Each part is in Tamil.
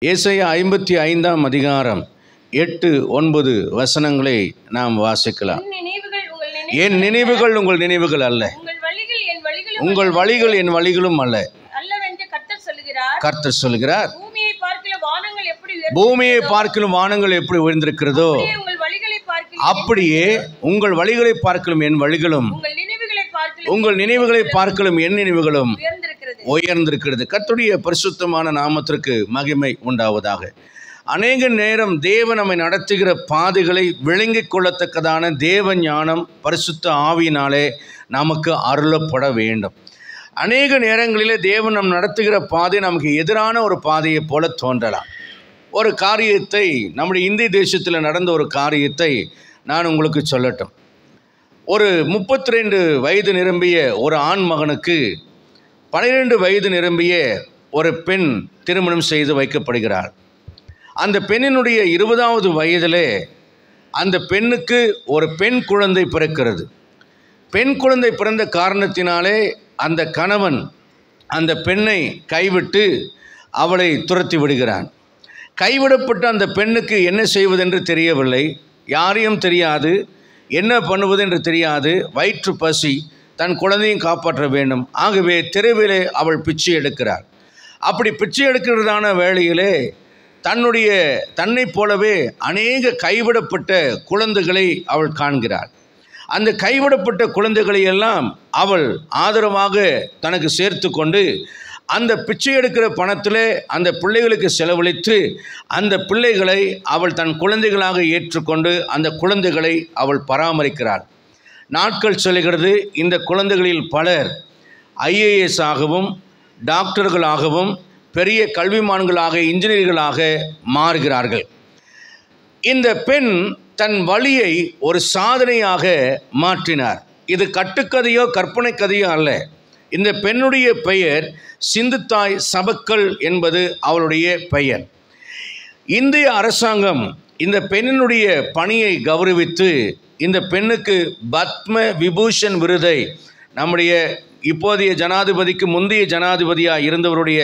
ஏசாயா 55ஆம் அதிகாரம் 8, 9 வசனங்களை நாம் வாசிக்கலாம். என் நினைவுகள் உங்கள் நினைவுகள் அல்ல, உங்கள் வழிகள் என் வழிகளும் அல்ல. கர்த்தர் சொல்கிறார், பூமியை பார்க்கிலும் வானங்கள் எப்படி உயர்ந்திருக்கிறதோ அப்படியே உங்கள் வழிகளை பார்க்கிலும் என் வழிகளும், உங்கள் நினைவுகளை பார்க்கிலும் என் நினைவுகளும் உயர்ந்திருக்கிறது. கர்த்தருடைய பரிசுத்தமான நாமத்திற்கு மகிமை உண்டாவதாக. அநேக நேரம் தேவன் நம்மை நடத்துகிற பாதைகளை விளங்கிக் கொள்ளத்தக்கதான தேவ ஞானம் பரிசுத்த ஆவியினாலே நமக்கு அருளப்பட வேண்டும். அநேக நேரங்களிலே தேவன் நம் நடத்துகிற பாதை நமக்கு எதிரான ஒரு பாதையை போல தோன்றலாம். ஒரு காரியத்தை, நம்முடைய இந்திய தேசத்தில் நடந்த ஒரு காரியத்தை நான் உங்களுக்கு சொல்லட்டும். ஒரு 32 வயது நிரம்பிய ஒரு ஆண் மகனுக்கு 12 வயது நிரம்பிய ஒரு பெண் திருமணம் செய்து வைக்கப்படுகிறார். அந்த பெண்ணினுடைய 20வது வயதிலே அந்த பெண்ணுக்கு ஒரு பெண் குழந்தை பிறக்கிறது. பெண் குழந்தை பிறந்த காரணத்தினாலே அந்த கணவன் அந்த பெண்ணை கைவிட்டு அவளை துரத்தி விடுகிறான். கைவிடப்பட்ட அந்த பெண்ணுக்கு என்ன செய்வதென்று தெரியவில்லை, யாரையும் தெரியாது, என்ன பண்ணுவது என்று தெரியாது. வயிற்று பசி, தன் குழந்தையும் காப்பாற்ற வேண்டும். ஆகவே தெருவிலே அவள் பிச்சை எடுக்கிறாள். அப்படி பிச்சை எடுக்கிறதான வேளையிலே தன்னை போலவே அநேக கைவிடப்பட்ட குழந்தைகளை அவள் காண்கிறாள். அந்த கைவிடப்பட்ட குழந்தைகளை எல்லாம் அவள் ஆதரவாக தனக்கு சேர்த்து கொண்டு அந்த பிச்சை எடுக்கிற பணத்திலே அந்த பிள்ளைகளுக்கு செலவழித்து அந்த பிள்ளைகளை அவள் தன் குழந்தைகளாக ஏற்றுக்கொண்டு அந்த குழந்தைகளை அவள் பராமரிக்கிறாள். நாட்கள் செல்கிறது. இந்த குழந்தைகளில் பலர் IAS ஆகவும் டாக்டர்களாகவும் பெரிய கல்விமான்களாக இன்ஜினியர்களாக மாறுகிறார்கள். இந்த பெண் தன் வழியை ஒரு சாதனையாக மாற்றினார். இது கட்டுக்கதையோ கற்பனை கதையோ அல்ல. இந்த பெண்ணுடைய பெயர் சிந்துத்தாய் சபக்கல் என்பது அவளுடைய பெயர். இந்திய அரசாங்கம் இந்த பெண்ணினுடைய பணியை கௌரவித்து இந்த பெண்ணுக்கு பத்ம விபூஷன் விருதை நம்முடைய இப்போதைய ஜனாதிபதிக்கு முந்தைய ஜனாதிபதியாக இருந்தவருடைய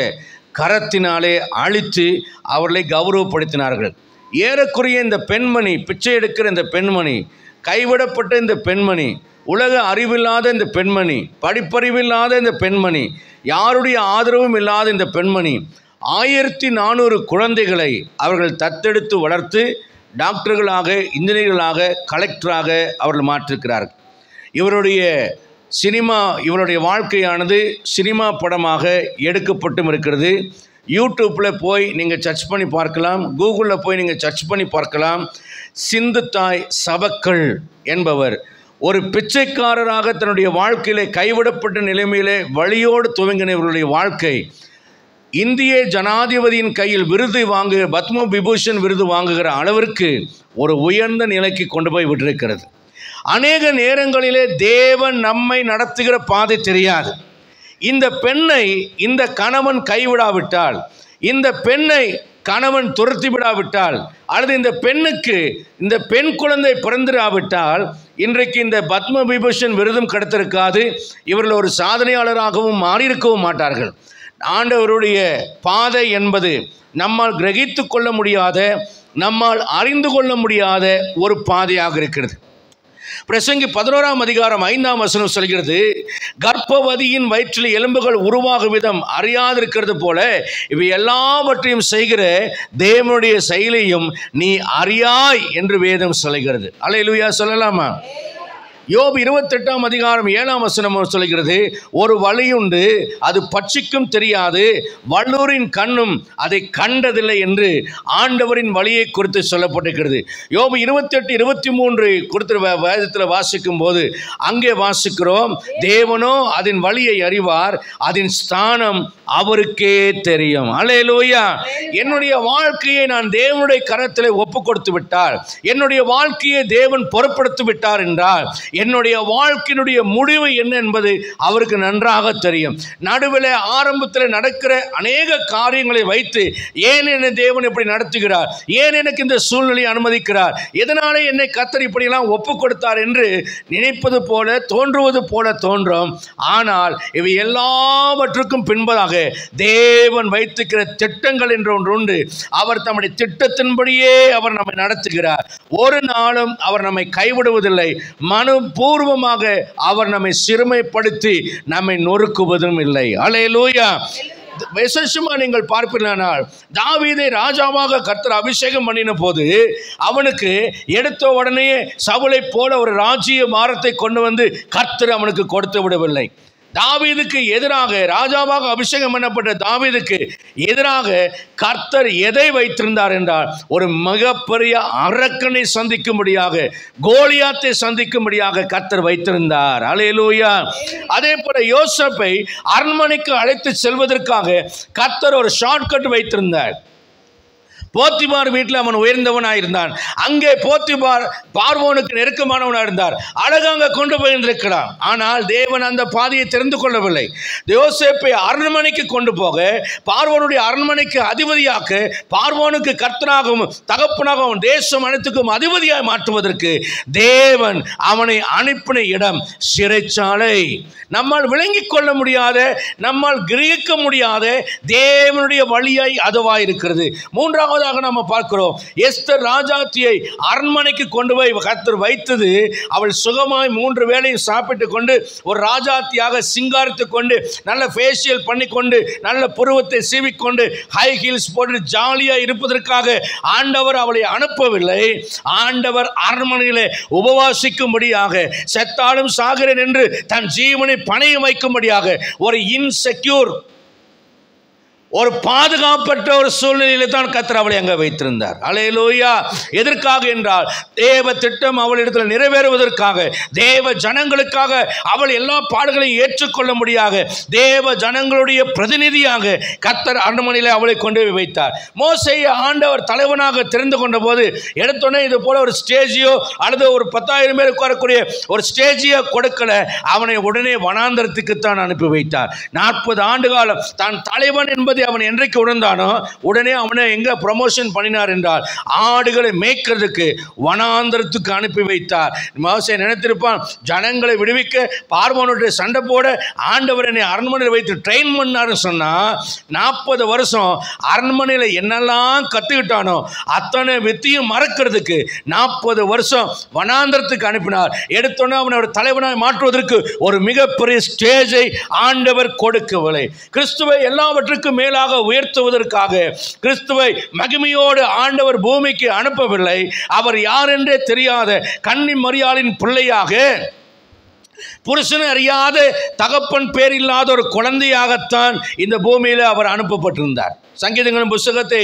கரத்தினாலே அளித்து அவர்களை கௌரவப்படுத்தினார்கள். ஏறக்குறைய இந்த பெண்மணி, பிச்சை எடுக்கிற இந்த பெண்மணி, கைவிடப்பட்ட இந்த பெண்மணி, உலக அறிவில்லாத இந்த பெண்மணி, படிப்பறிவில்லாத இந்த பெண்மணி, யாருடைய ஆதரவும் இல்லாத இந்த பெண்மணி 1400 குழந்தைகளை அவர்கள் தத்தெடுத்து வளர்த்து டாக்டர்களாக, இன்ஜினியர்களாக, கலெக்டராக அவர்கள் மாற்றிருக்கிறார்கள். இவருடைய வாழ்க்கையானது சினிமா படமாக எடுக்கப்பட்டும் இருக்கிறது. யூடியூப்பில் போய் நீங்கள் சர்ச் பண்ணி பார்க்கலாம், கூகுளில் போய் நீங்கள் சர்ச் பண்ணி பார்க்கலாம். சிந்துத்தாய் சபக்கல் என்பவர் ஒரு பிச்சைக்காரராக தன்னுடைய வாழ்க்கையிலே கைவிடப்பட்ட நிலைமையிலே வழியோடு துவங்கின இவருடைய வாழ்க்கை இந்திய ஜனாதிபதியின் கையில் விருது வாங்குகிற பத்ம விபூஷன் விருது வாங்குகிற அளவிற்கு ஒரு உயர்ந்த நிலைக்கு கொண்டு போய் விட்டிருக்கிறது. அநேக நேரங்களிலே தேவன் நம்மை நடத்துகிற பாதை தெரியாது. இந்த பெண்ணை இந்த கணவன் கைவிடாவிட்டால், இந்த பெண்ணை கணவன் துரத்தி விடாவிட்டால், அல்லது இந்த பெண்ணுக்கு இந்த பெண் குழந்தை பிறந்திராவிட்டால் இன்றைக்கு இந்த பத்ம விபூஷன் விருதும் கிடைத்திருக்காது. இவர்கள் ஒரு சாதனையாளராகவும் மாறியிருக்கவும் மாட்டார்கள். ஆண்டவருடைய பாதை என்பது நம்மால் கிரகித்து கொள்ள முடியாத, நம்மால் அறிந்து கொள்ள முடியாத ஒரு பாதையாக இருக்கிறது. பிரசங்கி 11ஆம் அதிகாரம் 5ஆம் வசனம் சொல்கிறது, கர்ப்பவதியின் வயிற்றில் எலும்புகள் உருவாகும் விதம் அறியாதிருக்கிறது போல இவை எல்லாவற்றையும் செய்கிற தேவனுடைய செயலையும் நீ அறியாய் என்று வேதம் சொல்கிறது. அல்லேலூயா சொல்லலாமா? யோபு 28ஆம் அதிகாரம் 7ஆம் வசனம் சொல்கிறது, ஒரு வழியுண்டு, அது பட்சிக்கும் தெரியாது, வல்லூரின் கண்ணும் அதை கண்டதில்லை என்று ஆண்டவரின் வழியை குறித்து சொல்லப்பட்டிருக்கிறது. யோபு 28-23 குறித்த வேதத்தில் வாசிக்கும் போது அங்கே வாசிக்கிறோம், தேவனோ அதன் வழியை அறிவார், அதன் ஸ்தானம் அவருக்கே தெரியும். அல்லேலூயா. என்னுடைய வாழ்க்கையை நான் தேவனுடைய கரத்தில் ஒப்பு கொடுத்து விட்டால், என்னுடைய வாழ்க்கையை தேவன் பொறுப்படுத்தி விட்டார் என்றால் என்னுடைய வாழ்க்கையினுடைய முடிவு என்ன என்பது அவருக்கு நன்றாக தெரியும். நடுவில் ஆரம்பத்தில் நடக்கிற அநேக காரியங்களை வைத்து ஏன் என்னை தேவன் இப்படி நடத்துகிறார், ஏன் எனக்கு இந்த சூழ்நிலையை அனுமதிக்கிறார், எதனாலே என்னை கர்த்தர் இப்படியெல்லாம் ஒப்பு கொடுத்தார் என்று நினைப்பது போல தோன்றுவது போல தோன்றும். ஆனால் இவை எல்லாவற்றுக்கும் பின்பதாக தேவன் வைத்திருக்கிற திட்டங்கள் என்று ஒன்று உண்டு. அவர் தம்முடைய திட்டத்தின்படியே அவர் நம்மை நடத்துகிறார். ஒரு நாளும் அவர் நம்மை கைவிடுவதில்லை. மனப்பூர்வமாக அவர் நம்மை சிறுமைப்படுத்தி நம்மை நொறுக்குவதும் இல்லை. அல்லேலூயா. விசேஷமா நீங்கள் பார்ப்பீர்களானால் தாவீதை ராஜாவாக கர்த்தர் அபிஷேகம் பண்ணின போது அவனுக்கு எடுத்த உடனே சவுலை போல ஒரு ராஜ்ஜிய பாரத்தை கொண்டு வந்து கர்த்தர் அவனுக்கு கொடுத்து விடவில்லை. தாவீதுக்கு எதிராக, ராஜாவாக அபிஷேகம் பண்ணப்பட்ட தாவீதுக்கு எதிராக கர்த்தர் எதை வைத்திருந்தார் என்றால் ஒரு மிகப்பெரிய அரக்கனை சந்திக்கும்படியாக, கோலியாத்தை சந்திக்கும்படியாக கர்த்தர் வைத்திருந்தார். அல்லேலூயா. அதே போல யோசேப்பை அரண்மனைக்கு அழைத்து செல்வதற்காக கர்த்தர் ஒரு ஷார்ட்கட் வைத்திருந்தார். போத்திபார் வீட்டில் அவன் உயர்ந்தவனாக இருந்தான். அங்கே போத்திபார் பார்வோனுக்கு நெருக்கமானவனாக இருந்தார். அழகாக கொண்டு போயிருந்திருக்கலாம். ஆனால் தேவன் அந்த பாதையை தெரிந்து கொள்ளவில்லை. யோசேப்பை அரண்மனைக்கு கொண்டு போக, பார்வோனுடைய அரண்மனைக்கு அதிபதியாக்க, பார்வோனுக்கு கர்த்தனாகவும் தகப்பனாகவும் தேசம் அனைத்துக்கும் அதிபதியாக மாற்றுவதற்கு தேவன் அவனை அனுப்பின இடம் சிறைச்சாலை. நம்மால் விளங்கிக் கொள்ள முடியாத, நம்மால் கிரகிக்க முடியாத தேவனுடைய வழியாய் அதுவாயிருக்கிறது. மூன்றாவதாக நம்ம பார்க்கிறோம், எஸ்தர் ராஜாத்தியை அரண்மனைக்கு கொண்டு போய் கர்த்தர் வைத்தது. அவள் சுகமாய் 3 வேளையும் சாப்பிட்டு கொண்டு ஒரு ராஜாத்தியாக சிங்காரித்து கொண்டு நல்ல ஃபேஷியல் பண்ணி கொண்டு நல்ல புருவத்தை சீவிக்கொண்டு ஹை ஹீல்ஸ் போட்டு ஜாலியாக இருப்பதற்காக ஆண்டவர் அவளை அனுப்பவில்லை. ஆண்டவர் அரண்மனையிலே உபவாசிக்கும்படியாக, செத்தாலும் சாகிறேன் என்று தன் ஜீவனை பணையம் வைக்கும்படியாக ஒரு இன்செக்யூர், ஒரு பாதுகாப்பற்ற ஒரு சூழ்நிலையில தான் கர்த்தர் அவளை அங்கே வைத்திருந்தார். அல்லேலூயா. எதற்காக என்றால் தேவ திட்டம் அவளிடத்தில் நிறைவேறுவதற்காக, தேவ ஜனங்களுக்காக அவள் எல்லா பாடுகளையும் ஏற்றுக்கொள்ள முடியாக, தேவ ஜனங்களுடைய பிரதிநிதியாக கர்த்தர் அரண்மனையில் அவளை கொண்டு வைத்தார். மோசேயை ஆண்டவர் தலைவனாக தெரிந்து கொண்ட போது எடுத்தோடனே இது போல ஒரு ஸ்டேஜியோ அல்லது ஒரு 10,000 பேர் உட்காரக்கூடிய ஒரு ஸ்டேஜியோ கொடுக்கல. அவனை உடனே வனாந்தரத்துக்குத்தான் அனுப்பி வைத்தார். 40 ஆண்டு காலம் தான் தலைவன் என்பது அவன் என்றைக்கு உணர்ந்தானோ உடனே அவனை எங்க ப்ரமோஷன் பண்ணினார் என்றால் ஆடுகளை மேய்க்கிறதுக்கு வனாந்தரத்துக்கு அனுப்பி வைத்தார். மோசே நினைத்திருப்பான், ஜனங்களை விடுவிக்க பார்வோனுடைய சண்டை போட ஆண்டவர் என்னை அரண்மனையில் வைத்து ட்ரெயின் பண்ணாருன்னு சொன்னா 40 வருஷம் அரண்மனையில் என்னெல்லாம் கத்துக்கிட்டானோ அத்தனை வித்தையும் மறக்கிறதுக்கு 40 வருஷம் வனாந்தரத்துக்கு அனுப்பினார். எடுத்தோன்னே அவனை ஒரு தலைவனாய் மாற்றுவதற்கு ஒரு மிகப்பெரிய ஸ்டேஜை ஆண்டவர் கொடுக்கவில்லை. கிறிஸ்துவை எல்லாவற்றுக்கும் மேலாக உயர்த்துவதற்காக, கிறிஸ்துவை மகிமையோடு ஆண்டவர் பூமிக்கு அனுப்பவில்லை. அவர் யார் என்றே தெரியாத கன்னி மரியாளின் பிள்ளையாக, புருஷன் அறியாத தகப்பன் பேர் இல்லாத ஒரு குழந்தையாகத்தான் இந்த பூமியில் அவர் அனுப்பப்பட்டிருந்தார். சங்கீதங்களின் புத்தகத்தை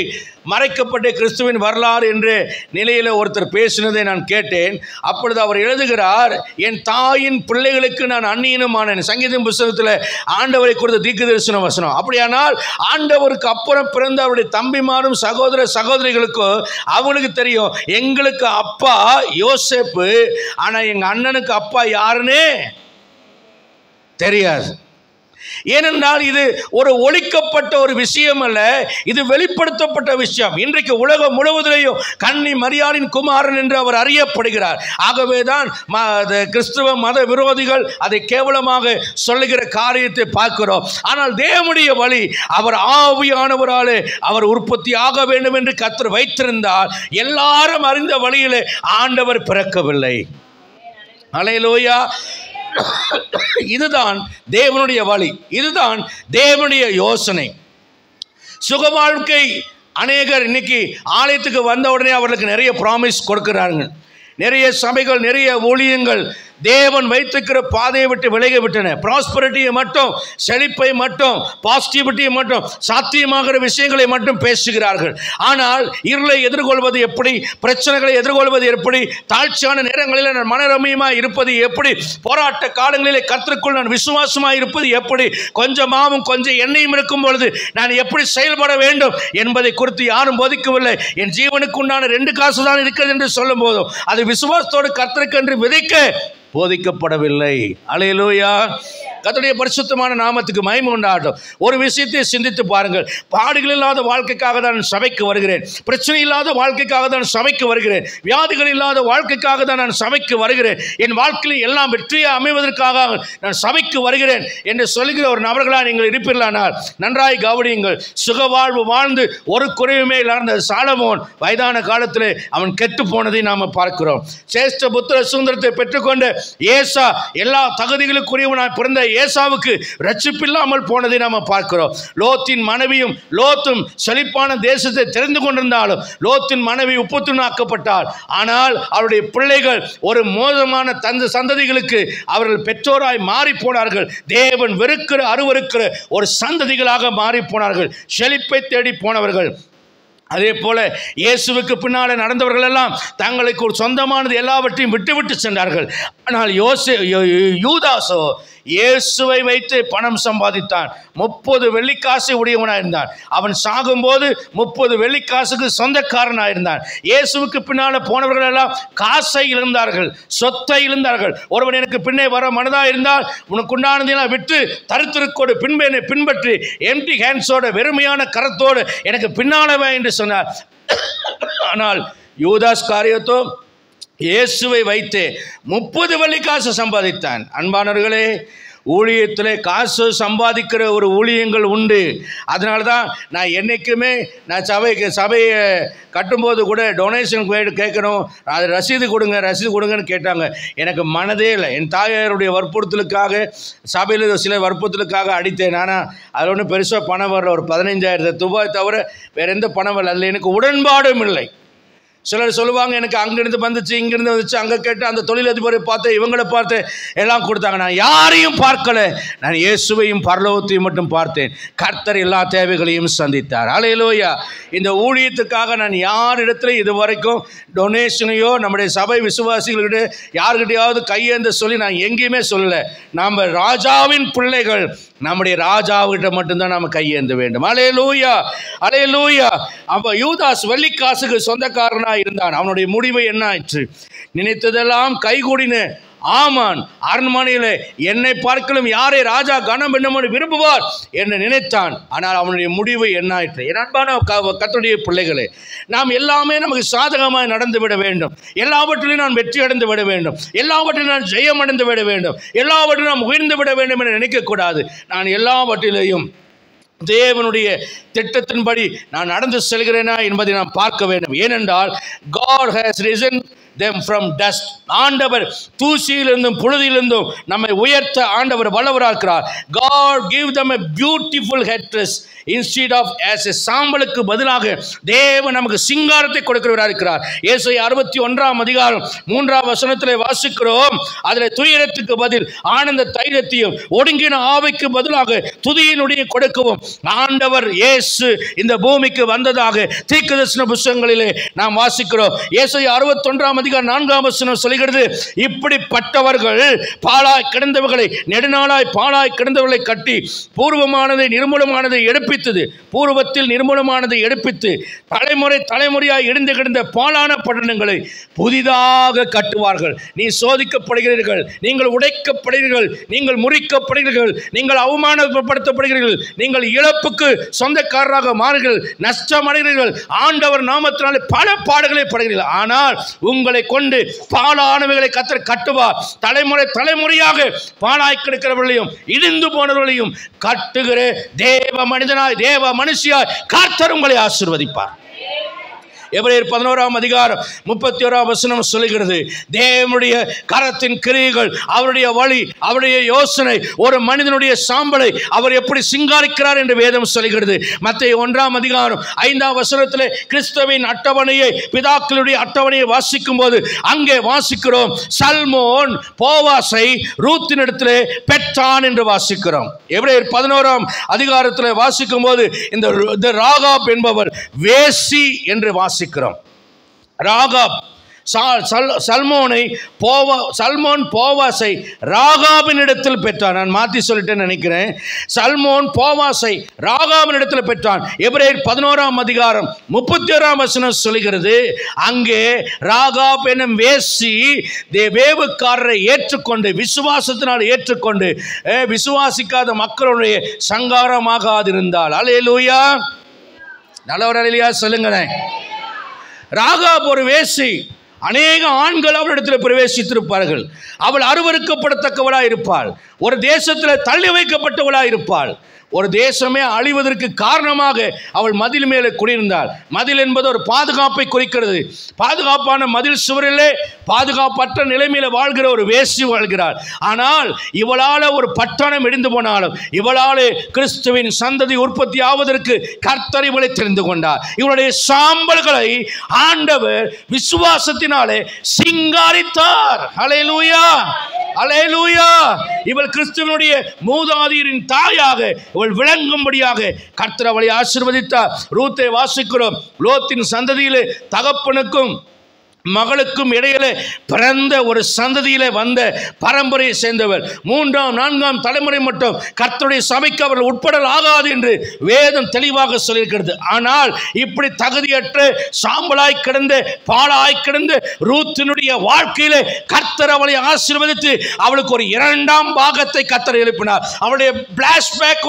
மறைக்கப்பட்ட கிறிஸ்துவின் வரலாறு என்ற நிலையில் ஒருத்தர் பேசினதை நான் கேட்டேன். அப்பொழுது அவர் எழுதுகிறார், என் தாயின் பிள்ளைகளுக்கு நான் அந்நியனுமானேன். சங்கீதம் புத்தகத்தில் ஆண்டவரை குறித்த தீர்க்கதரிசன வசனம். அப்படியானால் ஆண்டவருக்கு அப்புறம் பிறந்த அவருடைய தம்பிமாரும் சகோதர சகோதரிகளுக்கும் அவங்களுக்கு தெரியும், எங்களுக்கு அப்பா யோசேப்பு, ஆனால் எங்கள் அண்ணனுக்கு அப்பா யாருன்னே தெரியாது. ஏனென்றால் இது ஒரு ஒழிக்கப்பட்ட ஒரு விஷயம் அல்ல, இது வெளிப்படுத்தப்பட்ட விஷயம். இன்றைக்கு உலகம் முழுவதிலேயும் கன்னி மரியாளின் குமாரன் என்று அவர் அறியப்படுகிறார். ஆகவேதான் கிறிஸ்துவ மத விரோதிகள் அதை கேவலமாக சொல்லுகிற காரியத்தை பார்க்கிறோம். ஆனால் தேவனுடைய வழி, அவர் ஆவியானவராலே அவர் உற்பத்தி ஆக வேண்டும் என்று கர்த்தர் வைத்திருந்தால் எல்லாரும் அறிந்த வழியிலே ஆண்டவர் பிறக்கவில்லை. அல்லேலூயா. இதுதான் தேவனுடைய வழி, இதுதான் தேவனுடைய யோசனை. சுக வாழ்க்கை, அநேகர் இன்னைக்கு ஆலயத்துக்கு வந்த உடனே அவர்களுக்கு நிறைய ப்ராமிஸ் கொடுக்கிறார்கள். நிறைய சபைகள், நிறைய ஊழியங்கள் தேவன் வைத்திருக்கிற பாதையை விட்டு விலகி விட்டன. ப்ராஸ்பரிட்டியை மட்டும், செழிப்பை மட்டும், பாசிட்டிவிட்டியை மட்டும், சாத்தியமாகிற விஷயங்களை மட்டும் பேசுகிறார்கள். ஆனால் இருளை எதிர்கொள்வது எப்படி, பிரச்சனைகளை எதிர்கொள்வது எப்படி, தாழ்ச்சியான நேரங்களில் நான் மனரமியமாக இருப்பது எப்படி, போராட்ட காலங்களிலே கர்த்தருக்குள் நான் விசுவாசமாக இருப்பது எப்படி, கொஞ்சம் மாவும் கொஞ்சம் எண்ணெயும் இருக்கும் பொழுது நான் எப்படி செயல்பட வேண்டும் என்பதை குறித்து யாரும் போதிக்கவில்லை. என் ஜீவனுக்கு உண்டான 2 காசு தான் இருக்கிறது என்று சொல்லும் போதும் அது விசுவாசத்தோடு கர்த்தருக்கு என்று விதைக்க போதிக்கப்படவில்லை. அல்லேலூயா. கர்த்தருடைய பரிசுத்தமான நாமத்துக்கு மகிமை உண்டாகட்டும். ஒரு விஷயத்தை சிந்தித்து பாருங்கள். பாடுகள் இல்லாத வாழ்க்கைக்காக தான் சபைக்கு வருகிறேன், பிரச்சனை இல்லாத வாழ்க்கைக்காக தான் சபைக்கு வருகிறேன், வியாதிகள் இல்லாத வாழ்க்கைக்காக தான் நான் சபைக்கு வருகிறேன், என் வாழ்க்கையில் எல்லாம் வெற்றியாக அமைவதற்காக நான் சபைக்கு வருகிறேன் என்று சொல்லுகிற ஒரு நபர்களாக நீங்கள் இருப்பீர்களானால் நன்றாய் கவனியுங்கள். சுகவாழ்வு வாழ்ந்து ஒரு குறைவுமே இல்லாத சாலமோன் வயதான காலத்தில் அவன் கெட்டு போனதை நாம் பார்க்கிறோம். சேஷ்ட புத்திர சுதந்திரத்தை பெற்றுக்கொண்டு ஏசா எல்லா தகுதிகளுக்குரியவனாய் பிறந்த ஏசாவுக்கு ரட்சிப்பில்லாமல் போனதை நாம் பார்க்கிறோம். லோத்தின் மனைவியும் லோத்தும் செழிப்பான தேசத்தை தெரிந்து கொண்டிருந்தாலும் லோத்தின் மனைவி உப்புத்துணாக்கப்பட்டாள். ஆனால் அவருடைய பிள்ளைகள் ஒரு மோசமான சந்ததிகளுக்கு அவர்கள் பெற்றோராய் மாறி போனார்கள். தேவன் வெறுக்கிற அருவருக்கிற ஒரு சந்ததிகளாக மாறி போனார்கள், செழிப்பை தேடி போனவர்கள். அதே போல இயேசுவுக்கு பின்னாலே நடந்தவர்கள் எல்லாம் தங்களுக்கு ஒரு சொந்தமானது எல்லாவற்றையும் விட்டுவிட்டு சென்றார்கள். ஆனால் யூதாசோ இயேசுவை வைத்து பணம் சம்பாதித்தான். 30 வெள்ளிக்காசை உடையவனாக இருந்தான். அவன் சாகும்போது 30 வெள்ளிக்காசுக்கு சொந்தக்காரனாக இருந்தான். இயேசுவுக்கு பின்னால் போனவர்கள் எல்லாம் காசை இழந்தார்கள், சொத்தை இழந்தார்கள். ஒருவன் எனக்கு பின்னே வர மனதாக இருந்தால் உனக்கு உண்டானதெல்லாம் விட்டு தரித்திருக்கோடு பின்பை பின்பற்றி எம்டி ஹேண்ட்ஸோட வெறுமையான கரத்தோடு எனக்கு பின்னாலவே என்று சொன்னார். ஆனால் யூதாஸ் காரியத்தோ இயேசுவை வைத்து 30 வெள்ளிக்காசு சம்பாதித்தான். அன்பானவர்களே, ஊழியத்தில் காசு சம்பாதிக்கிற ஒரு ஊழியங்கள் உண்டு. அதனால தான் நான் என்றைக்குமே நான் சபையை கட்டும்போது கூட டொனேஷன் கேட்கணும், அது ரசீது கொடுங்கன்னு கேட்டாங்க. எனக்கு மனதே இல்லை. என் தாயாருடைய வற்புறுத்தலுக்காக சபையில் சில வற்புறுத்தலுக்காக அடித்தேன். ஆனால் அதில் ஒன்றும் பெருசாக பணம் வரல. ஒரு 15,000 ரூபாய் தவிர வேறு எந்த பணம் வரல. அதில் எனக்கு உடன்பாடும் இல்லை. சிலர் சொல்லுவாங்க, எனக்கு அங்கிருந்து வந்துச்சு, இங்கிருந்து வந்துச்சு, அங்கே கேட்டு அந்த தொழிலதிபரை பார்த்தேன், இவங்களை பார்த்தேன், எல்லாம் கொடுத்தாங்க. நான் யாரையும் பார்க்கல, நான் இயேசுவையும் பரலோகத்தையும் மட்டும் பார்த்தேன். கர்த்தர் எல்லா தேவைகளையும் சந்தித்தார். அல்லேலூயா. இந்த ஊழியத்துக்காக நான் யாரிடத்துல இதுவரைக்கும் டொனேஷனையோ நம்முடைய சபை விசுவாசிகளிட யார்கிட்டையாவது கையேந்த சொல்லி நான் எங்கேயுமே சொல்லலை. நாம் ராஜாவின் பிள்ளைகள், நம்முடைய ராஜாவிட்ட மட்டும்தான் நாம் கையேந்த வேண்டும். அல்லேலூயா, அல்லேலூயா. அப்போ யூதாஸ் வெள்ளிக்காசுக்கு சொந்தக்காரனாக இருந்தான். அவனுடைய முடிவு என்ன ஆயிற்று? நினைத்ததெல்லாம் கைகூடின ஆமான் அரண்மனையில் என்னை பார்க்கலும் யாரை ராஜா கனம் என்னும் விரும்புவார் என்று நினைத்தான். ஆனால் அவனுடைய முடிவு என்ன ஆயிற்று? என் அன்பான கர்த்தருடைய பிள்ளைகளே, நாம் எல்லாமே நமக்கு சாதகமாக நடந்து விட வேண்டும், எல்லாவற்றிலும் நான் வெற்றி அடைந்து விட வேண்டும், எல்லாவற்றிலும் நான் ஜெயம் அடைந்து விட வேண்டும், எல்லாவற்றிலும் நாம் உயர்ந்து விட வேண்டும் என்று நினைக்கக்கூடாது. நான் எல்லாவற்றிலையும் தேவனுடைய திட்டத்தின்படி நான் நடந்து செல்கிறேனா என்பதை நாம் பார்க்க வேண்டும். ஏனென்றால் God has risen them from dust. ஆண்டவர் தூசியிலிருந்தும் புழுதியிலிருந்தும் நம்மை உயர்த்த ஆண்டவர் வல்லவராகிறார். God give them a beautiful headdress instead of as a சாம்பலுக்கு பதிலாக தேவன் நமக்கு சிங்காரத்தை கொடுக்கிறவராக இருக்கிறார். ஏசாயா 61ஆம் அதிகாரம் 3ஆம் வசனத்திலே வாசிக்கிறோம். அதில் துயரத்துக்கு பதில் ஆனந்த தைரியத்தையும் ஒடுங்கின ஆவிக்கு பதிலாக துதியினுடைய கொடுக்கவும் ஆண்டவர் இயேசு இந்த பூமிக்கு வந்ததாக தீர்க்கதரிசன புத்தகங்களிலே நாம் வாசிக்கிறோம். ஏசாயா 61ஆம் அதிகாரம் 4ஆம் வசனம் சொல்கிறது, இப்படிப்பட்டவர்கள் பாழாய் கிடந்தவர்களை நெடுநாளாய் பாழாய் கிடந்தவர்களை கட்டி பூர்வமானதை நிர்மூலமானதை எடுப்பித்தது, பூர்வத்தில் நிர்மூலமானதை எடுப்பித்து தலைமுறையாய் இடிந்து கிடந்த பாழான பட்டணங்களை புதிதாக கட்டுவார்கள். நீ சோதிக்கப்படுகிறீர்கள், நீங்கள் உடைக்கப்படுகிறீர்கள், நீங்கள் முறிக்கப்படுகிறீர்கள், நீங்கள் அவமானப்படுத்தப்படுகிறீர்கள், நீங்கள் இழப்புக்கு சொந்தக்காரராக மாறுகிறீர்கள், நஷ்டமடைகிறீர்கள், ஆண்டவர் நாமத்தினாலே பல பாடுகளை படுகிறீர்கள். ஆனால் உங்களை கொண்டு பாழானவைகளை கர்த்தர் கட்டுவார். தலைமுறையாக பாழாய் கிடக்கிறவர்களையும் இடிந்து போனவர்களையும் கட்டுகிற தேவ மனிதனாய் தேவ மனுஷியாய் கர்த்தர் உங்களை ஆசீர்வதிப்பார். எபிரேயர் 11ஆம் அதிகாரம் 31ஆம் வசனம் சொல்லுகிறது, தேவனுடைய கரத்தின் கிரியைகள், அவருடைய வழி, அவருடைய யோசனை, ஒரு மனிதனுடைய சாம்பலை அவர் எப்படி சிங்காரிக்கிறார் என்று வேதம் சொல்லுகிறது. மத்தேயு 1ஆம் அதிகாரம் 5ஆம் வசனத்திலே கிறிஸ்துவின் அட்டவணையை, பிதாக்களுடைய அட்டவணையை வாசிக்கும் போது அங்கே வாசிக்கிறோம், சல்மோன் போவாசை ரூத்தினிடத்திலே பெற்றான் என்று வாசிக்கிறோம். எபிரேயர் 11ஆம் அதிகாரத்தில் வாசிக்கும் போது இந்த ராகாப் என்பவர் வேசி என்று வாசிக்கிறோம். ராகாப் சல்மோன் போவாசை ராகாபின் இடத்தில் பெற்றான். நான் மாற்றி சொல்லிட்டேன்னு நினைக்கிறேன். சல்மோன் போவாசை ராகாபின் இடத்தில் பெற்றான். எபிரேயர் 11ஆம் அதிகாரம் 31ஆம் வசனம் சொல்கிறது, அங்கே ராகாப் என்னும் வேசி வேவுக்காரரை ஏற்றுக்கொண்டு விசுவாசத்தினால் ஏற்றுக்கொண்டு விசுவாசிக்காத மக்களுடைய சங்காரமாகாதிருந்தாள். அல்லேலூயா. நல்லவர் அல்லேலூயா சொல்லுங்களேன். ராகாப் ஒரு வேசி. அநேக ஆண்கள் அவளிடத்தில் பிரவேசித்திருப்பார்கள். அவள் அருவருக்கப்படத்தக்கவளாக இருப்பாள். ஒரு தேசத்தில் தள்ளி வைக்கப்பட்டவளாக இருப்பாள். ஒரு தேசமே அழிவதற்கு காரணமாக அவள் மதில் மேலே குடியிருந்தாள். மதில் என்பது ஒரு பாதுகாப்பை குறிக்கிறது. பாதுகாப்பான மதில் சுவரிலே பாதுகாப்பற்ற நிலைமையில் வாழ்கிற ஒரு வேசி வாழ்கிறாள். ஆனால் இவளால் ஒரு பட்டணம் இடிந்து போனாலும் இவளால் கிறிஸ்துவின் சந்ததி உற்பத்தி ஆவதற்கு கர்த்தர் இவளை தெரிந்து கொண்டார். இவளுடைய சாம்பல்களை ஆண்டவர் விசுவாசத்தினாலே சிங்காரித்தார். அல்லேலூயா, அல்லேலூயா. இவள் கிறிஸ்துவனுடைய மூதாதையரின் தாயாக இவள் விளங்கும்படியாக கர்த்தர் அவளை ஆசீர்வதித்தார். ரூத்தை வாசிக்கிறோம். லோத்தின் சந்ததியிலே தகப்பனுக்கும் மகளுக்கும் இடையிலே பிறந்த ஒரு சந்ததியிலே வந்த பரம்பரையை சேர்ந்தவர். 3ஆம் 4ஆம் தலைமுறை மட்டும் கர்த்தருடைய சபைக்கு அவர்கள் உட்படல் ஆகாது என்று வேதம் தெளிவாக சொல்லியிருக்கிறது. ஆனால் இப்படி தகுதியற்ற சாம்பலாய் கிடந்த பாழாய் கிடந்த ரூத்தினுடைய வாழ்க்கையிலே கர்த்தர் அவளை ஆசீர்வதித்து அவளுக்கு ஒரு 2ஆம் பாகத்தை கர்த்தர் எழுப்பினார். அவளுடைய பிளாஷ்பேக்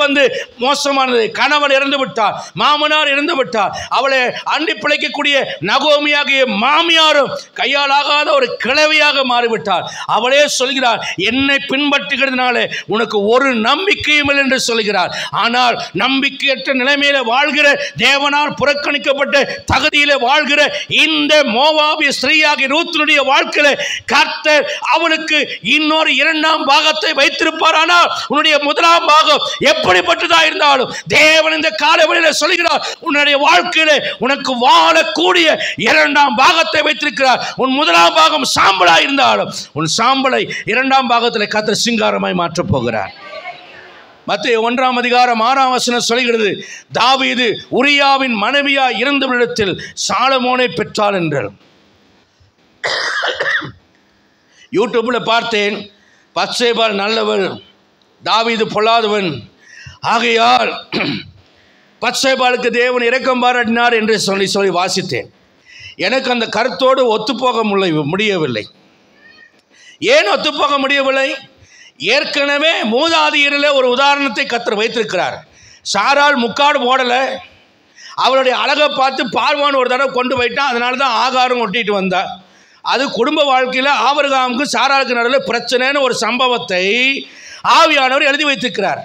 மோசமானது. கணவன் இறந்து விட்டார், மாமனார் இறந்து விட்டார். அவளை அண்டி பிழைக்கக்கூடிய நகோமியாகிய மாமியாரும் கையாலாகாத ஒரு கிழவியாக மாறிவிட்டார். அவளே சொல்கிறார், என்னை பின்பற்றுகிறதுனால உனக்கு ஒரு நம்பிக்கையும் இல்லை என்று சொல்கிறார். ஆனால் நம்பிக்கையற்ற நிலைமையில வாழ்கிற, தேவனால் புறக்கணிக்கப்பட்ட தகுதியில வாழ்கிற இந்த மோவாபிய ஸ்திரீயாகிய ரூத்தினுடைய வாழ்க்கையில கர்த்தர் அவளுக்கு இன்னொரு 2ஆம் பாகத்தை வைத்திருப்பார். ஆனால் உன்னுடைய 1ஆம் பாகம் எப்படிப்பட்டதா இருந்தாலும் தேவன் இந்த காலவெளியில சொல்கிறார், உன்னுடைய வாழ்க்கையில உனக்கு வாழக்கூடிய 2ஆம் பாகத்தை வைத்திருக்கிறார். உன் 1ஆம் பாகம் சாம்பலாய் இருந்தாலும் உன் சாம்பலை 2ஆம் பாகத்தில் கர்த்தர் சிங்காரமாய் மாற்றப் போகிறார். மத்தேயு 1ஆம் அதிகாரம் 6ஆம் வசனம் சொல்கிறது, தாவீது உரியாவின் மனைவியாய் இருந்தவரிடத்தில் சாலமோனை பெற்றாள் என்றார். யூடியூப்ல பார்த்தேன், பத்சேபாள் நல்லவள், தாவீது பொல்லாதவன், ஆகையால் பத்சேபாளுக்கு தேவன் இரக்கம் பாராட்டினார் என்று சொல்லி வாசித்தேன். எனக்கு அந்த கருத்தோடு ஒத்துப்போக முடியவில்லை. ஏன் ஒத்துப்போக முடியவில்லை? ஏற்கனவே மூதாதையரில் ஒரு உதாரணத்தை கர்த்தர் வைத்திருக்கிறார். சாராள் முக்காடு போடலை. அவளுடைய அழகை பார்த்து பார்வான் ஒரு தடவை கொண்டு போயிட்டான். அதனால தான் ஆகாரம் ஒட்டிட்டு வந்தா. அது குடும்ப வாழ்க்கையில் ஆபிரகாமுக்கு சாராளுக்கு நடுவில் பிரச்சனைன்னு ஒரு சம்பவத்தை ஆவியானவர் எழுதி வைத்திருக்கிறார்.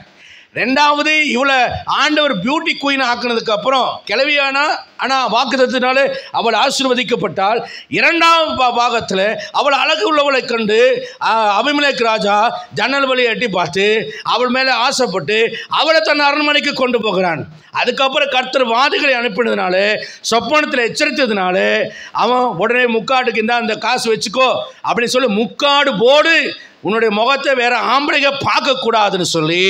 2வது, இவளை ஆண்டவர் பியூட்டி குயின் ஆக்கினதுக்கு அப்புறம் கிளவியானா, ஆனால் வாக்குத்தத்தினால அவள் ஆசீர்வதிக்கப்பட்டால் 2ஆம் பாகத்தில் அவள் அழகு உள்ளவளை கண்டு அபிமெலேக்கு ராஜா ஜன்னல் வழியை எட்டி பார்த்து அவள் மேலே ஆசைப்பட்டு அவளை தன் அரண்மனைக்கு கொண்டு போகிறான். அதுக்கப்புறம் கர்த்தர் வாதிகளை அனுப்பினதுனால, சொப்பனத்தில் எச்சரித்ததுனால அவன் உடனே முக்காட்டுக்கு இருந்தால் அந்த காசு வச்சுக்கோ அப்படின்னு சொல்லி முக்காடு போடு, உன்னுடைய முகத்தை வேற ஆம்பளைங்க பார்க்கக்கூடாதுன்னு சொல்லி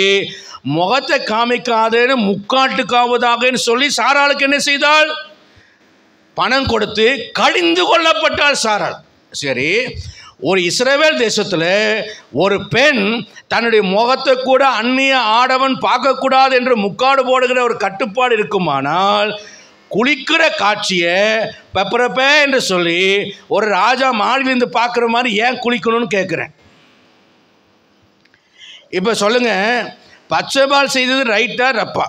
முகத்தை காமிக்காதேன்னு முக்காட்டுக்காவதாகன்னு சொல்லி சாராளுக்கு என்ன செய்தாள்? பணம் கொடுத்து கடிந்து கொள்ளப்பட்டாள் சாராள். சரி, ஒரு இஸ்ரவேல் தேசத்தில் ஒரு பெண் தன்னுடைய முகத்தை கூட அந்நிய ஆடவன் பார்க்கக்கூடாது என்று முக்காடு போடுகிற ஒரு கட்டுப்பாடு இருக்குமானால், குளிக்கிற காட்சியை பெப்பரப்பே என்று சொல்லி ஒரு ராஜா மாடிலிருந்து பார்க்குற மாதிரி ஏன் குளிக்கணும்னு கேட்குறேன். இப்போ சொல்லுங்க, பச்சைபால் செய்தது ரைட்டா ரப்பா?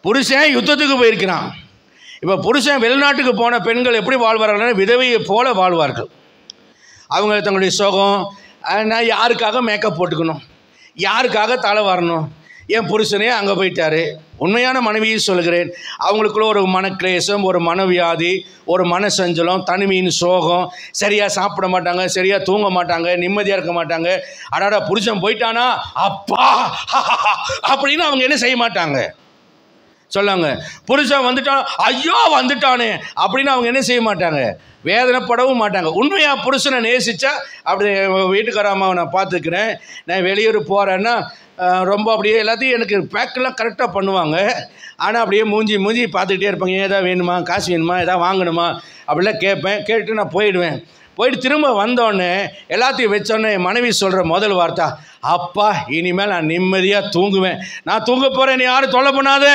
புருஷன் யுத்தத்துக்கு போயிருக்கிறான். இப்போ புருஷன் வெளிநாட்டுக்கு போன பெண்கள் எப்படி வாழ்வார்கள்? விதவையை போல வாழ்வார்கள். அவங்க தங்களுடைய சோகம், நான் யாருக்காக மேக்கப் போட்டுக்கணும், யாருக்காக தலை வரணும், என் புருஷனே அங்கே போயிட்டாரு. உண்மையான மனைவியை சொல்கிறேன், அவங்களுக்குள்ள ஒரு மனக்லேசம், ஒரு மனவியாதி, ஒரு மனசஞ்சலம், தனிமையின் சோகம், சரியாக சாப்பிட மாட்டாங்க, சரியாக தூங்க மாட்டாங்க, நிம்மதியாக இருக்க மாட்டாங்க. அடாடா புருஷன் போயிட்டானா அப்பா அப்படின்னு அவங்க என்ன செய்ய மாட்டாங்க? சொல்லாங்க. புருஷன் வந்துட்டான், ஐயோ வந்துட்டானே அப்படின்னு அவங்க என்ன செய்ய மாட்டாங்க? வேதனைப்படவும் மாட்டாங்க. உண்மையாக புருஷனை நேசித்தா, அப்படி வீட்டுக்காரம்மாவை நான் பார்த்துக்கிறேன், நான் வெளியூர் போகிறேன்னா ரொம்ப அப்படியே எல்லாத்தையும் எனக்கு பேக்கெல்லாம் கரெக்டாக பண்ணுவாங்க. ஆனால் அப்படியே மூஞ்சி பார்த்துக்கிட்டே இருப்பாங்க, ஏதாவது வேணுமா, காசு வேணுமா, எதாவது வாங்கணுமா அப்படிலாம் கேட்பேன். கேட்டு நான் போயிடுவேன். போயிட்டு திரும்ப வந்தோடனே எல்லாத்தையும் வச்சோடனே என் மனைவி சொல்கிற முதல் வார்த்தை, அப்பா இனிமேல் நான் நிம்மதியாக தூங்குவேன், நான் தூங்க போகிறேன், நீ யாரும் தொல்லை பண்ணாத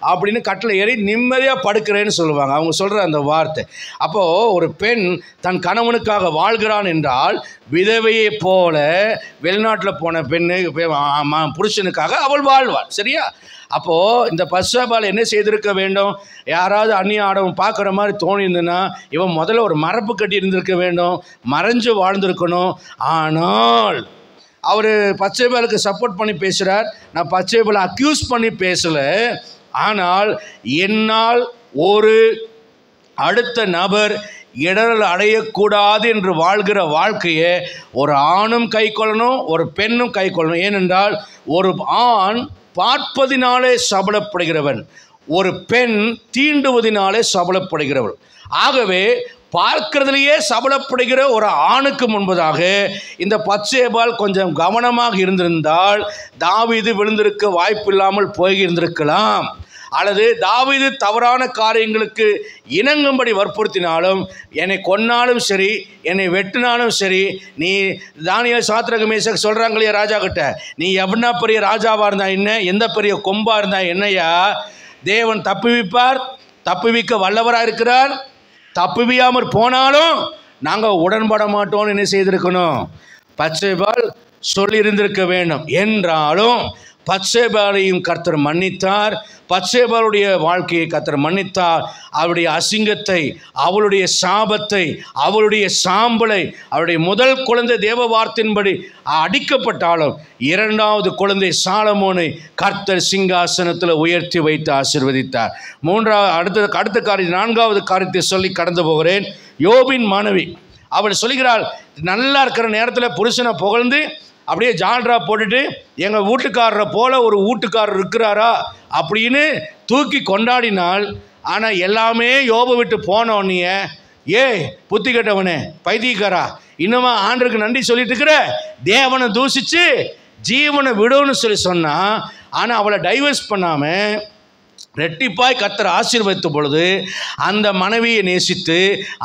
அப்படின்னு கட்டில் ஏறி நிம்மதியாக படுக்கிறேன்னு சொல்லுவாங்க. அவங்க சொல்கிற அந்த வார்த்தை. அப்போது ஒரு பெண் தன் கணவனுக்காக வாழ்கிறான் என்றால் விதவையை போல வெளிநாட்டில் போன பெண்ணு புருஷனுக்காக அவள் வாழ்வாள். சரியா? அப்போது இந்த பத்சேபாள் என்ன செய்திருக்க வேண்டும்? யாராவது அந்நிய ஆடவன் பார்க்குற மாதிரி தோணியிருந்துன்னா இவன் முதல்ல ஒரு மரப்பு கட்டி இருந்திருக்க வேண்டும், மறைஞ்சு வாழ்ந்திருக்கணும். ஆனால் அவர் பத்சேபாளுக்கு சப்போர்ட் பண்ணி பேசுகிறார். நான் பத்சேபாளை அக்யூஸ் பண்ணி பேசலை. ஆனால் என்னால் ஒரு அடுத்த நபர் இடரல் அடையக்கூடாது என்று வாழ்கிற வாழ்க்கையை ஒரு ஆணும் கை கொள்ளணும், ஒரு பெண்ணும் கை கொள்ளணும். ஏனென்றால் ஒரு ஆண் பார்ப்பதினாலே சபலப்படுகிறவன், ஒரு பெண் தீண்டுவதினாலே சபலப்படுகிறவள். ஆகவே பார்க்கிறதுலையே சபலப்படுகிற ஒரு ஆணுக்கு முன்பதாக இந்த பத்சேபாள் கொஞ்சம் கவனமாக இருந்திருந்தால் தாவீது விழுந்திருக்க வாய்ப்பில்லாமல் போயிருந்திருக்கலாம். அல்லது தாவீது தவறான காரியங்களுக்கு இணங்கும்படி வற்புறுத்தினாலும், என்னை கொன்னாலும் சரி, என்னை வெட்டினாலும் சரி, நீ தானியேல் சாத்ராக் மேஷாக் சொல்கிறாங்க இல்லையா ராஜா கிட்ட, நீ எவ்வளோ பெரிய ராஜாவாக இருந்தா என்ன, எந்த பெரிய கொம்பாக இருந்தா என்னையா, தேவன் தப்புவிப்பார், தப்புவிக்க வல்லவராக இருக்கிறார். தப்புவியாமற் போனாலும் நாங்கள் உடன்பட மாட்டோம்னு என்ன செய்திருக்கணும்? பத்சேபாள் சொல்லியிருந்திருக்க வேண்டும். என்றாலும் பத்சேபாளையும் கர்த்தர் மன்னித்தார். பத்சேபாளுடைய வாழ்க்கையை கர்த்தர் மன்னித்தார். அவளுடைய அசிங்கத்தை, அவளுடைய சாபத்தை, அவளுடைய சாம்பலை, அவருடைய முதல் குழந்தை தேவ வார்த்தையின்படி அடிக்கப்பட்டாலும் இரண்டாவது குழந்தை சாலமோனை கர்த்தர் சிங்காசனத்தில் உயர்த்தி வைத்து ஆசீர்வதித்தார். அடுத்த காரியம், நான்காவது காரியத்தை சொல்லி கடந்து போகிறேன். யோபின் மனைவி அவள் சொல்கிறாள், நல்லா இருக்கிற நேரத்தில் புருஷனை புகழ்ந்து அப்படியே ஜால்ரா போட்டுட்டு எங்கள் வீட்டுக்காரரை போல ஒரு வீட்டுக்காரர் இருக்கிறாரா அப்படின்னு தூக்கி கொண்டாடினாள். ஆனால் எல்லாமே யோபை விட்டு போனோன்னே, புத்தி கட்டவனே, பைத்தியக்காரா, இன்னுமா ஆண்டருக்கு நன்றி சொல்லிட்டு இருக்கிற, தேவனை தூசிச்சு ஜீவனை விடுன்னு சொன்னா. ஆனால் அவளை டைவர்ஸ் பண்ணாமல் ரெட்டிப்பாய் கர்த்தர் ஆசீர்வதித்த பொழுது அந்த மனைவியை நேசித்து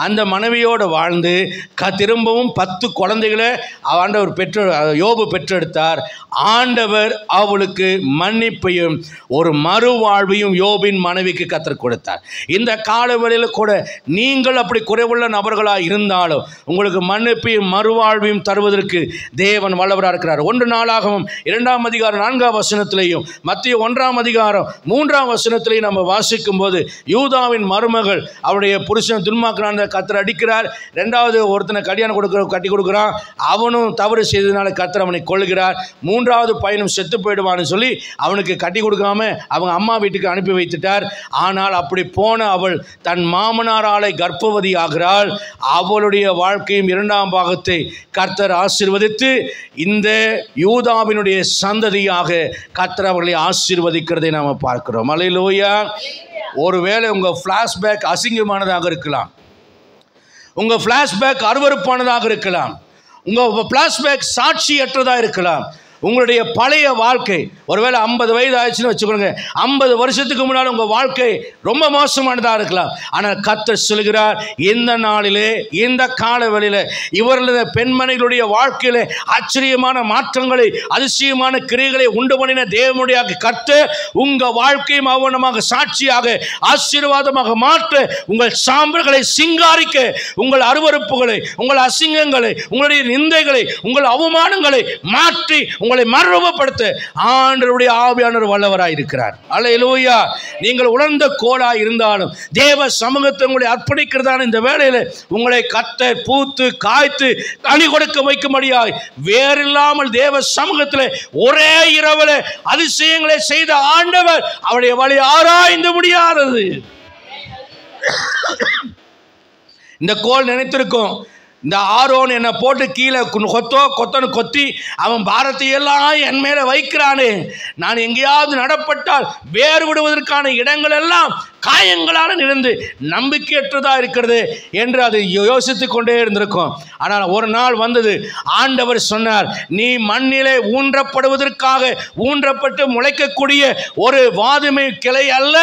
அந்த மனைவியோடு வாழ்ந்து திரும்பவும் 10 குழந்தைகளை ஆண்டவர் யோபு பெற்றெடுத்தார். ஆண்டவர் அவளுக்கு மன்னிப்பையும் ஒரு மறுவாழ்வையும் யோபின் மனைவிக்கு கர்த்தர் கொடுத்தார். இந்த காலவெளியில் கூட நீங்கள் அப்படி குறைவுள்ள நபர்களாக இருந்தாலும் உங்களுக்கு மன்னிப்பையும் மறுவாழ்வையும் தருவதற்கு தேவன் வல்லவராக இருக்கிறார். 1 நாளாகவும் 2ஆம் அதிகாரம் 4ஆம் வசனத்திலையும் மத்திய 1ஆம் அதிகாரம் 3ஆம் வசனத்திலையும் நம்ம வாசிக்கும் போது யூதாவின் மருமகள் அவருடைய புருஷன் துன்மார்க்கனான கர்த்தர் அடிக்கிறார். 2வது ஒருத்தனை கல்யாணம் கட்டி கொடுக்குறான், அவனும் தவறு செய்ததுனால கர்த்தர் அவனை கொள்கிறார். 3வது பையனும் செத்து போயிடுவான்னு சொல்லி அவனுக்கு கட்டி கொடுக்காம அவங்க அம்மா வீட்டுக்கு அனுப்பி வைத்துட்டார். ஆனால் அப்படி போன அவள் தன் மாமனாராலை கர்ப்பவதி ஆகிறாள். அவளுடைய வாழ்க்கையும் 2ஆம் பாகத்தை கர்த்தர் ஆசீர்வதித்து இந்த யூதாவினுடைய சந்ததியாக கர்த்தர் அவர்களை ஆசீர்வதிக்கிறதை நாம் பார்க்கிறோம். அல்லேலூயா. ஒருவேளை உங்கள் ஃப்ளாஷ்பேக் அசிங்கமானதாக இருக்கலாம், உங்கள் ஃப்ளாஷ்பேக் அருவருப்பானதாக இருக்கலாம், உங்கள் ஃப்ளாஷ்பேக் சாட்சியற்றதாக இருக்கலாம். உங்களுடைய பழைய வாழ்க்கை ஒருவேளை 50 வயது ஆயிடுச்சுன்னு வச்சுக்கோங்க, 50 வருஷத்துக்கு முன்னால் உங்கள் வாழ்க்கை ரொம்ப மோசமானதாக இருக்கலாம். ஆனால் கர்த்தர் சொல்கிறார், இந்த நாளிலே இந்த காலவெளியில் இவர்களது பெண்மணிகளுடைய வாழ்க்கையில் ஆச்சரியமான மாற்றங்களை அதிசயமான கிரியைகளை உண்டு பண்ணின தேவனுடைய கர்த்தர் உங்கள் வாழ்க்கையும் அவனமாக சாட்சியாக ஆசீர்வாதமாக மாற்ற, உங்கள் சாம்பல்களை சிங்காரிக்க, உங்கள் அருவருப்புகளை, உங்கள் அசிங்கங்களை, உங்களுடைய நிந்தைகளை, உங்கள் அவமானங்களை மாற்றி உங்களை மறுரூபப்படுத்த ஆண்டவருடைய ஆவியானவர் வல்லவராய் இருக்கிறார். அல்லேலூயா. நீங்கள் உணர்ந்த கோலாய் இருந்தாலும் தேவ சமூகத்தை உங்களை அர்ப்பணிக்கிறதான இந்த வேளையில் உங்களை கர்த்தர் பூத்து காய்த்து கனி கொடுக்க வைக்கும்படியாய் வேறில்லாமல் தேவ சமூகத்தில் ஒரே இரவில் அதிசயங்களை செய்த ஆண்டவர் அவருடைய வழி ஆராய்ந்து முடியாதது. இந்த கோல் நினைத்திருக்கும், இந்த ஆரோன் என்னை போட்டு கீழே கொத்தன்னு கொத்தி அவன் பாரத்தையெல்லாம் என் மேலே வைக்கிறானே, நான் எங்கேயாவது நடப்பட்டால் வேறு விடுவதற்கான இடங்கள் எல்லாம் காயங்களால் நிறைந்து நம்பிக்கையற்றதாக இருக்கிறது என்று அது யோசித்து கொண்டே இருந்திருக்கும். ஆனால் ஒரு நாள் வந்தது, ஆண்டவர் சொன்னார், நீ மண்ணிலே ஊன்றப்படுவதற்காக ஊன்றப்பட்டு முளைக்கக்கூடிய ஒரு வாதுமை கிளை அல்ல,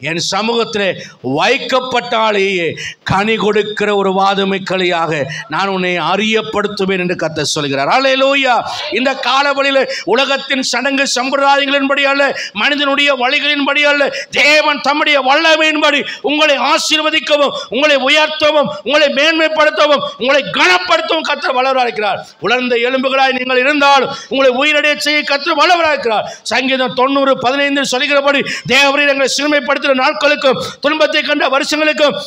என் சமூகத்திலே வைக்கப்பட்டாலேயே கனி கொடுக்கிற ஒரு வாதுமை களியாக நான் உன்னை அறியப்படுத்துவேன் என்று கர்த்தர் சொல்கிறார். அல்லேலூயா. இந்த காலவழியில் உலகத்தின் சடங்கு சம்பிரதாயங்களின்படி அல்ல, மனிதனுடைய வழிகளின்படி அல்ல, தேவன் தம்முடைய வல்லமையின்படி உங்களை ஆசீர்வதிக்கவும், உங்களை உயர்த்தவும், உங்களை மேன்மைப்படுத்தவும், உங்களை கனப்படுத்தவும் கர்த்தர் வல்லவராய் இருக்கிறார். உலர்ந்த எலும்புகளாய் நீங்கள் இருந்தாலும் உங்களை உயிரடைய செய்ய கர்த்தர் வல்லவராய் இருக்கிறார். சங்கீதம் 90:15 சொல்கிறபடி தேவரீர் எங்களை சிறுமைப்படுத்தின நாட்களுக்கும் துன்பத்தை கண்ட வருஷங்களுக்கும்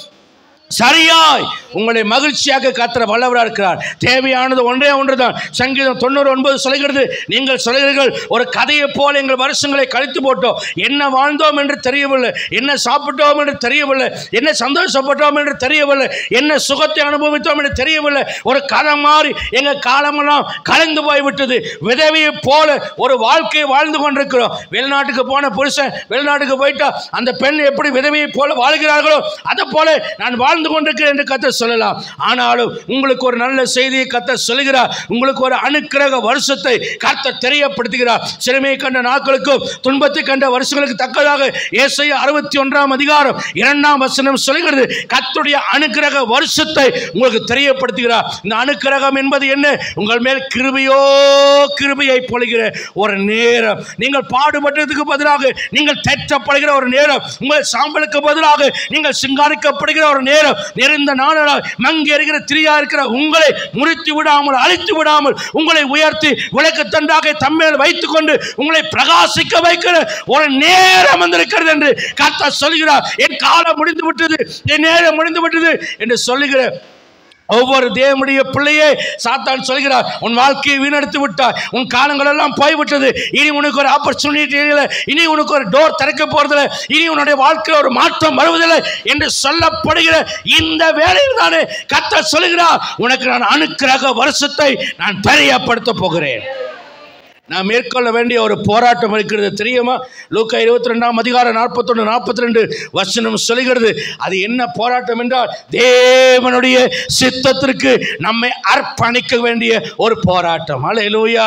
சரியாய் உங்களை மகிழ்ச்சியாக கர்த்தர் வல்லவராக இருக்கிறார். தேவையானது ஒன்றே ஒன்றுதான். சங்கீதம் 99 சொல்கிறது, நீங்கள் சொல்கிறீர்கள் ஒரு கதையை போல எங்கள் வருஷங்களை கழித்து போட்டோம், என்ன வாழ்ந்தோம் என்று தெரியவில்லை, என்ன சாப்பிட்டோம் என்று தெரியவில்லை, என்ன சந்தோஷப்பட்டோம் என்று தெரியவில்லை, என்ன சுகத்தை அனுபவித்தோம் என்று தெரியவில்லை. ஒரு கதை மாறி எங்கள் காலமெல்லாம் கலந்து போய்விட்டது. விதவையை போல ஒரு வாழ்க்கையை வாழ்ந்து கொண்டிருக்கிறோம். வெளிநாட்டுக்கு போன புருஷன் வெளிநாட்டுக்கு போயிட்டா அந்த பெண் எப்படி விதவையை போல வாழ்கிறார்களோ அதை போல நான் வாழ்ந்து கொண்டிருக்கிறேன் என்று கர்த்தர் சொல்லலாம். ஆனாலும் உங்களுக்கு ஒரு நல்ல செய்தியை கர்த்தர் சொல்கிறார். உங்களுக்கு ஒரு அனுக்கிரக வருஷத்தை கர்த்தர் தெரியப்படுத்துகிறார். சிறுமையை கண்ட நாட்களுக்கும் துன்பத்தை கண்ட வருஷங்களுக்கு தக்கதாக ஏசாயா 61:2 சொல்கிறது, கர்த்தருடைய அனுக்கிரக வருஷத்தை உங்களுக்கு தெரியப்படுத்துகிறார். இந்த அனுக்கிரகம் என்பது என்ன? உங்கள் மேல் கிருபையோ கிருபையை பொழிகிற ஒரு நேரம். நீங்கள் பாடுபட்டதுக்கு பதிலாக நீங்கள் தேற்றப்படுகிற ஒரு நேரம். உங்கள் சாம்பலுக்கு பதிலாக நீங்கள் சிங்காரிக்கப்படுகிற ஒரு நேரம். நிறைந்த நாளாய் மங்கி எறிகிற திரியா இருக்கிற உங்களை முறித்து விடாமல், அழித்து விடாமல், உங்களை உயர்த்தி விளக்கு தண்டாக தம்மேல் வைத்துக் கொண்டு உங்களை பிரகாசிக்க வைக்கிற ஒரு நேரம் வந்திருக்கிறது என்று கர்த்தர் சொல்கிறார். என் காலம் முடிந்து விட்டது, என் நேரம் முடிந்து விட்டது என்று சொல்லுகிற ஒவ்வொரு தேவனுடைய பிள்ளையே சாத்தான் சொல்கிறார், உன் வாழ்க்கையை வீணடித்து விட்டாய், உன் காலங்கள் எல்லாம் போய்விட்டது, இனி உனக்கு ஒரு ஆப்பர்ச்சுனிட்டி இல்லை, இனி உனக்கு ஒரு டோர் திறக்க போறதில்லை, இனி உன்னுடைய வாழ்க்கையில் ஒரு மாற்றம் வருவதில்லை என்று சொல்லப்படுகிற இந்த வேளையில் தானே கர்த்தர் சொல்கிறார், உனக்கு நான் அனுக்கிரக வருஷத்தை நான் தெரியப்படுத்த போகிறேன். நான் மேற்கொள்ள வேண்டிய ஒரு போராட்டம் இருக்கிறது தெரியுமா? லூக்கா 22:41-42 சொல்கிறது. அது என்ன போராட்டம் என்றால், தேவனுடைய சித்தத்திற்கு நம்மை அர்ப்பணிக்க வேண்டிய ஒரு போராட்டம். அல்லேலூயா.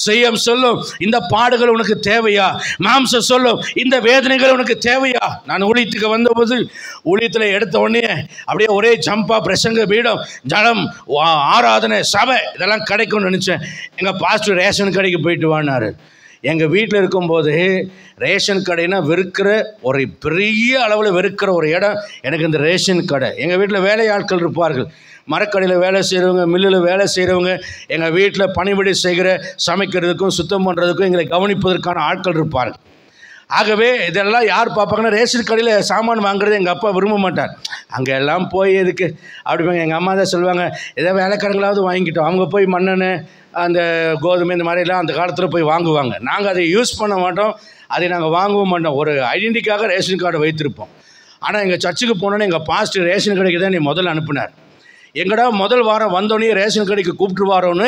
செய்யம் சொல்லும், இந்த பாடுகள் உனக்கு தேவையா? மாம்சம் சொல்லும், இந்த வேதனைகள் உனக்கு தேவையா? நான் ஊழியத்துக்கு வந்தபோது ஊழியத்தில் எடுத்த உடனே அப்படியே ஒரே ஜம்பா, பிரசங்க பீடம், ஜனம், ஆராதனை, சபை இதெல்லாம் கிடைக்கும்னு நினச்சேன். எங்கள் பாஸ்டர் ரேஷன் கடைக்கு போயிட்டு வானார். எங்கள் வீட்டில் இருக்கும்போது ரேஷன் கடைனா வெறுக்கிற ஒரு பெரிய அளவில் வெறுக்கிற ஒரு இடம் எனக்கு இந்த ரேஷன் கடை. எங்கள் வீட்டில் வேலையாட்கள் இருப்பார்கள், மரக்கடையில் வேலை செய்கிறவங்க, மில்லில் வேலை செய்கிறவங்க, எங்கள் வீட்டில் பணிபடி செய்கிற சமைக்கிறதுக்கும் சுத்தம் பண்ணுறதுக்கும் எங்களை கவனிப்பதற்கான ஆட்கள் இருப்பார்கள். ஆகவே இதெல்லாம் யார் பார்ப்பாங்கன்னா, ரேஷன் கடையில் சாமான் வாங்குறது எங்கள் அப்பா விரும்ப மாட்டார். அங்கே எல்லாம் போய் எதுக்கு அப்படிப்பாங்க. எங்கள் அம்மா தான் சொல்லுவாங்க, ஏதோ வேலைக்காரங்களாவது வாங்கிக்கிட்டோம், அவங்க போய் மண்ணெண்ணெய், அந்த கோதுமை, இந்த மாதிரிலாம் அந்த காலத்தில் போய் வாங்குவாங்க. நாங்கள் அதை யூஸ் பண்ண மாட்டோம், அதை நாங்கள் வாங்கவும் மாட்டோம். ஒரு ஐடென்டிக்காக ரேஷன் கார்டை வைத்திருப்போம். ஆனால் எங்கள் சர்ச்சுக்கு போனோன்னே எங்கள் பாஸ்டர் ரேஷன் கடைக்கு தான் நீ முதல்ல அனுப்புனார். எங்கடா முதல் வாரம் வந்தோடனே ரேஷன் கடைக்கு கூப்பிட்டு வாரோன்னு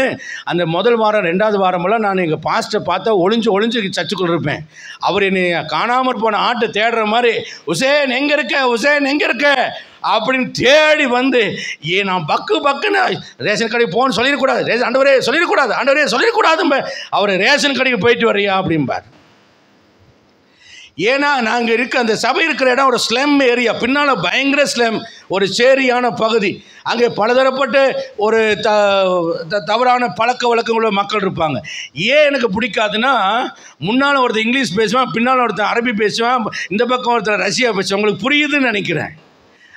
அந்த முதல் வாரம் 2வது வாரமெல்லாம் நான் எங்கள் பாஸ்டரை பார்த்தா ஒளிஞ்சு சர்ச்சுக்குள்ள இருப்பேன். அவர் என்னை காணாமற் போன ஆட்டை தேடுற மாதிரி, உசேன் எங்கே இருக்க, உசேன் எங்கே இருக்க அப்படின்னு தேடி வந்து, நான் பக்குன்னு ரேஷன் கடைக்கு போகணும்னு சொல்லிடக்கூடாது, ஆண்டவரே சொல்லிடக்கூடாது, ஆண்டவரே சொல்லிடக்கூடாதும்ப, அவர் ரேஷன் கடைக்கு போயிட்டு வர்றியா அப்படிம்பார். ஏன்னா நாங்கள் இருக்க அந்த சபை இருக்கிற இடம் ஒரு ஸ்லம் ஏரியா, பின்னால் பயங்கர ஸ்லம், ஒரு சேரியான பகுதி. அங்கே பலதரப்பட்ட ஒரு தவறான பழக்க வழக்கங்களுள்ள மக்கள் இருப்பாங்க. ஏன் எனக்கு பிடிக்காதுன்னா, முன்னால் ஒருத்தர் இங்கிலீஷ் பேசுவான், பின்னால் ஒருத்தர் அரபி பேசுவான், இந்த பக்கம் ஒருத்தர் ரஷ்யா பேசுவான். உங்களுக்கு புரியுதுன்னு நினைக்கிறேன்,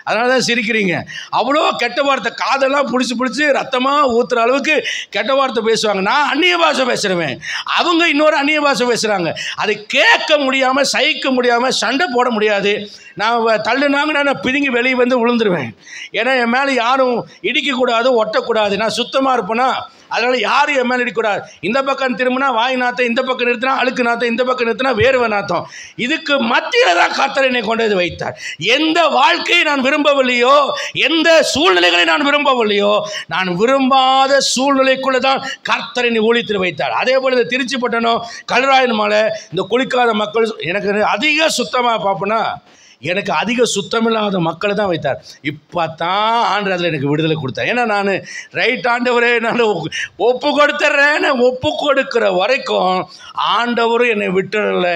அதனால தான் சிரிக்கிறீங்க. அவ்வளோ கெட்ட வார்த்தை, காதெல்லாம் பிடிச்சி ரத்தமாக ஊற்றுற அளவுக்கு கெட்ட வார்த்தை பேசுவாங்க. நான் அந்நிய பாஷை பேசுகிறேன், அவங்க இன்னொரு அந்நிய பாஷை பேசுகிறாங்க. அதை கேட்க முடியாமல், சகிக்க முடியாமல், சண்டை போட முடியாது. நான் தள்ளுனாங்கன்னா நான் பிதுங்கி வெளியே வந்து விழுந்துருவேன். ஏன்னா என் மேலே யாரும் இடிக்கக்கூடாது, ஒட்டக்கூடாது. நான் சுத்தமாக இருப்பேன்னா அதனால் யாரும் என் மேலே இடிக்கூடாது. இந்த பக்கம் திரும்பினா வாய் நாத்தம், இந்த பக்கம் நிறுத்தினா அழுக்கு நாத்தம், இந்த பக்கம் நிறுத்தினா வேர்வை நாத்தம். இதுக்கு மத்தியில் தான் கர்த்தர் என்னை கொண்டு வந்து வைத்தார். எந்த வாழ்க்கையை நான் விரும்பவில்லையோ, எந்த சூழ்நிலைகளை நான் விரும்பவில்லையோ, நான் விரும்பாத சூழ்நிலைக்குள்ளே தான் கர்த்தர் என்னை ஊழியத்தில் வைத்தார். அதே போல் இந்த திருச்சி பட்டணம், கல்ராயன் மலை, இந்த குளிக்காத மக்கள் எனக்கு அதிக சுத்தமாக பார்ப்போன்னா எனக்கு அதிக சுத்தமில்லாத மக்களை தான் வைத்தார். இப்போ தான் ஆண்டு அதில் எனக்கு விடுதலை கொடுத்தார். ஏன்னா நான் ரைட் ஆண்டவரே நான் ஒப்பு கொடுத்துட்றேன்னு ஒப்பு கொடுக்குற வரைக்கும் ஆண்டவரும் என்னை விட்டுறல,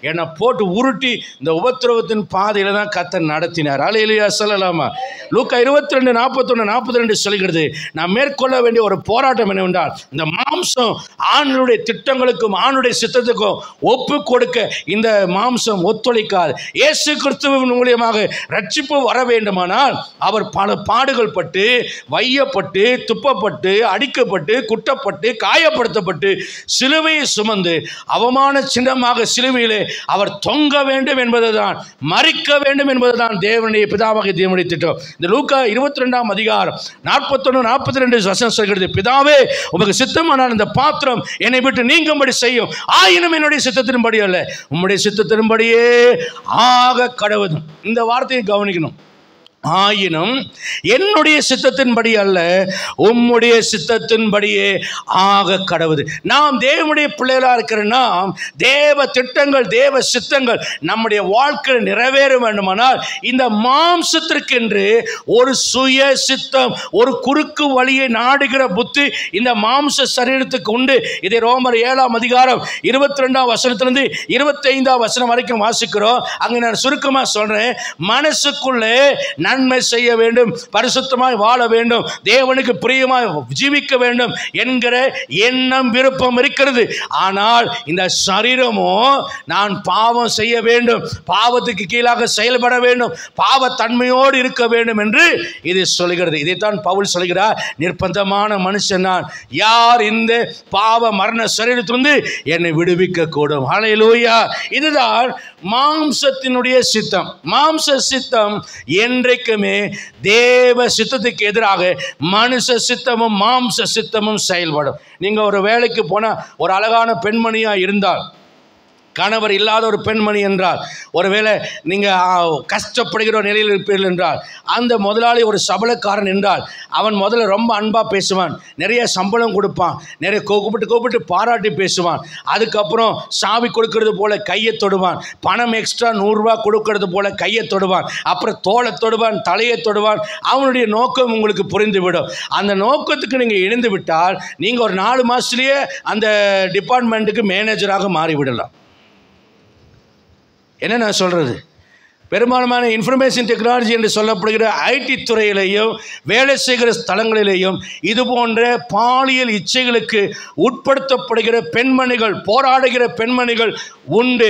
என்னை போட்டு உருட்டி இந்த உபத்திரவத்தின் பாதையில் தான் கர்த்தர் நடத்தினார். அல்லேலூயா சொல்லலாமா? லூக்கா 22:41-42 சொல்கிறது, நான் மேற்கொள்ள வேண்டிய ஒரு போராட்டம் என்னவென்றால், இந்த மாம்சம் ஆணுடைய திட்டங்களுக்கும் ஆணுடைய சித்தத்துக்கும் ஒப்பு கொடுக்க இந்த மாம்சம் ஒத்துழைக்காது. இயேசு கிறிஸ்துவின் மூலியமாக ரட்சிப்பு வர வேண்டுமானால் அவர் பல பாடுகள் பட்டு, வையப்பட்டு, துப்பப்பட்டு, அடிக்கப்பட்டு, குட்டப்பட்டு, காயப்படுத்தப்பட்டு, சிலுவையை சுமந்து அவமான சின்னமாக சிலுவையிலே அவர் தொங்க வேண்டும் என்பதுதான், மரிக்க வேண்டும் என்பதுதான் தேவனுடைய பிதாவாகிய தேவனுடைய திட்டம். இந்த லூக்கா 22:41-42 வசனம் சொல்கிறது, பிதாவே உமக்கு சித்தமானால் இந்த பாத்திரம் என்னை விட்டு நீங்கும்படி செய்யும், ஆயினும் என்னுடைய சித்தத்தின்படி அல்ல உம்முடைய சித்தத்தின்படியே ஆக கடவுது. இந்த வார்த்தையை கவனிக்கணும். ஆயினும் என்னுடைய சித்தத்தின்படி அல்ல உம்முடைய சித்தத்தின்படியே ஆக கடவுது. நாம் தேவனுடைய பிள்ளைகளாக இருக்கிற நாம் தேவ திட்டங்கள், தேவ சித்தங்கள் நம்முடைய வாழ்க்கையில் நிறைவேற வேண்டுமானால் இந்த மாம்சத்திற்கென்று ஒரு சுய சித்தம், ஒரு குறுக்கு வழியை நாடுகிற புத்தி இந்த மாம்ச சரீரத்துக்கு உண்டு. இதை ரோமர் 7:22 25 வரைக்கும் வாசிக்கிறோம். அங்கே நான் சுருக்கமாக சொல்றேன். மனசுக்குள்ளே நன்மை செய்ய வேண்டும், பரிசுத்தமாய் வாழ வேண்டும், தேவனுக்கு பிரியமாய் ஜீவிக்க வேண்டும் என்கிற எண்ணம், விருப்பம் இருக்கிறது. ஆனால் இந்த சரீரமோ நான் பாவம் செய்ய வேண்டும், பாவத்துக்கு கீழாக செயல்பட வேண்டும், பாவத்தன்மையோடு இருக்க வேண்டும் என்று இது சொல்கிறது. இதைத்தான் பவுல் சொல்கிறார், நிர்பந்தமான மனுஷன் நான், யார் இந்த பாவ மரண சரீரத்திலிருந்து என்னை விடுவிக்க கூடும்? ஹல்லேலூயா. இதுதான் மாம்சத்தினுடைய சித்தம். மாம்ச சித்தம் என்றைக்குமே தேவ சித்தத்துக்கு எதிராக மனுஷ சித்தமும் மாம்ச சித்தமும் செயல்படும். நீங்க ஒரு வேலைக்கு போனா ஒரு அழகான பெண்மணியா இருந்தால், கணவர் இல்லாத ஒரு பெண்மணி என்றால், ஒருவேளை நீங்கள் கஷ்டப்படுகிற நிலையில் இருப்பீர்கள் என்றால், அந்த முதலாளி ஒரு சபலக்காரன் என்றால் அவன் முதல்ல ரொம்ப அன்பாக பேசுவான், நிறைய சம்பளம் கொடுப்பான், நிறைய கூப்பிட்டு பாராட்டி பேசுவான். அதுக்கப்புறம் சாவி கொடுக்கறது போல கையை தொடுவான், பணம் எக்ஸ்ட்ரா 100 ரூபா கொடுக்கறது போல கையை தொடுவான், அப்புறம் தோளை தொடுவான், தலையை தொடுவான். அவனுடைய நோக்கம் உங்களுக்கு புரிந்துவிடும். அந்த நோக்கத்துக்கு நீங்கள் இணைந்து விட்டால் நீங்கள் ஒரு 4 மாதத்துலேயே அந்த டிபார்ட்மெண்ட்டுக்கு மேனேஜராக மாறிவிடலாம். என்ன நான் சொல்கிறது, பெரும்பாலான இன்ஃபர்மேஷன் டெக்னாலஜி என்று சொல்லப்படுகிற ஐடி துறையிலேயும் வேலை செய்கிற ஸ்தலங்களிலேயும் இது போன்ற பாலியல் இச்சைகளுக்கு உட்படுத்தப்படுகிற பெண்மணிகள், போராடுகிற பெண்மணிகள் உண்டு.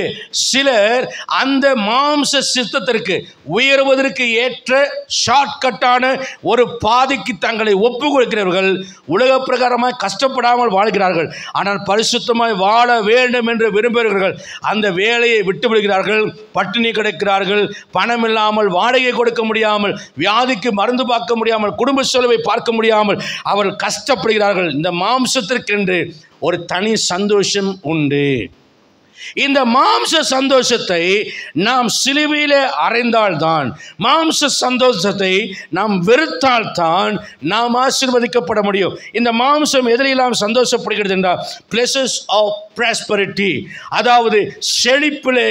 சிலர் அந்த மாம்ச சித்தத்திற்கு உயர்வதற்கு ஏற்ற ஷார்ட்கட்டான ஒரு பாதைக்கு தங்களை ஒப்பு கொடுக்கிறவர்கள் உலக பிரகாரமாய் கஷ்டப்படாமல் வாழ்கிறார்கள். ஆனால் பரிசுத்தமாய் வாழ வேண்டும் என்று விரும்புகிறவர்கள் அந்த வேலையை விட்டு விடுகிறார்கள், பட்டினி கிடக்கிறார்கள், பணம் இல்லாமல், வாடகை கொடுக்க முடியாமல், வியாதிக்கு மருந்து பார்க்க முடியாமல், குடும்ப செலவை பார்க்க முடியாமல் அவர்கள் கஷ்டப்படுகிறார்கள். இந்த மாம்சத்திற்கென்று ஒரு தனி சந்தோஷம் உண்டு. இந்த மாம்ச சந்தோஷத்தை நாம் சிலுவையிலே அறைந்தால்தான், மாம்ச சந்தோஷத்தை நாம் வெறுத்தால்தான் நாம் ஆசீர்வதிக்கப்பட முடியும். இந்த மாம்சம் எதிரெல்லாம் சந்தோஷப்படுகிறது என்றால் பிளஸஸ் ஆஃப் பிராஸ்பரிட்டி, அதாவது செழிப்பிலே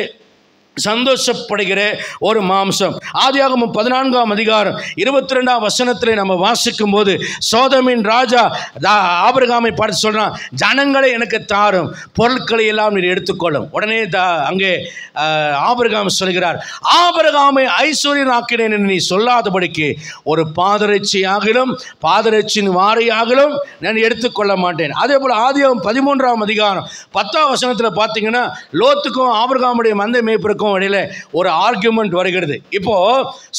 சந்தோஷப்படுகிற ஒரு மாம்சம். ஆதியாகமம் 14:22 நம்ம வாசிக்கும் போது சோதமின் ராஜா ஆபிரகாமை பார்த்து சொல்றான், ஜனங்களை எனக்கு தாரும், பொருட்களை எல்லாம் நீர் எடுத்துக்கொள்ளும். உடனே அங்கே ஆபிரகாம் சொல்கிறார், ஆபிரகாமை ஐஸ்வர்யனாக்கினேன் என்று நீ சொல்லாதபடிக்கு ஒரு பாதரட்சியாகிலும் பாதரட்சியின் வாரையாகிலும் நான் எடுத்துக்கொள்ள மாட்டேன். அதே போல் ஆதியாகமம் 13:10 பார்த்தீங்கன்னா லோத்துக்கும் ஆபிரகாமுடைய மந்தை மேய்ப்பருக்கும் இடையில ஒரு ஆர்கியூமெண்ட் வருகிறது. இப்போ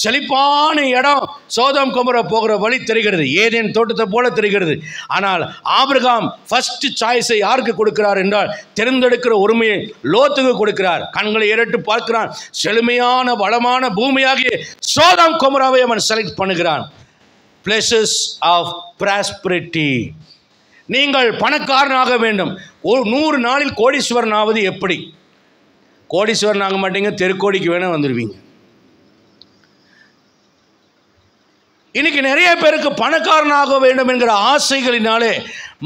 செழிப்பான இடம் சோதோம் கொமோரா போகிற வழி தெரிகிறது, ஏதேன் தோட்டத்தை போல தெரிகிறது. ஆனால் ஆபிரகாம் ஃபர்ஸ்ட் சாய்ஸை யாருக்கு கொடுக்கிறார் என்றால் தேர்ந்தெடுக்கிற உரிமையை லோத்துக்கு கொடுக்கிறார். கண்களை ஏறிட்டு பார்க்கிறான், செழுமையான வளமான பூமியாகிய சோதோம் கொமோராவை அவன் செலக்ட் பண்ணுகிறான். Places of prosperity. நீங்கள் பணக்காரனாக வேண்டும், 100 நாளில் கோடீஸ்வரன் ஆவது எப்படி? கோடீஸ்வரன் ஆக மாட்டீங்க, தெருக்கோடிக்கு வேணால் வந்துடுவீங்க. இன்னைக்கு நிறைய பேருக்கு பணக்காரனாக வேண்டும் என்கிற ஆசைகளினாலே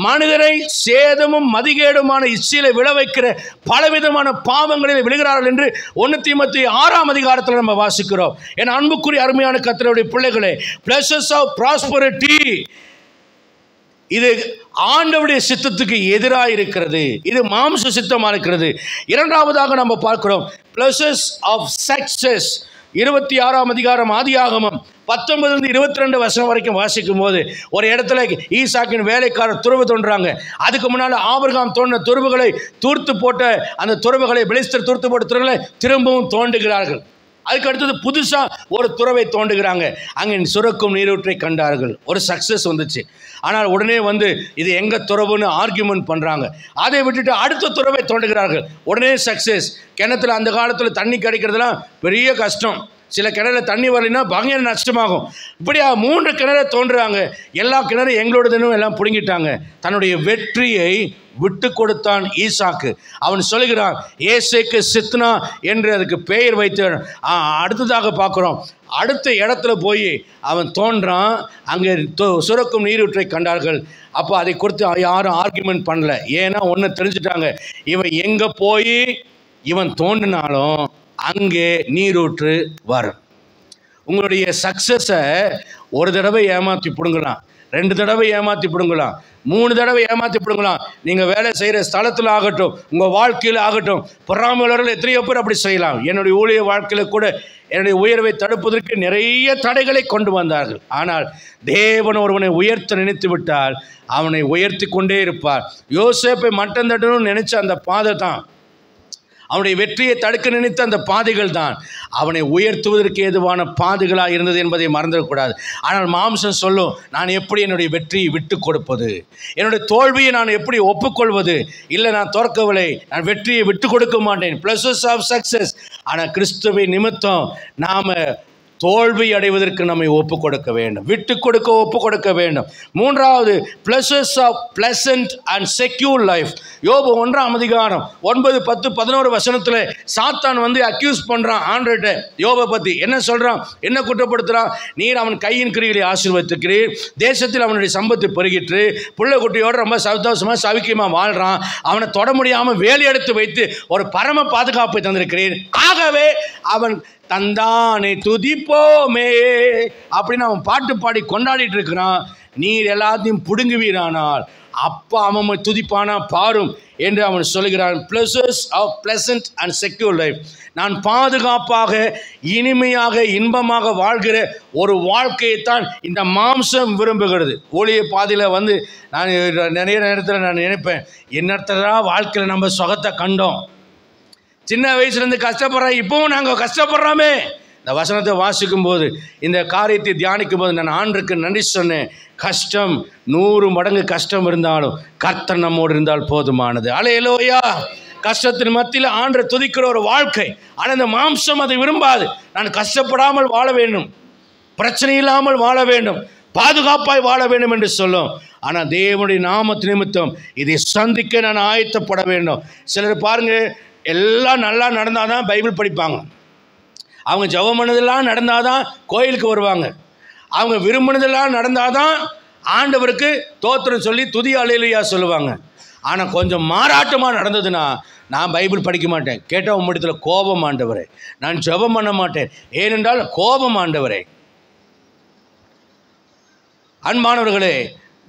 மனிதரை சேதமும் மதிகேடுமான இச்சையில விளைவிக்கிற பலவிதமான பாவங்களில் விழுகிறார்கள் என்று 1 தீமோத்தேயு 6ஆம் அதிகாரத்தில் நம்ம வாசிக்கிறோம். என் அன்புக்குரிய அருமையான கர்த்தருடைய பிள்ளைகளே, பிளஸஸ் ஆஃப் ப்ராஸ்பரிட்டி இது ஆண்டவருடைய சித்தத்துக்கு எதிராக இருக்கிறது. இது மாம்ச சித்தமாக இருக்கிறது. இரண்டாவதாக நம்ம பார்க்கிறோம் பிளஸஸ் ஆஃப் சக்சஸ். 26ஆம் அதிகாரம் ஆதியாகமம் 19-22 வசனம் வரைக்கும் வாசிக்கும் போது ஒரு இடத்துல ஈசாக்கின் வேலைக்காரர் துறவு தோன்றாங்க. அதுக்கு முன்னால் ஆபிரகாம் தோண்டின துறவுகளை தூர்த்து போட்ட அந்த துறவுகளை பெலிஸ்தர் தூர்த்து போட்ட துறவுகளை திரும்பவும் தோண்டுகிறார்கள். அதுக்கு அடுத்தது புதுசாக ஒரு துறவை தோண்டுகிறாங்க. அங்கே சுரக்கும் நீரூற்றை கண்டார்கள். ஒரு சக்ஸஸ் வந்துச்சு. ஆனால் உடனே இது எங்கள் துறவுன்னு ஆர்கியூமெண்ட் பண்ணுறாங்க. அதை விட்டுட்டு அடுத்த துறவை தோண்டுகிறார்கள். உடனே சக்ஸஸ். கிணத்துல அந்த காலத்தில் தண்ணி கிடைக்கிறதுலாம் பெரிய கஷ்டம். சில கிணறுல தண்ணி வரலைன்னா பயங்கர நஷ்டமாகும். இப்படியா 3 கிணறை தோன்றுறாங்க. எல்லா கிணறும் எங்களோடதுன்னு எல்லாம் பிடுங்கிட்டாங்க. தன்னுடைய வெற்றியை விட்டு கொடுத்தான் ஈசாக்கு. அவன் சொல்லுகிறான், ஏசேக்கு சித்னா என்று அதுக்கு பெயர் வைத்து. அடுத்ததாக பார்க்குறோம், அடுத்த இடத்துல போய் அவன் தோன்றான். அங்கே சுரக்கும் நீரூற்றை கண்டார்கள். அப்போ அதை குறித்து யாரும் ஆர்கியூமெண்ட் பண்ணல. ஏன்னா ஒன்று தெரிஞ்சுட்டாங்க, இவன் எங்கே போய் இவன் தோண்டினாலும் அங்கே நீரூற்று வரும். உங்களுடைய சக்ஸஸை ஒரு தடவை ஏமாற்றி பிடுங்கலாம், 2 தடவை ஏமாற்றி பிடுங்கலாம், 3 தடவை ஏமாற்றி பிடுங்கலாம். நீங்கள் வேலை செய்கிற ஸ்தலத்தில் ஆகட்டும், உங்கள் வாழ்க்கையில் ஆகட்டும். பொறாமையாளர்கள் எத்தனையோ பேர் அப்படி செய்யலாம். என்னுடைய ஊழிய வாழ்க்கையில் கூட என்னுடைய உயர்வை தடுப்பதற்கு நிறைய தடைகளை கொண்டு வந்தார்கள். ஆனால் தேவன் ஒருவனை உயர்த்த நினைத்து விட்டால் அவனை உயர்த்தி கொண்டே இருப்பார். யோசேப்பை மட்டம் தட்டணும்னு நினைச்ச அந்த பாதை தான், அவனுடைய வெற்றியை தடுக்க நினைத்த அந்த பாதைகள் தான் அவனை உயர்த்துவதற்கு ஏதுவான பாதைகளாக இருந்தது என்பதை மறந்துடக்கூடாது. ஆனால் மாம்சம் சொல்லும், நான் எப்படி என்னுடைய வெற்றியை விட்டு கொடுப்பது, என்னுடைய தோல்வியை நான் எப்படி ஒப்புக்கொள்வது, இல்லை நான் தோற்கவில்லை, நான் வெற்றியை விட்டு கொடுக்க மாட்டேன். Places of success. ஆனால் கிறிஸ்துவை நிமித்தம் நாம் தோல்வி அடைவதற்கு நம்மை ஒப்பு கொடுக்க வேண்டும், விட்டு கொடுக்க ஒப்பு கொடுக்க வேண்டும். மூன்றாவது places of pleasant and secure life. யோபு 1ஆம் அதிகாரம் 9, 10, 11 வசனத்தில் சாத்தான் அக்யூஸ் பண்ணுறான் ஆண்டவர்கிட்ட. யோபை பற்றி என்ன சொல்கிறான், என்ன குற்றப்படுத்துகிறான்? நீர் அவன் கையின் கிரிகளை ஆசீர்வதிக்கிறீர், தேசத்தில் அவனுடைய சம்பத்து பெருகிட்டு பிள்ளை குட்டியோடு ரொம்ப சந்தோஷமாக சவிக்கியமாக வாழ்கிறான், அவனை தொட முடியாமல் வேலை எடுத்து வைத்து ஒரு பரம பாதுகாப்பை தந்திருக்கிறீர், ஆகவே அவன் தந்தானே துதிப்போமே அப்படின்னு அவன் பாட்டு பாடி கொண்டாடிட்டு இருக்கிறான். நீர் எல்லாத்தையும் புடுங்குவீரானால் அப்பா அவன் துதிப்பானா பாரும் என்று அவன் சொல்கிறான். Places of pleasant and secure life. நான் பாதுகாப்பாக இனிமையாக இன்பமாக வாழ்கிற ஒரு வாழ்க்கையைத்தான் இந்த மாம்சம் விரும்புகிறது. ஊழிய பாதையில் நான் நிறைய நேரத்தில் நான் நினைப்பேன், என்னத்தடா வாழ்க்கையில் நம்ம சுகத்தை கண்டோம், சின்ன வயசுலேருந்து கஷ்டப்படுறோம், இப்போவும் நாங்கள் கஷ்டப்படுறோமே. இந்த வசனத்தை வாசிக்கும் போது, இந்த காரியத்தை தியானிக்கும் போது நான் ஆண்டருக்கு நன்றி சொன்னேன். கஷ்டம் 100 மடங்கு கஷ்டம் இருந்தாலும் கர்த்தர் நம்மோடு இருந்தால் போதுமானது. அல்லேலூயா. கஷ்டத்தின் மத்தியில் ஆண்டரை துதிக்கிற ஒரு வாழ்க்கை. ஆனால் இந்த மாம்சம் அதை விரும்பாது. நான் கஷ்டப்படாமல் வாழ வேண்டும், பிரச்சனை இல்லாமல் வாழ வேண்டும், பாதுகாப்பாய் வாழ வேண்டும் என்று சொல்லும். ஆனால் தேவனுடைய நாமத்து நிமித்தம் இதை சந்திக்க நான் ஆயத்தப்பட வேண்டும். சிலர் பாருங்கள், எல்லாம் நல்லா நடந்தால் தான் பைபிள் படிப்பாங்க, அவங்க ஜெபம் பண்ணதெல்லாம் நடந்தால் தான் கோயிலுக்கு வருவாங்க, அவங்க விரும்பினதெல்லாம் நடந்தால் தான் ஆண்டவருக்கு தோத்திரம் சொல்லி துதி அல்லேலூயா சொல்லுவாங்க. ஆனால் கொஞ்சம் மாறாட்டமாக நடந்ததுன்னா நான் பைபிள் படிக்க மாட்டேன், கேட்டால் உம்மிடத்தில் கோபம் ஆண்டவரே, நான் ஜெபம் பண்ண மாட்டேன், ஏனென்றால் கோபம் ஆண்டவரே. அன்பானவர்களே,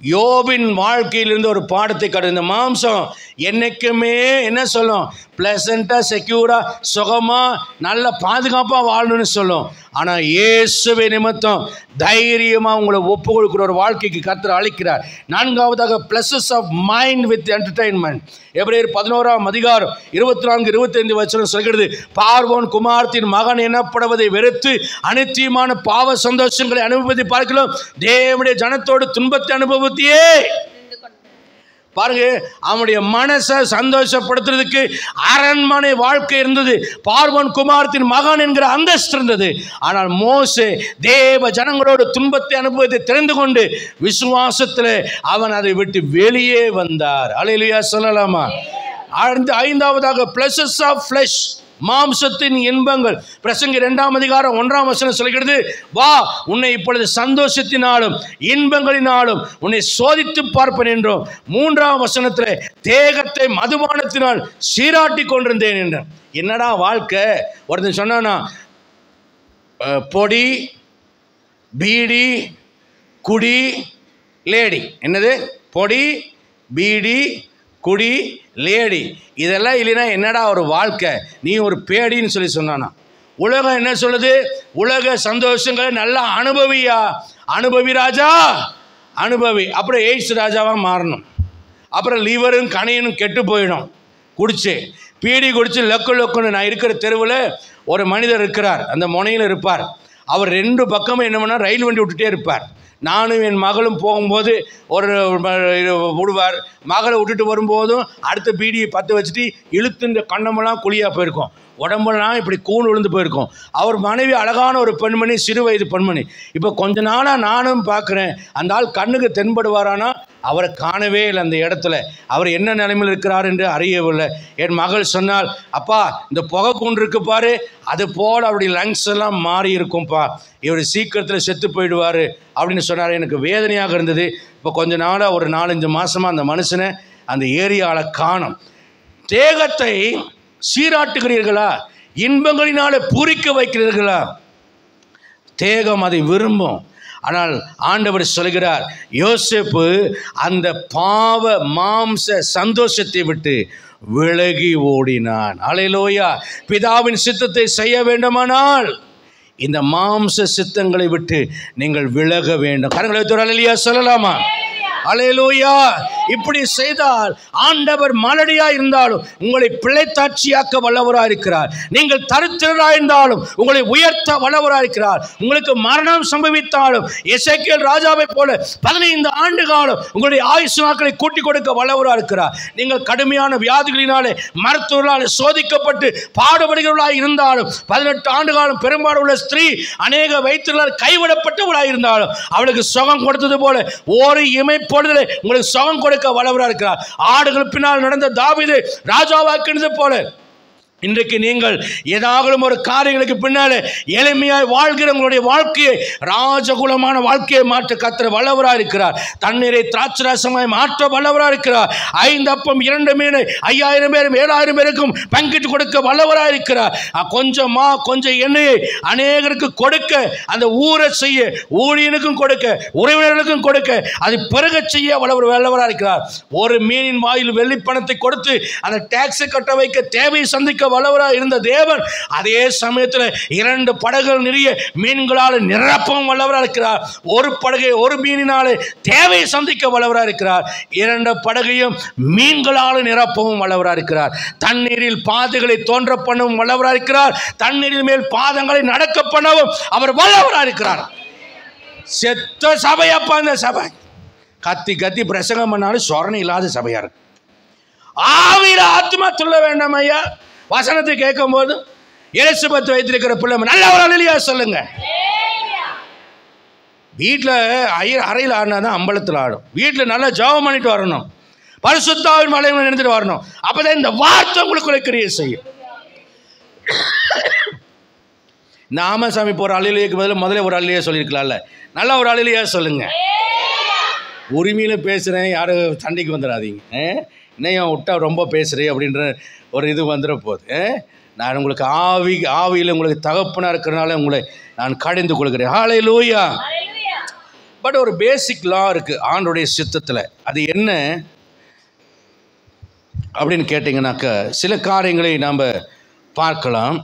யோபின் வாழ்க்கையிலிருந்து ஒரு பாடத்தை கடந்த இந்த மாம்சம் என்றைக்குமே என்ன சொல்லும், பிளசண்ட்டாக செக்யூராக சுகமாக நல்ல பாதுகாப்பாக வாழணும்னு சொல்லும். ஆனால் இயேசுவை நிமித்தம் தைரியமாக உங்களை ஒப்பு கொடுக்குற ஒரு வாழ்க்கைக்கு கர்த்தர் அழைக்கிறார். நான்காவதாக places of mind with entertainment. எபிரேயர் 11ஆம் அதிகாரம் 24, 25 வசனம் சொல்கிறது, பார்வோன் குமாரத்தின் மகன் எனப்படுவதை வெறுத்து அனித்தியமான பாவ சந்தோஷங்களை அனுபவத்தை பார்க்கலாம், தேவனுடைய ஜனத்தோடு துன்பத்தை அனுபவத்தையே பாருங்க. அவனுடைய மனசை சந்தோஷப்படுத்துறதுக்கு அரண்மனை வாழ்க்கை இருந்தது, பார்வோன் குமாரத்தின் மகன் என்கிற அந்தஸ்து இருந்தது. ஆனால் மோசே தேவ ஜனங்களோடு துன்பத்தை அனுபவத்தை தெரிந்து கொண்டு விசுவாசத்தில் அவன் அதை விட்டு வெளியே வந்தார். அல்லேலூயா சொல்லலாமா? ஐந்தாவதாக பிளஸஸ் ஆஃப் ஃப்ளஷ். மாம்சத்தின் இன்பங்கள். பிரசங்கி 2ஆம் அதிகாரம் 1ஆம் வசனம் சொல்கிறது, வா உன்னை இப்பொழுது சந்தோஷத்தினாலும் இன்பங்களினாலும் உன்னை சோதித்து பார்ப்பேன் என்றும் 3ஆம் வசனத்தில் தேகத்தை மதுபானத்தினால் சீராட்டி கொண்டிருந்தேன் என்றான். என்னடா வாழ்க்கை? ஒருத்தன் சொன்னானா, பொடி, பீடி, குடி, லேடி. என்னது? பொடி, பீடி, குடி, லேடி. இதெல்லாம் இல்லைன்னா என்னடா ஒரு வாழ்க்கை? நீ ஒரு பேடின்னு சொல்லி சொன்னானா. உலகம் என்ன சொல்லுது? உலக சந்தோஷங்களை நல்லா அனுபவியா, அனுபவி ராஜா, அனுபவி. அப்புறம் எய்ட்ஸ் ராஜாவாக மாறணும். அப்புறம் லிவரும் கணையனும் கெட்டு போயிடும். குடிச்சு பீடி குடிச்சு லொக்குன்னு. நான் இருக்கிற தெருவில் ஒரு மனிதர் இருக்கிறார். அந்த முனையில் இருப்பார். அவர் 2 பக்கமும் என்ன பண்ணால் ரயில் வண்டி விட்டுட்டே இருப்பார். நானும் என் மகளும் போகும்போது ஒரு விடுவார். மகளை விட்டுட்டு வரும்போதும் அடுத்த பீடியை பற்ற வச்சுட்டு இழுத்து இந்த கண்ணமெல்லாம் குழியாக போயிருக்கோம். உடம்பெல்லாம் இப்படி கூண் விழுந்து போயிருக்கோம். அவர் மனைவி அழகான ஒரு பெண்மணி, சிறு வயது பெண்மணி. இப்போ கொஞ்ச நாளாக நானும் பார்க்குறேன், அந்த ஆள் கண்ணுக்கு தென்படுவாரானா அவரை காணவே இல்லை. அந்த இடத்துல அவர் என்ன நிலைமையில் இருக்கிறார் என்று அறியவில்லை. என் மகள் சொன்னால், அப்பா இந்த புகை கூண்டு இருக்கு பாரு, அது போல் அவருடைய லங்ஸ் எல்லாம் மாறி இருக்கும்ப்பா, இவர் சீக்கிரத்தில் செத்து போயிடுவார் அப்படின்னு சொன்னார். எனக்கு வேதனையாக இருந்தது. இப்போ கொஞ்ச நாளாக ஒரு 4-5 மாதமாக அந்த மனுஷனை அந்த ஏரியாவில் காணும். தேகத்தை சீராட்டுகிறீர்களா? இன்பங்களினாலே பூரிக்க வைக்கிறீர்களா? தேகம் அதை விரும்பும். ஆனால் ஆண்டவர் சொல்கிறார், யோசேப்பு அந்த பாவ மாம்ச சந்தோஷத்தை விட்டு விலகி ஓடினான். அல்லேலூயா. பிதாவின் சித்தத்தை செய்ய வேண்டுமானால் இந்த மாம்ச சித்தங்களை விட்டு நீங்கள் விலக வேண்டும். கரங்களை வைத்து அல்லேலூயா சொல்லலாமா? அல்லேலூயா. இப்படி செய்தால் ஆண்டவர் மலடியாக இருந்தாலும் உங்களை பிழைத்தாட்சியாக்க வல்லவராக இருக்கிறார். நீங்கள் தரித்திரராக இருந்தாலும் உங்களை உயர்த்த வல்லவராக இருக்கிறார். உங்களுக்கு மரணம் சம்பவித்தாலும் எசேக்கியேல் ராஜாவை போல 15 ஆண்டு காலம் உங்களுடைய ஆயுசு நாட்களை கூட்டிக் கொடுக்க வல்லவராக இருக்கிறார். நீங்கள் கடுமையான வியாதிகளினாலே மருத்துவர்களால் சோதிக்கப்பட்டு பாடுபடுகிறவர்களாக இருந்தாலும் 18 ஆண்டு காலம் பெரும்பாடு உள்ள ஸ்திரீ அநேக வைத்தியர்களால் கைவிடப்பட்டவர்களாக இருந்தாலும் அவளுக்கு சுகம் கொடுத்தது போல ஒரு இமை பொழுதிலே உங்களுக்கு சுகம் கொடுக்க வல்லவராக இருக்கிறார். ஆடுகள் பின்னால் நடந்த தாவீது ராஜாவாக்கினது போல இன்றைக்கு நீங்கள் ஏதாகவும் ஒரு காரியங்களுக்கு பின்னாலே எளிமையாய் வாழ்கிற உங்களுடைய வாழ்க்கையை ராஜகுலமான வாழ்க்கையை மாற்ற கர்த்தர் வல்லவராக இருக்கிறார். தண்ணீரை திராட்சரசமாய் மாற்ற வல்லவராக இருக்கிறார். 5 அப்பம் 2 மீனை 5000 பேரும் 7000 பேருக்கும் பங்கிட்டு கொடுக்க வல்லவராக இருக்கிறார். கொஞ்சமா கொஞ்சம் எண்ணெயை அநேகருக்கு கொடுக்க, அந்த ஊரை செய்ய, ஊழியனுக்கும் கொடுக்க, உறவினர்களுக்கும் கொடுக்க, அதை பெருக செய்ய வல்லவராக இருக்கிறார். ஒரு மீனின் வாயில் வெள்ளிப்பணத்தை கொடுத்து அந்த டாக்ஸை கட்ட வைக்க தேவையை சந்திக்க வல்லவராக இருந்த தேவன் அதே சமயத்தில் 2 படகுகள் நிறைய மீன்களால் நிரப்பவும் வல்லவராக இருக்கிறார். ஒரு படகை ஒரு மீனினாலே தேவையை சந்திக்க வல்லவராக இருக்கிறார். 2 படகையும் மீன்களால் நிரப்பவும் வல்லவராக இருக்கிறார். தண்ணீரில் பாதைகளை தோன்ற பண்ணவும் வல்லவராக இருக்கிறார். தண்ணீரின் மேல் பாதங்களை நடக்க பண்ணவும் அவர் வல்லவராக இருக்கிறார். செத்த சபையப்பா இந்த சபை. கத்தி கத்தி பிரசங்கம் பண்ணாலும் சொரணை இல்லாத சபையா இருக்கு. ஆவியில ஆத்மா துள்ள வேண்டாம் ஐயா. வசனத்தை கேட்கும் போது எலிசபெத் வைத்திருக்கிற பிள்ளை நல்லவரா இல்லையா சொல்லுங்க. வீட்டில் அறையில் ஆடினா தான் அம்பலத்தில் ஆடும். வீட்டில் நல்லா ஜெபம் பண்ணிட்டு வரணும். பரிசுத்தாவின் மலைகளை நினைத்துட்டு வரணும். அப்பதான் இந்த வார்த்தை உங்களுக்குள்ள கிரியை செய்யும். இந்த ஆமசாமி போகிற அலையிலேக்கு பதில் முதல்ல ஒரு அலையிலேயே சொல்லியிருக்கலாம்ல. நல்லா ஒரு அலையிலேயே சொல்லுங்க. உரிமையில் பேசுகிறேன், யாரும் சண்டைக்கு வந்துடாதீங்க. இன்னும் விட்டா ரொம்ப பேசுகிறேன் அப்படின்ற ஒரு இது வந்துட போகுது. நான் உங்களுக்கு ஆவியில் உங்களுக்கு தகப்பனாக இருக்கிறனால உங்களை நான் கடிந்து கொள்கிறேன். ஹல்லேலூயா. பட் ஒரு பேசிக் லா இருக்குது ஆண்டோடைய சித்தத்தில். அது என்ன அப்படின்னு கேட்டிங்கனாக்கா சில காரியங்களை நாம் பார்க்கலாம்.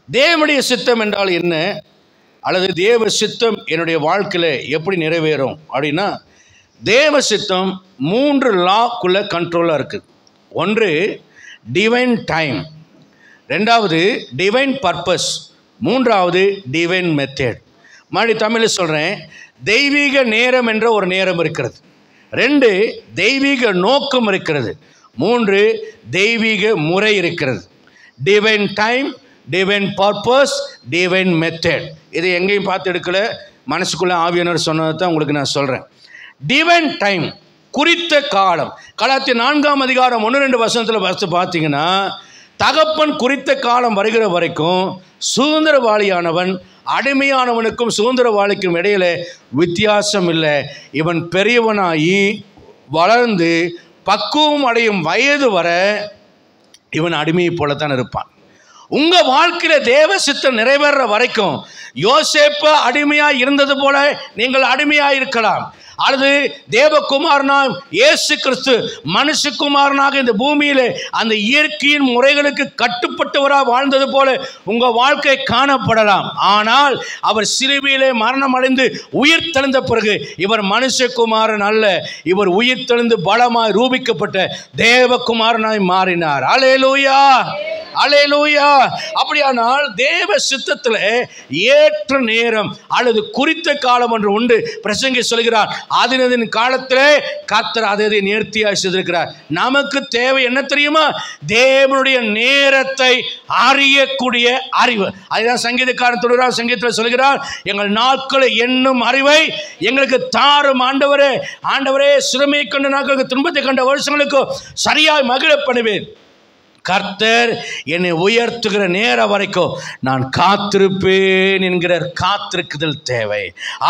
தேவனுடைய சித்தம் என்றால் என்ன, அல்லது தேவ சித்தம் என்னுடைய வாழ்க்கையில் எப்படி நிறைவேறும் அப்படின்னா, தேவ சித்தம் 3 லாக்குள்ள கண்ட்ரோலாக இருக்குது. ஒன்று டிவைன் டைம், 2வது டிவைன் பர்பஸ், 3வது டிவைன் மெத்தட். மறுபடி தமிழில் சொல்கிறேன், தெய்வீக நேரம் என்ற ஒரு நேரம் இருக்கிறது. 2 தெய்வீக நோக்கம் இருக்கிறது. 3 தெய்வீக முறை இருக்கிறது. Divine time, divine purpose, divine method. இதை எங்கேயும் பார்த்து எடுக்கல, மனசுக்குள்ளே ஆவியானவர் சொன்னதை தான் உங்களுக்கு நான் சொல்கிறேன். டிவைன் டைம் குறித்த காலம். கலாத்தியர் 4ஆம் அதிகாரம் 1-2 பார்த்தீங்கன்னா, தகப்பன் குறித்த காலம் வருகிற வரைக்கும் சுதந்திரவாளியானவன் அடிமையானவனுக்கும் சுதந்திரவாளிக்கும் இடையில வித்தியாசம் இல்லை. இவன் பெரியவனாகி வளர்ந்து பக்குவம் அடையும் வயது வர இவன் அடிமையை போலத்தான் இருப்பான். உங்க வாழ்க்கையில தேவ சித்தம் நிறைவேற வரைக்கும் யோசேப்பு அடிமையா இருந்தது போல நீங்கள் அடிமையா இருக்கலாம். அல்லது தேவகுமாரனாக இயேசு கிறிஸ்து மனுஷகுமாரனாக இந்த பூமியிலே அந்த இயற்கையின் முறைகளுக்கு கட்டுப்பட்டவராக வாழ்ந்தது போல உங்க வாழ்க்கை காணப்படலாம். ஆனால் அவர் சிலுவையிலே மரணம் அடைந்து உயிர் தெழுந்த பிறகு இவர் மனுஷகுமாரன் அல்ல, இவர் உயிர் தெழுந்து பலமாய் ரூபிக்கப்பட்ட தேவகுமாரனாய் மாறினார். அல்லேலூயா, அல்லேலூயா. அப்படியானால் தேவ சித்தத்தில் ஏற்ற நேரம் அல்லது குறித்த காலம் ஒன்று உண்டு. பிரசங்கி சொல்கிறார், அதன் காலத்திலே கர்த்தர் அதை நேர்த்தியாக செய்திருக்கிறார். நமக்கு தேவை என்ன தெரியுமா? தேவனுடைய நேரத்தை அறியக்கூடிய அறிவு. அதுதான் சங்கீதக்காரன் தொடர்கிறார். சங்கீதத்தில் சொல்கிறார், எங்கள் நாட்களை எண்ணும் அறிவை எங்களுக்கு தாரும் ஆண்டவரே. ஆண்டவரே, சிறுமை கண்ட நாட்களுக்கு துன்பத்தை கண்ட வருஷங்களுக்கு சரியாய் மகிழ பண்ணுவேன். கர்த்தர் என்னை உயர்த்துகிற நேரம் வரைக்கும் நான் காத்திருப்பேன் என்கிற காத்திருக்குதல் தேவை.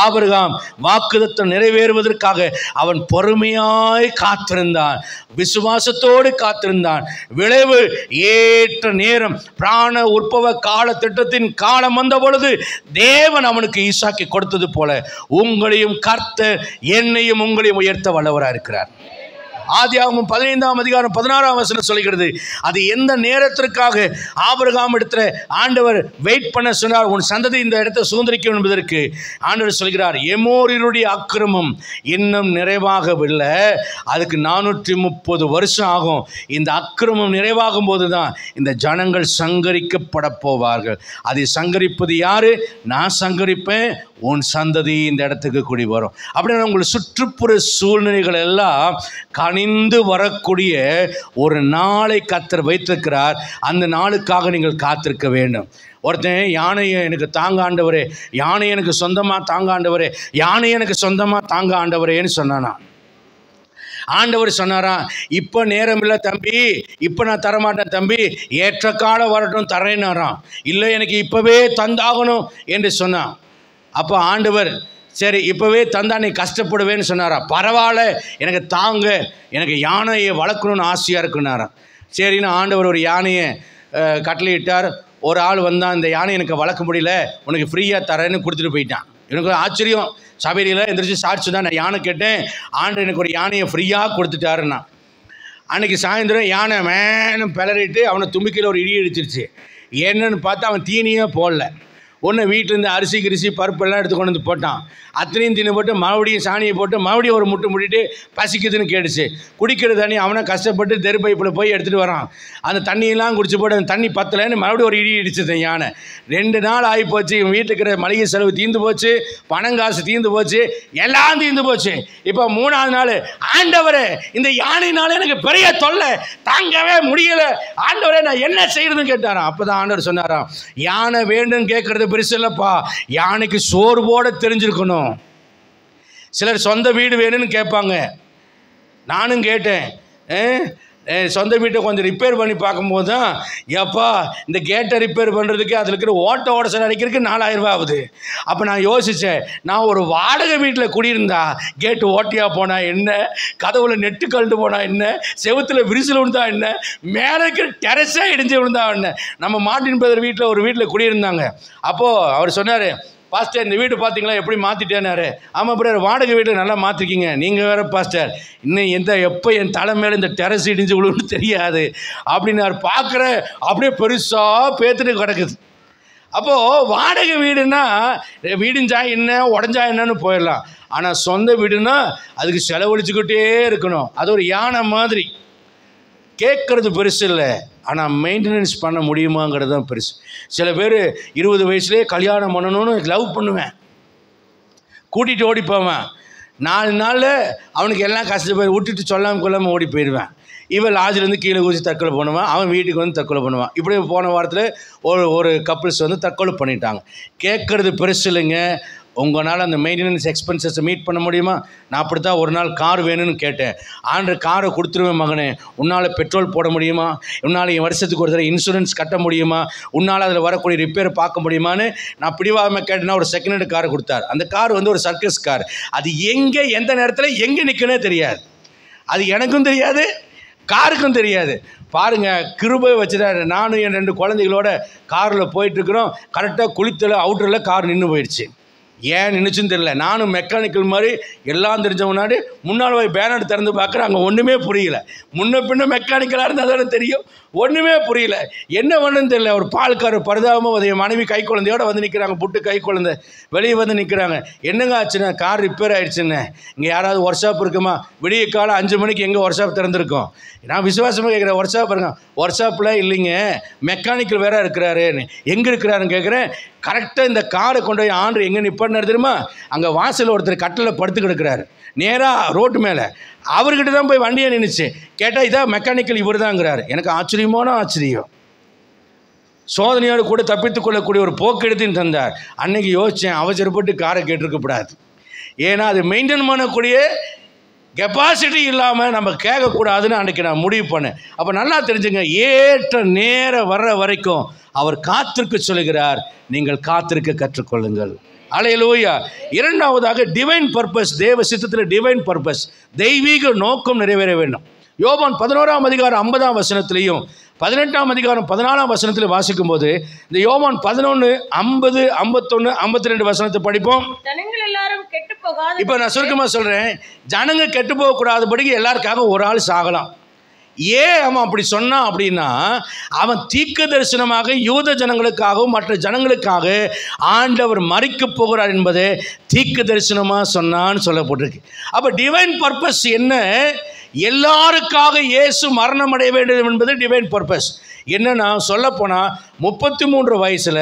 ஆபிரகாம் வாக்குத்தத்தம் நிறைவேறுவதற்காக அவன் பொறுமையாய் காத்திருந்தான், விசுவாசத்தோடு காத்திருந்தான். விளைவு ஏற்ற நேரம், பிராண உற்பவ கால திட்டத்தின் காலம் வந்த பொழுது தேவன் அவனுக்கு ஈசாக்கை கொடுத்தது போல உங்களையும் கர்த்தர் என்னையும் உங்களையும் உயர்த்த வல்லவராக இருக்கிறார். ஆதியாகமம் 15ஆம் அதிகாரம் 16ஆம் வசனம் சொல்கிறது, அது எந்த நேரத்திற்காக ஆபிரகாம் இடத்துல ஆண்டவர் வெயிட் பண்ண சொன்னார், உன் சந்ததி இந்த இடத்தை சுதந்திரிக்கும் என்பதற்கு ஆண்டவர் சொல்கிறார், எமோரியருடைய அக்கிரமம் இன்னும் நிறைவாகவில்லை, அதுக்கு 430 வருஷம் ஆகும். இந்த அக்கிரமம் நிறைவாகும் போது தான் இந்த ஜனங்கள் சங்கரிக்கப்பட போவார்கள். அதை சங்கரிப்பது யாரு? நான் சங்கரிப்பேன், உன் சந்ததி இந்த இடத்துக்கு கூடி வரும். அப்படின்னா உங்கள் சுற்றுப்புற சூழ்நிலைகள் எல்லாம் கனிந்து வரக்கூடிய ஒரு நாளை கர்த்தர் வைத்திருக்கிறார். அந்த நாளுக்காக நீங்கள் காத்திருக்க வேண்டும். ஒருத்தன் யானையை எனக்கு தாங்க ஆண்டவரே, யானை எனக்கு சொந்தமாக தாங்க ஆண்டவரே, யானை எனக்கு சொந்தமாக தாங்க ஆண்டவரேன்னு சொன்னானா. ஆண்டவர் சொன்னாராம், இப்போ நேரம் இல்லை தம்பி, இப்போ நான் தரமாட்டேன் தம்பி, ஏற்ற காலம் வரட்டும் தரேனாராம். இல்லை எனக்கு இப்போவே தந்தாகணும் என்று சொன்னான். அப்போ ஆண்டவர், சரி இப்போவே தந்தா நீ கஷ்டப்படுவேன்னு சொன்னாரா. பரவாயில்ல, எனக்கு தாங்க, எனக்கு யானையை வளர்க்கணும்னு ஆசையாக இருக்குன்னாராம். சரின்னு ஆண்டவர் ஒரு யானையை கட்டளையிட்டார். ஒரு ஆள் வந்தான், இந்த யானை எனக்கு வளர்க்க முடியல, உனக்கு ஃப்ரீயாக தரேன்னு கொடுத்துட்டு போயிட்டான். எனக்கு ஆச்சரியம். சபையில் எந்திரிச்சு சாட்சி தான், நான் யானை கேட்டேன், ஆண்டு எனக்கு ஒரு யானையை ஃப்ரீயாக கொடுத்துட்டாருன்னா. அன்றைக்கி சாயந்தரம் யானை மேனும் பிளறிட்டு அவனை தும்பிக்கையில் ஒரு இடி அடிச்சிருச்சு. என்னன்னு பார்த்தா அவன் தீனியே போடல. ஒன்று வீட்டிலேருந்து அரிசி கிரிசி பருப்பெல்லாம் எடுத்து கொண்டு வந்து போட்டான். அத்தனையும் தின்னு போட்டு மறுபடியும் சாணியை போட்டு மறுபடியும் ஒரு முட்டு முட்டிட்டு பசிக்குதுன்னு கேட்டுச்சு. குடிக்கிற தண்ணி அவனை கஷ்டப்பட்டு தெருப்பைப்பில் போய் எடுத்துகிட்டு வரான். அந்த தண்ணியெல்லாம் குடிச்சு போட்டு அந்த தண்ணி பத்தலைன்னு மறுபடியும் ஒரு இடி இடிச்சது யானை. 2 நாள் ஆகி போச்சு. இவன் வீட்டில் இருக்கிற மளிகை செலவு தீர்ந்து போச்சு, பணங்காசு தீர்ந்து போச்சு, எல்லாம் தீர்ந்து போச்சு. இப்போ 3ஆவது நாள், ஆண்டவரே இந்த யானைனால எனக்கு பெரிய தொல்லை, தாங்கவே முடியலை ஆண்டவரே, நான் என்ன செய்யறதுன்னு கேட்டாராம். அப்போ தான் ஆண்டவர் சொன்னாராம், யானை வேண்டும் கேட்கறது பெருசு இல்லைப்பா, யானைக்கு சோறு போட தெரிஞ்சிருக்கணும். சிலர் சொந்த வீடு வேணும்னு கேட்பாங்க. நானும் கேட்டேன், சொந்த வீட்டை கொஞ்சம் ரிப்பேர் பண்ணி பார்க்கும்போது தான், எப்பா இந்த கேட்டை ரிப்பேர் பண்ணுறதுக்கு அதில் இருக்கிற ஓடசல் அடிக்கிறதுக்கு 4000 ரூபா ஆகுது. அப்போ நான் யோசித்தேன், நான் ஒரு வாடகை வீட்டில் குடியிருந்தா கேட்டு ஓட்டியாக போனால் என்ன, கதவுல நெட்டு கழண்டு போனால் என்ன, செவுத்தில் விரிசல் விழுந்தா என்ன, மேலே இருக்கிற டெரஸே இடிஞ்சு விழுந்தா என்ன. நம்ம மார்ட்டின் பிரதர் வீட்டில் ஒரு வீட்டில் குடியிருந்தாங்க. அப்போது அவர் சொன்னார், பாஸ்டர் இந்த வீடு பார்த்தீங்களா எப்படி மாற்றிட்டேனாரு. ஆமாம் பிரதர், வாடகை வீடு நல்லா மாற்றிருக்கீங்க, நீங்கள் வேறு பாஸ்டர், இன்னும் எப்போ என் தலை மேலே இந்த டெரஸ் இடிஞ்சு விழுன்னு தெரியாது அப்படின்னு பார்க்குற, அப்படியே பெருசாக பேத்துட்டு கிடக்குது. அப்போது வாடகை வீடுனா வீடுஞ்சா என்ன உடஞ்சா என்னன்னு போயிடலாம். ஆனால் சொந்த வீடுனா அதுக்கு செலவழிச்சுக்கிட்டே இருக்கணும். அது ஒரு யானை மாதிரி. கேட்குறது பெருசு இல்லை, ஆனால் மெயின்டெனன்ஸ் பண்ண முடியுமாங்கிறது தான் பெருசு. சில பேர் 20 வயசுலேயே கல்யாணம் பண்ணணும்னு லவ் பண்ணுவேன், கூட்டிகிட்டு ஓடி போவேன். 4 நாளில் அவனுக்கு எல்லாம் கஷ்டப்பட்டு விட்டுட்டு சொல்லாமல் கொள்ளாமல் ஓடி போயிடுவேன். இவன் லாட்ஜிலேருந்து கீழே குதிச்சு தற்கொலை பண்ணுவான், அவன் வீட்டுக்கு வந்து தற்கொலை பண்ணுவான். இப்படி போன வாரத்தில் ஒரு கப்பிள்ஸ் வந்து தற்கொலை பண்ணிட்டாங்க. கேட்குறது பெருசு இல்லைங்க, உங்களால் அந்த மெயின்டெனன்ஸ் எக்ஸ்பென்சஸை மீட் பண்ண முடியுமா? நான் அப்படி தான் ஒரு நாள் கார் வேணும்னு கேட்டேன். ஆண்டு காரை கொடுத்துருவேன் மகனே, உன்னால் பெட்ரோல் போட முடியுமா? உன்னால் என் வருஷத்துக்கு ஒரு தடவை இன்சூரன்ஸ் கட்ட முடியுமா? உன்னால் அதில் வரக்கூடிய ரிப்பேர் பார்க்க முடியுமான்னு நான் பிடிவாமல் கேட்டேன்னா ஒரு செகண்ட் ஹேண்ட் காரை கொடுத்தார். அந்த கார் வந்து ஒரு சர்க்கஸ் கார். அது எங்கே எந்த நேரத்தில் எங்கே நிற்கனே தெரியாது. அது எனக்கும் தெரியாது, காருக்கும் தெரியாது. பாருங்கள், கிருபை வச்சுட்டாரு. நானும் என் 2 குழந்தைகளோட காரில் போயிட்டுருக்குறோம். கரெக்டாக குளித்தல அவுட்டரில் கார் நின்று போயிடுச்சு. ஏன் நின்றுச்சுன்னு தெரியல. நானும் மெக்கானிக்கல் மாதிரி எல்லாம் தெரிஞ்ச முன்னாடி முன்னால் போய் பேனர் திறந்து பார்க்குறேன். அங்கே ஒன்றுமே புரியல. முன்ன பின்ன மெக்கானிக்கலாக இருந்தால் தானே தெரியும். ஒன்றுமே புரியல, என்ன பண்ணுன்னு தெரியல. ஒரு பால்காரர் பரிதாபமாக என் மனைவி கை குழந்தையோடு வந்து நிற்கிறாங்க. புட்டு கை குழந்தை வெளியே வந்து நிற்கிறாங்க. என்னங்க ஆச்சுண்ணே? Car repair ஆகிடுச்சுண்ணே. இங்கே யாராவது ஒர்க் ஷாப் இருக்குமா? விடிய காலம் 5 மணிக்கு எங்கே ஒர்க் ஷாப் திறந்துருக்கோம்? நான் விசுவாசமாக கேட்குறேன், ஒர்க் ஷாப் இருங்க. ஒர்க் ஷாப்பில் இல்லைங்க, மெக்கானிக்கல் வேறு இருக்கிறாருன்னு. எங்கே இருக்கிறாருன்னு கேட்குறேன். கரெக்டாக இந்த காரை கொண்டு போய் ஆண்டு எங்கே நிப்பாட்டினார் தெரியுமா? அங்கே வாசலில் ஒருத்தர் கட்டில் படுத்து கிடக்கிறாரு, நேராக ரோட்டு மேலே. அவர்கிட்ட தான் போய் வண்டியை நின்றுச்சு. கேட்டால் இதான் மெக்கானிக்கல், இவர் தாங்கிறாரு. எனக்கு ஆச்சரியமான ஆச்சரியம். சோதனையோடு கூட தப்பித்துக் கொள்ளக்கூடிய ஒரு போக்கெடுத்தின்னு தந்தார். அன்னைக்கு யோசித்தேன், அவசரப்பட்டு காரை கேட்டிருக்கக்கூடாது. ஏன்னா அது மெயின்டைன் பண்ணக்கூடிய கெப்பாசிட்டி இல்லாமல் நம்ம கேட்கக்கூடாதுன்னு அன்றைக்கி நான் முடிவு பண்ணேன். அப்போ நல்லா தெரிஞ்சுங்க, ஏற்ற நேரம் வர்ற வரைக்கும் அவர் காத்திருக்க சொல்லுகிறார். நீங்கள் காத்திருக்க கற்றுக்கொள்ளுங்கள். அல்லேலூயா. இரண்டாவதாக டிவைன் பர்பஸ். தேவ சித்தத்தில் டிவைன் பர்பஸ், தெய்வீக நோக்கம் நிறைவேற வேண்டும். யோவான் 11ஆம் அதிகாரம் 50ஆம் வசனத்திலையும் 18ஆம் அதிகாரம் 14ஆம் வசனத்தில் வாசிக்கும் போது இந்த யோவான் 11, 50, 51, 52 வசனத்தை படிப்போம். ஜனங்கள் எல்லாரும் கெட்டு போகாத. இப்போ நான் சுருக்கமாக சொல்கிறேன், ஜனங்க கெட்டு போகக்கூடாதபடிக்கு எல்லாருக்காக ஒரு ஆள் சாகலாம். ஏன் அவன் அப்படி சொன்னான் அப்படின்னா, அவன் தீர்க்க தரிசனமாக யூத ஜனங்களுக்காகவும் மற்ற ஜனங்களுக்காக ஆண்டவர் மரிக்க போகிறார் என்பதை தீர்க்க தரிசனமாக சொன்னான்னு சொல்லப்பட்டிருக்கு. அப்போ டிவைன் பர்பஸ் என்ன? எல்லாருக்காக இயேசு மரணம் அடைய வேண்டும் என்பது டிவைன் பர்பஸ். என்னன்னா, சொல்லப்போனால் 33 வயசில்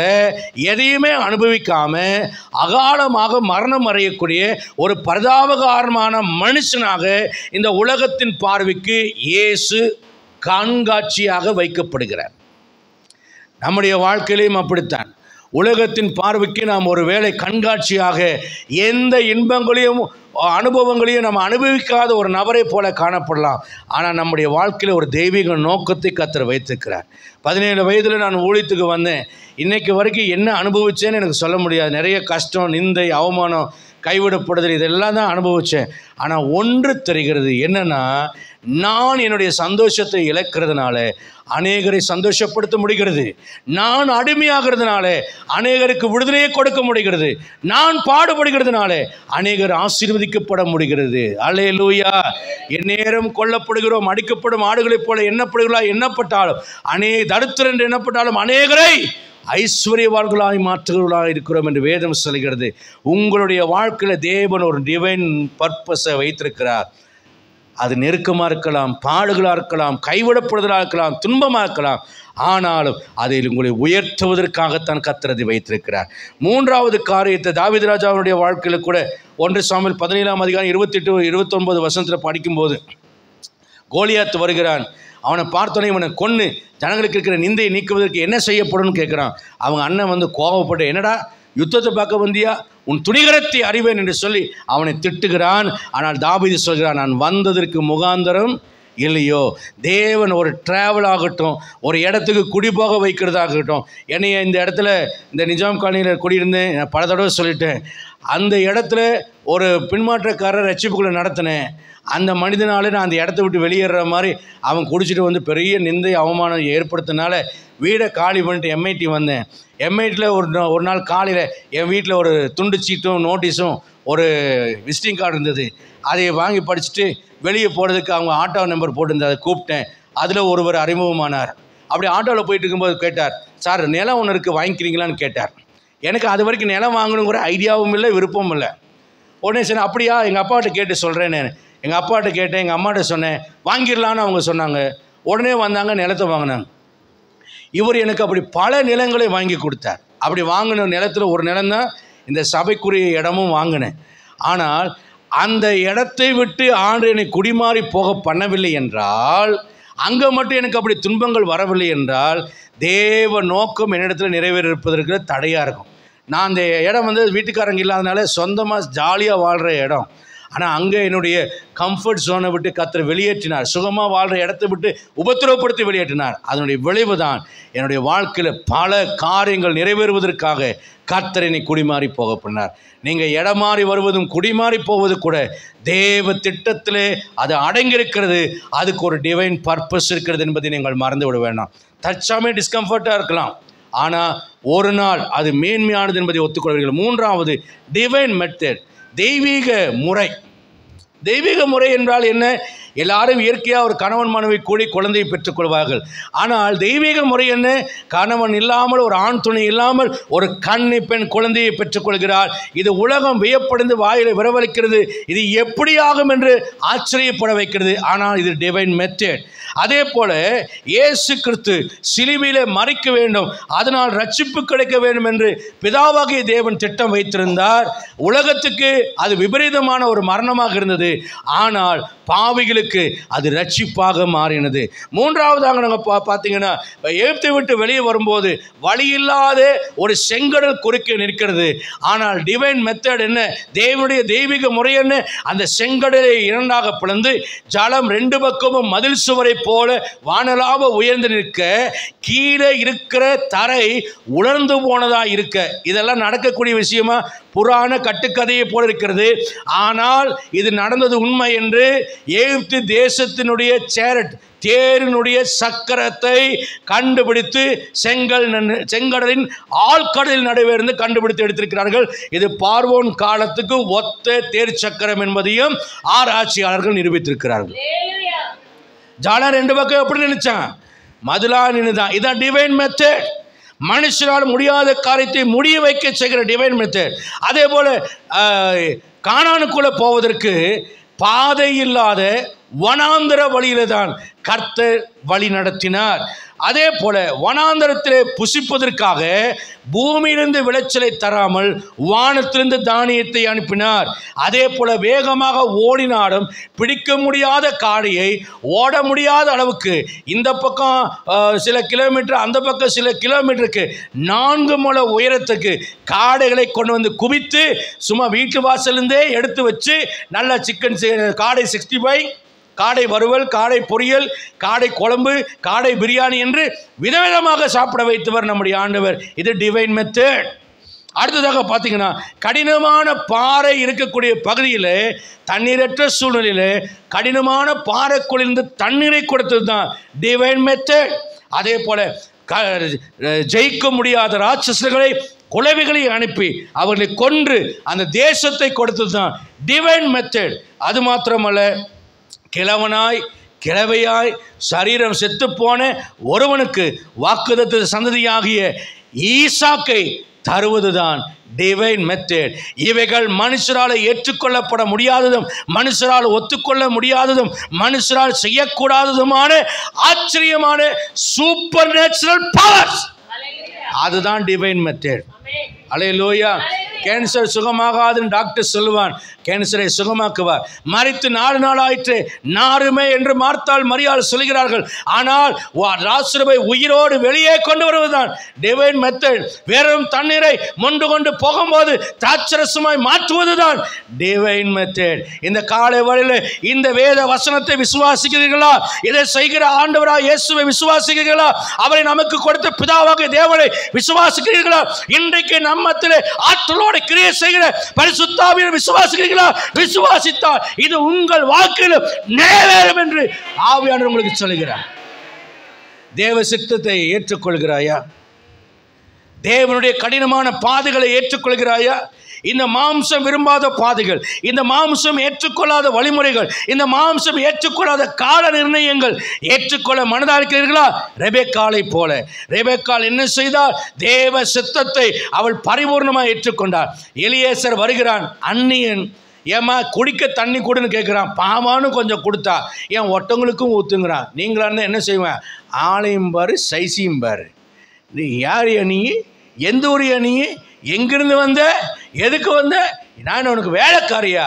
எதையுமே அனுபவிக்காமல் அகாலமாக மரணம் அடையக்கூடிய ஒரு பரிதாபகாரமான மனுஷனாக இந்த உலகத்தின் பார்வைக்கு இயேசு கண்காட்சியாக வைக்கப்படுகிறார். நம்முடைய வாழ்க்கையிலையும் அப்படித்தான். உலகத்தின் பார்வைக்கு நாம் ஒரு வேளை கண்காட்சியாக எந்த இன்பங்களையும் அனுபவங்களையும் நம்ம அனுபவிக்காத ஒரு நபரை போல காணப்படலாம். ஆனால் நம்முடைய வாழ்க்கையில் ஒரு தெய்வீக நோக்கத்தை கர்த்தர் வைத்திருக்கிறார். 17 வயதில் நான் ஊழியத்துக்கு வந்தேன். இன்றைக்கு வரைக்கும் என்ன அனுபவிச்சேன்னு எனக்கு சொல்ல முடியாது. நிறைய கஷ்டம், நிந்தை, அவமானம், கைவிடப்படுதல், இதெல்லாம் தான் அனுபவித்தேன். ஆனால் ஒன்று தெரிகிறது, என்னென்னா, நான் என்னுடைய சந்தோஷத்தை இழக்கிறதுனால அநேகரை சந்தோஷப்படுத்த முடிகிறது. நான் அடிமையாகிறதுனால அநேகருக்கு விடுதலையை கொடுக்க முடிகிறது. நான் பாடுபடுகிறதுனால அநேகர் ஆசீர்வதிக்கப்பட முடிகிறது. அல்லேலூயா. எந்நேரம் கொல்லப்படுகிறோம், அடிக்கப்படும் ஆடுகளைப் போல எண்ணப்பட்டாலும் தரித்திரர் என்று எண்ணப்பட்டாலும் அநேகரை ஐஸ்வர்யவான்களாய் மாற்றுகிறவர்களாக இருக்கிறோம் என்று வேதம் சொல்கிறது. உங்களுடைய வாழ்க்கையில் தேவன் ஒரு டிவைன் பர்பஸை வைத்திருக்கிறார். அது நெருக்கமாக இருக்கலாம், பாடுகளாக இருக்கலாம், கைவிடப்படுதலாக இருக்கலாம், துன்பமாக இருக்கலாம். ஆனாலும் அதில் உங்களை உயர்த்துவதற்காகத்தான் கர்த்தர் அதை வைத்திருக்கிறார். மூன்றாவது காரியத்தை தாவீது ராஜாவுடைய வாழ்க்கையில் கூட 1 சாமுவேல் 17ஆம் அதிகாரம் 28, 29 வசனத்தில் படிக்கும்போது, கோலியாத் வருகிறான். அவனை பார்த்தோன்னே இவனை கொன்று ஜனங்களுக்கு இருக்கிற நிந்தையை நீக்குவதற்கு என்ன செய்யப்படும்னு கேட்குறான். அவங்க அண்ணன் வந்து கோபப்பட்டு, என்னடா யுத்தத்தை பார்க்க வந்தியா, உன் துணிகரத்தை அறிவேன் என்று சொல்லி அவனை திட்டுகிறான். ஆனால் தாவீது சொல்கிறான், நான் வந்ததற்கு முகாந்தரம் இல்லையோ. தேவன் ஒரு டிராவல் ஆகட்டும், ஒரு இடத்துக்கு குடிபோக வைக்கிறதாகட்டும். என்னைய இந்த இடத்துல இந்த நிஜாம் காலனியில் குடியிருந்தேன், நான் பல தடவை சொல்லிட்டேன். அந்த இடத்துல ஒரு பின்மாற்றக்காரர் ரட்சிப்புக்குள்ளே நடத்தினேன். அந்த மனிதனால நான் அந்த இடத்த விட்டு வெளியேற மாதிரி அவன் குடிச்சிட்டு வந்து பெரிய நிந்தை அவமானம் ஏற்படுத்தினால வீடை காலி பண்ணிட்டு எம்ஐடி வந்தேன். எம்ஐடியில் ஒரு நாள் காலையில் என் வீட்டில் ஒரு துண்டு சீட்டும் நோட்டீஸும் ஒரு விசிட்டிங் கார்டு இருந்தது. அதை வாங்கி படிச்சுட்டு வெளியே போகிறதுக்கு அவங்க ஆட்டோ நம்பர் போட்டிருந்தது. அதை கூப்பிட்டேன். அதில் ஒருவர் அறிமுகமானார். அப்படி ஆட்டோவில் போயிட்டு இருக்கும்போது கேட்டார், சார் நிலம் ஒன்று இருக்குது வாங்கிக்கிறீங்களான்னு கேட்டார். எனக்கு அது வரைக்கும் நிலம் வாங்கணுங்கிற ஐடியாவும் இல்லை, விருப்பமும் இல்லை. உடனே சரி அப்படியா, எங்கள் அப்பாட்ட கேட்டு சொல்கிறேன். நான் எங்கள் அப்பாட்ட கேட்டேன், எங்கள் அம்மாட்ட சொன்னேன், வாங்கிடலான்னு அவங்க சொன்னாங்க. உடனே வந்தாங்க, நிலத்தை வாங்கினாங்க. இவர் எனக்கு அப்படி பல நிலங்களை வாங்கி கொடுத்தார். அப்படி வாங்கின நிலத்தில் ஒரு நிலம்தான் இந்த சபைக்குரிய இடமும் வாங்கினேன். ஆனால் அந்த இடத்தை விட்டு ஆண்டு என்னை குடிமாறி போக பண்ணவில்லை என்றால், அங்கே மட்டும் எனக்கு அப்படி துன்பங்கள் வரவில்லை என்றால், தேவ நோக்கம் என்னிடத்தில் நிறைவேறிருப்பதற்கு தடையாக இருக்கும். நான் அந்த இடம் வந்து வீட்டுக்காரங்க இல்லாதனால சொந்தமாக ஜாலியாக வாழ்கிற இடம். ஆனால் அங்கே என்னுடைய கம்ஃபர்ட் ஜோனை விட்டு கர்த்தர் வெளியேற்றினார். சுகமாக வாழ்கிற இடத்தை விட்டு உபத்திரவப்படுத்தி வெளியேற்றினார். அதனுடைய விளைவு தான் என்னுடைய வாழ்க்கையில் பல காரியங்கள் நிறைவேறுவதற்காக கர்த்தர் என்னை குடிமாறி போக பண்ணார். நீங்கள் இடமாறி வருவதும் குடிமாறி போவது கூட தேவ திட்டத்திலே அது அடங்கியிருக்கிறது. அதுக்கு ஒரு டிவைன் பர்பஸ் இருக்கிறது என்பதை நீங்கள் மறந்து விட வேண்டாம். தற்சமயம் டிஸ்கம்ஃபர்ட்டாக இருக்கலாம், ஆனால் ஒரு நாள் அது மேன்மையானது என்பதை ஒத்துக்கொள்வீர்கள். மூன்றாவது டிவைன் மெத்தட், தெய்வீக முறை. தெய்வீக முறை என்றால் என்ன? எல்லாரும் இயற்கையாக ஒரு கணவன் மனைவி கூடி குழந்தையை பெற்றுக்கொள்வார்கள். ஆனால் தெய்வீக முறை என்ன? கணவன் இல்லாமல், ஒரு ஆண் துணை இல்லாமல் ஒரு கன்னி பெண் குழந்தையை பெற்றுக்கொள்கிறார். இது உலகம் வியப்படைந்து வாயிலை வரவழைக்கிறது. இது எப்படி ஆகும் என்று ஆச்சரியப்பட வைக்கிறது. ஆனால் இது டிவைன் மெத்தட். அதே போல இயேசு கிறிஸ்து சிலுவையிலே மரிக்க வேண்டும், அதனால் ரட்சிப்பு கிடைக்க வேண்டும் என்று பிதாவாகிய தேவன் திட்டம் வைத்திருந்தார். உலகத்துக்கு அது விபரீதமான ஒரு மரணமாக இருந்தது, ஆனால் பாவிகளுக்கு அது ரட்சிப்பாக மாறினது. மூன்றாவதாக நாங்கள் பார்த்தீங்கன்னா, எகிப்தை விட்டு வெளியே வரும்போது வழியில்லாத ஒரு செங்கடல் குறுக்கே நிற்கிறது. ஆனால் டிவைன் மெத்தட் என்ன? தேவனுடைய தெய்வீக முறை என்ன? அந்த செங்கடலை இரண்டாக பிளந்து ஜலம் ரெண்டு பக்கமும் மதில் சுவரை போல வானலாக உயர்ந்து நிற்க, கீழே இருக்கிற தரை உலர்ந்து போனதா இருக்க. இதெல்லாம் நடக்கக்கூடிய விஷயமா? புராண கட்டுக்கதையை போல இருக்கிறது. ஆனால் இது நடந்தது உண்மை என்று எகிப்து தேசத்தினுடைய சேரட் தேரினுடைய சக்கரத்தை கண்டுபிடித்து செங்கடலின் ஆழ்கடலின் நடுவே இருந்து கண்டுபிடித்து எடுத்திருக்கிறார்கள். இது பார்வோன் காலத்துக்கு ஒத்த தேர் சக்கரம் என்பதையும் ஆராய்ச்சியாளர்கள் நிரூபித்திருக்கிறார்கள். ஜாலர் ரெண்டு பக்கம் எப்படி நினைச்சான்? மதுலா நின்றுதான். இதான் டிவைன் மெத்தட். மனுஷனால் முடியாத காரியத்தை முடிய வைக்க செய்கிற டிவைன் மெத்தட். அதே போல கானானுக்குள்ள போவதற்கு பாதை இல்லாத வனாந்தர வழியில தான் கர்த்தர் வழி நடத்தினார். அதே போல வனாந்தரத்திலே புசிப்பதற்காக பூமியிலிருந்து விளைச்சலை தராமல் வானத்திலிருந்து தானியத்தை அனுப்பினார். அதே போல வேகமாக ஓடினாலும் பிடிக்க முடியாத காடையை ஓட முடியாத அளவுக்கு இந்த பக்கம் சில கிலோமீட்டர், அந்த பக்கம் சில கிலோமீட்டருக்கு 4 முழ உயரத்துக்கு காடைகளை கொண்டு வந்து குவித்து சும்மா வீட்டு வாசலிருந்தே எடுத்து வச்சு நல்ல சிக்கன் காடை 65, காடை வறுவல், காடை பொரியல், காடை குழம்பு, காடை பிரியாணி என்று விதவிதமாக சாப்பிட வைத்தவர் நம்முடைய ஆண்டவர். இது டிவைன் மெத்தட். அடுத்ததாக பார்த்தீங்கன்னா, கடினமான பாறை இருக்கக்கூடிய பகுதியில், தண்ணீரற்ற சூழ்நிலையில் கடினமான பாறைக்குள்ளிருந்து தண்ணீரை கொடுத்தது தான் டிவைன் மெத்தட். அதே போல ஜெயிக்க முடியாத ராட்சசர்களை, குழவிகளை அனுப்பி அவர்களை கொன்று அந்த தேசத்தை கொடுத்தது தான் டிவைன் மெத்தட். அது மாத்திரமல்ல, கிழவையாய் சரீரம் செத்து போன ஒருவனுக்கு வாக்குத்தத்த சந்ததியாகிய ஈசாக்கை தருவதுதான் டிவைன் மெத்தட். இவைகள் மனுஷரால் ஏற்றுக்கொள்ளப்பட முடியாததும், மனுஷரால் ஒத்துக்கொள்ள முடியாததும், மனுஷரால் செய்யக்கூடாததுமான ஆச்சரியமான சூப்பர் நேச்சுரல் பவர்ஸ். அதுதான் டிவைன் மெத்தட். அல்லேலூயா. கேன்சர் சுகமாகாதுன்னு டாக்டர் சொல்லுவான், கேன்சரை சுகமாக்குவார். மரித்து 4 நாள் ஆயிற்று, நாருமே என்று மார்த்தாள் மரியாள் சொல்கிறார்கள். ஆனால் லாசருவை உயிரோடு வெளியே கொண்டு வருவதுதான் டிவைன் மெத்தட். வெறும் தண்ணீரை மொண்டு கொண்டு போகும்போது திராட்சரசமாய் மாற்றுவதுதான் டிவைன் மெத்தட். இந்த காலை வேளையில் இந்த வேத வசனத்தை விசுவாசிக்கிறீர்களா? இதை செய்கிற ஆண்டவராக இயேசுவை விசுவாசிக்கிறீர்களா? அவரை நமக்கு கொடுத்த பிதாவாகிய தேவனை விசுவாசிக்கிறீர்களா? இன்றைக்கு நம்மத்திலே ஆற்றலோடு கிரியை செய்கிற பரிசுத்த ஆவியை விசுவாசிக்கிறீர்களா? விசுவாசித்தால் இது உங்கள் வாழ்க்கையில் நிறைவேறும் என்று ஆவியானவர் உங்களுக்கு சொல்கிறார். தேவ சித்தத்தை ஏற்றுக்கொள்கிறாயா? தேவனுடைய கடினமான பாதைகளை ஏற்றுக்கொள்கிறாயா? இந்த மாம்சம் விரும்பாத பாதைகள், இந்த மாம்சம் ஏற்றுக்கொள்ளாத வழிமுறைகள், இந்த மாம்சம் ஏற்றுக்கொள்ளாத கால நிர்ணயங்கள் ஏற்றுக்கொள்ள மனதாக இருக்கிறீர்களா? ரெபெக்காளை போல. ரெபெக்காள் என்ன செய்தால்? தேவ சித்தத்தை அவள் பரிபூர்ணமாக ஏற்றுக்கொண்டார். எலியேசர் வருகிறான், அந்நியன். ஏமா குடிக்க தண்ணி கொடுன்னு கேட்குறான். பாமானு கொஞ்சம் கொடுத்தா, ஏன் ஒட்டங்களுக்கும் ஊற்றுங்கிறான். நீங்களான்னு என்ன செய்வேன்? ஆளையும் பாரு, சைசியும் பாரு. நீ யார் நீ? எந்த ஊர் நீ? எங்கிருந்து வந்த? எதுக்கு வந்த? நான் உனக்கு வேலைக்காரியா?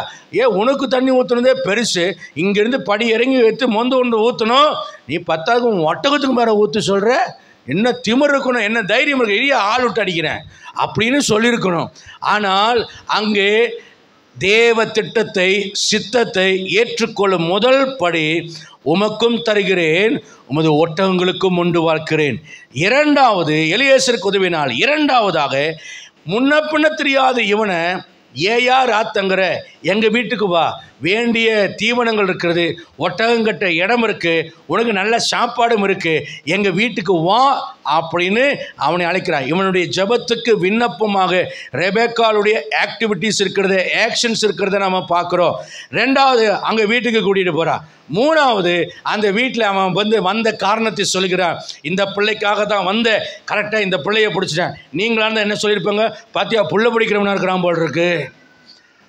உனக்கு தண்ணி ஊற்றுனதே பெருசு, இங்கேருந்து படி இறங்கி வைத்து மொந்து கொண்டு ஊற்றணும். நீ 10 ஒட்டகத்துக்கு மேலே ஊற்று சொல்கிற? என்ன திமிர் இருக்கணும், என்ன தைரியம் இருக்கு, இடியா ஆள் விட்டு அடிக்கிறேன் அப்படின்னு சொல்லியிருக்கணும். ஆனால் அங்கே தேவ திட்டத்தை சித்தத்தை ஏற்றுக்கொள்ளும் முதல் படி, உமக்கும் தருகிறேன், உமது ஒட்டகங்களுக்கும் உண்டு வாழ்க்கிறேன். இரண்டாவது, எலியேசருக்கு உதவினால் இரண்டாவதாக, முன்ன பின்ன தெரியாத இவனை ஏயா ராத்தங்கிற, எங்கள் வீட்டுக்கு வா, வேண்டிய தீவனங்கள் இருக்கிறது, ஒட்டகங்கட்ட இடம் இருக்குது, உனக்கு நல்ல சாப்பாடும் இருக்குது, எங்கள் வீட்டுக்கு வா அப்படின்னு அவனை அழைக்கிறான். இவனுடைய ஜெபத்துக்கு விண்ணப்பமாக ரெபெக்காளுடைய ஆக்டிவிட்டீஸ் இருக்கிறது, ஆக்ஷன்ஸ் இருக்கிறத நம்ம பார்க்குறோம். ரெண்டாவது, அங்கே வீட்டுக்கு கூட்டிகிட்டு போகிறான். மூணாவது, அந்த வீட்டில் அவன் வந்த காரணத்தை சொல்கிறான். இந்த பிள்ளைக்காக தான் வந்த, கரெக்டாக இந்த பிள்ளையை பிடிச்சிட்டேன். நீங்களாம் தான் என்ன சொல்லியிருப்பாங்க, பார்த்தியா புள்ள பிடிக்கிறவனா இருக்கிறான் போல் இருக்கு,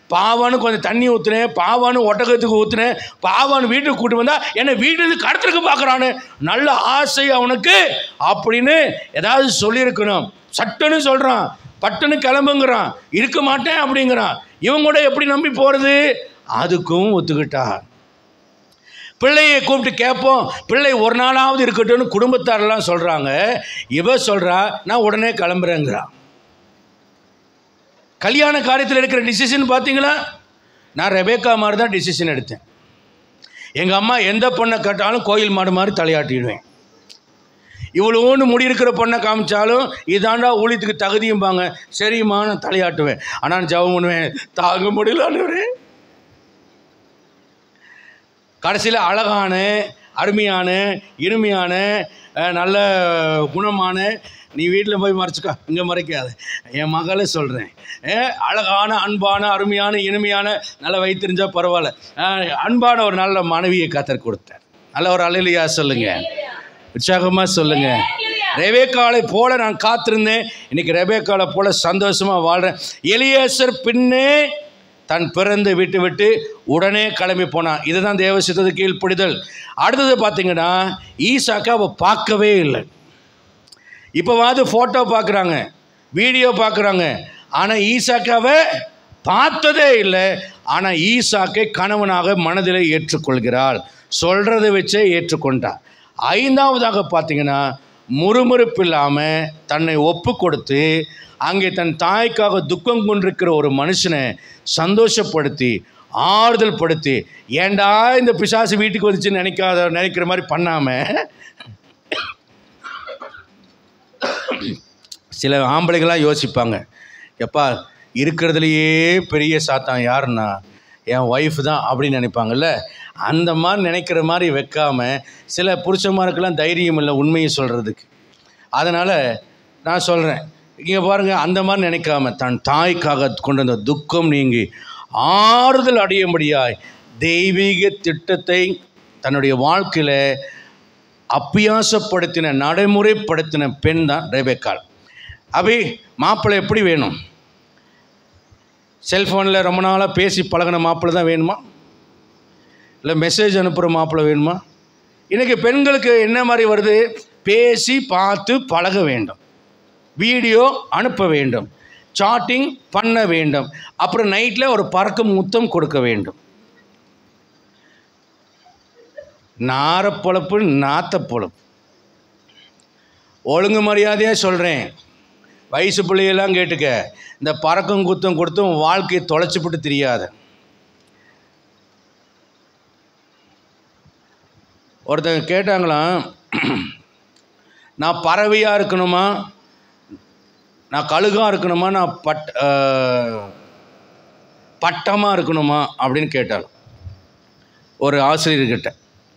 பாவானு கொஞ்சம் தண்ணி ஊற்றுனேன், பாவானு ஒட்டகத்துக்கு ஊற்றுனேன், பாவானு வீட்டுக்கு கூட்டு வந்தா என்னை வீட்டுக்கு கடத்துறதுக்கு பார்க்குறான்னு நல்ல ஆசை அவனுக்கு அப்படின்னு ஏதாவது சொல்லியிருக்கணும். சட்டுன்னு சொல்கிறான், பட்டுன்னு கிளம்புங்கிறான், இருக்க மாட்டேன் அப்படிங்கிறான். இவங்க கூட எப்படி நம்பி போகிறது? அதுக்கும் ஒத்துக்கிட்டான். பிள்ளையை கூப்பிட்டு கேட்போம், பிள்ளை ஒரு நாளாவது இருக்கட்டும்னு குடும்பத்தாரெல்லாம் சொல்கிறாங்க. இவ சொல்கிறா, நான் உடனே கிளம்புறேங்கிறான். கல்யாண காரியத்தில் எடுக்கிற டிசிஷன் பார்த்தீங்களா? நான் ரெபேக்கா மாதிரி தான் டிசிஷன் எடுத்தேன். எங்கள் அம்மா எந்த பொண்ணை கேட்டாலும் கோயில் மாடு மாதிரி தலையாட்டிடுவேன். இவ்வளோன்னு முடியிருக்கிற பொண்ணை காமிச்சாலும் இதாண்டா ஊழியத்துக்கு தகுதியும்பாங்க, சரிம்மா நான் தலையாட்டுவேன். ஆனால் ஜெபம் பண்ணுவேன், தாங்க முடியலான்னு. கடைசியில் அழகான, அருமையான, இனிமையான, நல்ல குணமான, நீ வீட்டில் போய் மறைச்சிக்கா, இங்கே மறைக்காது, என் மகளே சொல்கிறேன், அழகான, அன்பான, அருமையான, இனிமையான, நல்லா வைத்திருந்தால் பரவாயில்ல, அன்பான ஒரு நல்ல மனைவியை கத்தர் கொடுத்தார். நல்ல ஒரு அல்லேலூயா சொல்லுங்க, உற்சாகமாக சொல்லுங்க. ரெபெக்காளை போல நான் காத்திருந்தேன், இன்னைக்கு ரெபெக்காளை போல சந்தோஷமாக வாழ்கிறேன். எலியேசர் பின்னே தன் பிறந்த வீட்டு விட்டு உடனே கிளம்பி போனான். இதுதான் தேவ சித்தத்துக்கு கீழ்ப்படிதல். அடுத்தது பார்த்தீங்கன்னா, ஈசாக்கை அவள் பார்க்கவே இல்லை. இப்போவாது ஃபோட்டோ பார்க்குறாங்க, வீடியோ பார்க்குறாங்க, ஆனால் ஈசாக்காவை பார்த்ததே இல்லை. ஆனால் ஈசாக்கை கணவனாக மனதில் ஏற்றுக்கொள்கிறாள், சொல்கிறத வச்சே ஏற்றுக்கொண்டாள். ஐந்தாவதாக பார்த்தீங்கன்னா, முறுமுறுப்பு இல்லாமல் தன்னை ஒப்பு கொடுத்து அங்கே தன் தாய்க்காக துக்கம் கொண்டிருக்கிற ஒரு மனுஷனை சந்தோஷப்படுத்தி ஆறுதல் படுத்தி, ஏண்டா இந்த பிசாசு வீட்டுக்கு வந்துச்சுன்னு நினைக்கிற மாதிரி பண்ணாமல், சில ஆம்பளைகளாம் யோசிப்பாங்க, எப்பா இருக்கிறதுலையே பெரிய சாத்தான் யாருன்னா என் ஒய்ஃப் தான் அப்படின்னு நினைப்பாங்கல்ல. அந்த மாதிரி நினைக்கிற மாதிரி வைக்காமல், சில புருஷന്മാருக்கெல்லாம் தைரியம் இல்லை உண்மையை சொல்கிறதுக்கு. அதனால் நான் சொல்கிறேன், இங்கே பாருங்கள், அந்த மாதிரி நினைக்காம தன் தாய்க்காக கொண்டு வந்த துக்கம் நீங்கி ஆறுதல் அடையும்படியாய் தெய்வீக திட்டத்தை தன்னுடைய வாழ்க்கையில் அப்பியாசப்படுத்தின, நடைமுறைப்படுத்தின பெண் தான் ரெபெக்காள். அபி, மாப்பிள்ளை எப்படி வேணும்? செல்ஃபோனில் ரொம்ப நாளாக பேசி பழகின மாப்பிள்ளை தான் வேணுமா, இல்லை மெசேஜ் அனுப்புகிற மாப்பிள்ளை வேணுமா? இன்றைக்கி பெண்களுக்கு என்ன மாதிரி வருது, பேசி பார்த்து பழக வேண்டும், வீடியோ அனுப்ப வேண்டும், சாட்டிங் பண்ண வேண்டும், அப்புறம் நைட்டில் ஒரு பறக்கும் முத்தம் கொடுக்க வேண்டும். நாரப்பொழப்பு, நாத்த பொழப்பு. ஒழுங்கு மரியாதையாக சொல்கிறேன், வயசு பிள்ளையெல்லாம் கேட்டுக்க, இந்த பறக்கும் குத்தம் கொடுத்தும் வாழ்க்கையை தொலைச்சிப்பட்டு தெரியாத. ஒருத்தங்க கேட்டாங்களாம், நான் பறவையாக இருக்கணுமா, நான் கழுகாக இருக்கணுமா, நான் பட்டமாக இருக்கணுமா அப்படின்னு கேட்டாலும் ஒரு ஆசிரியர்கிட்ட.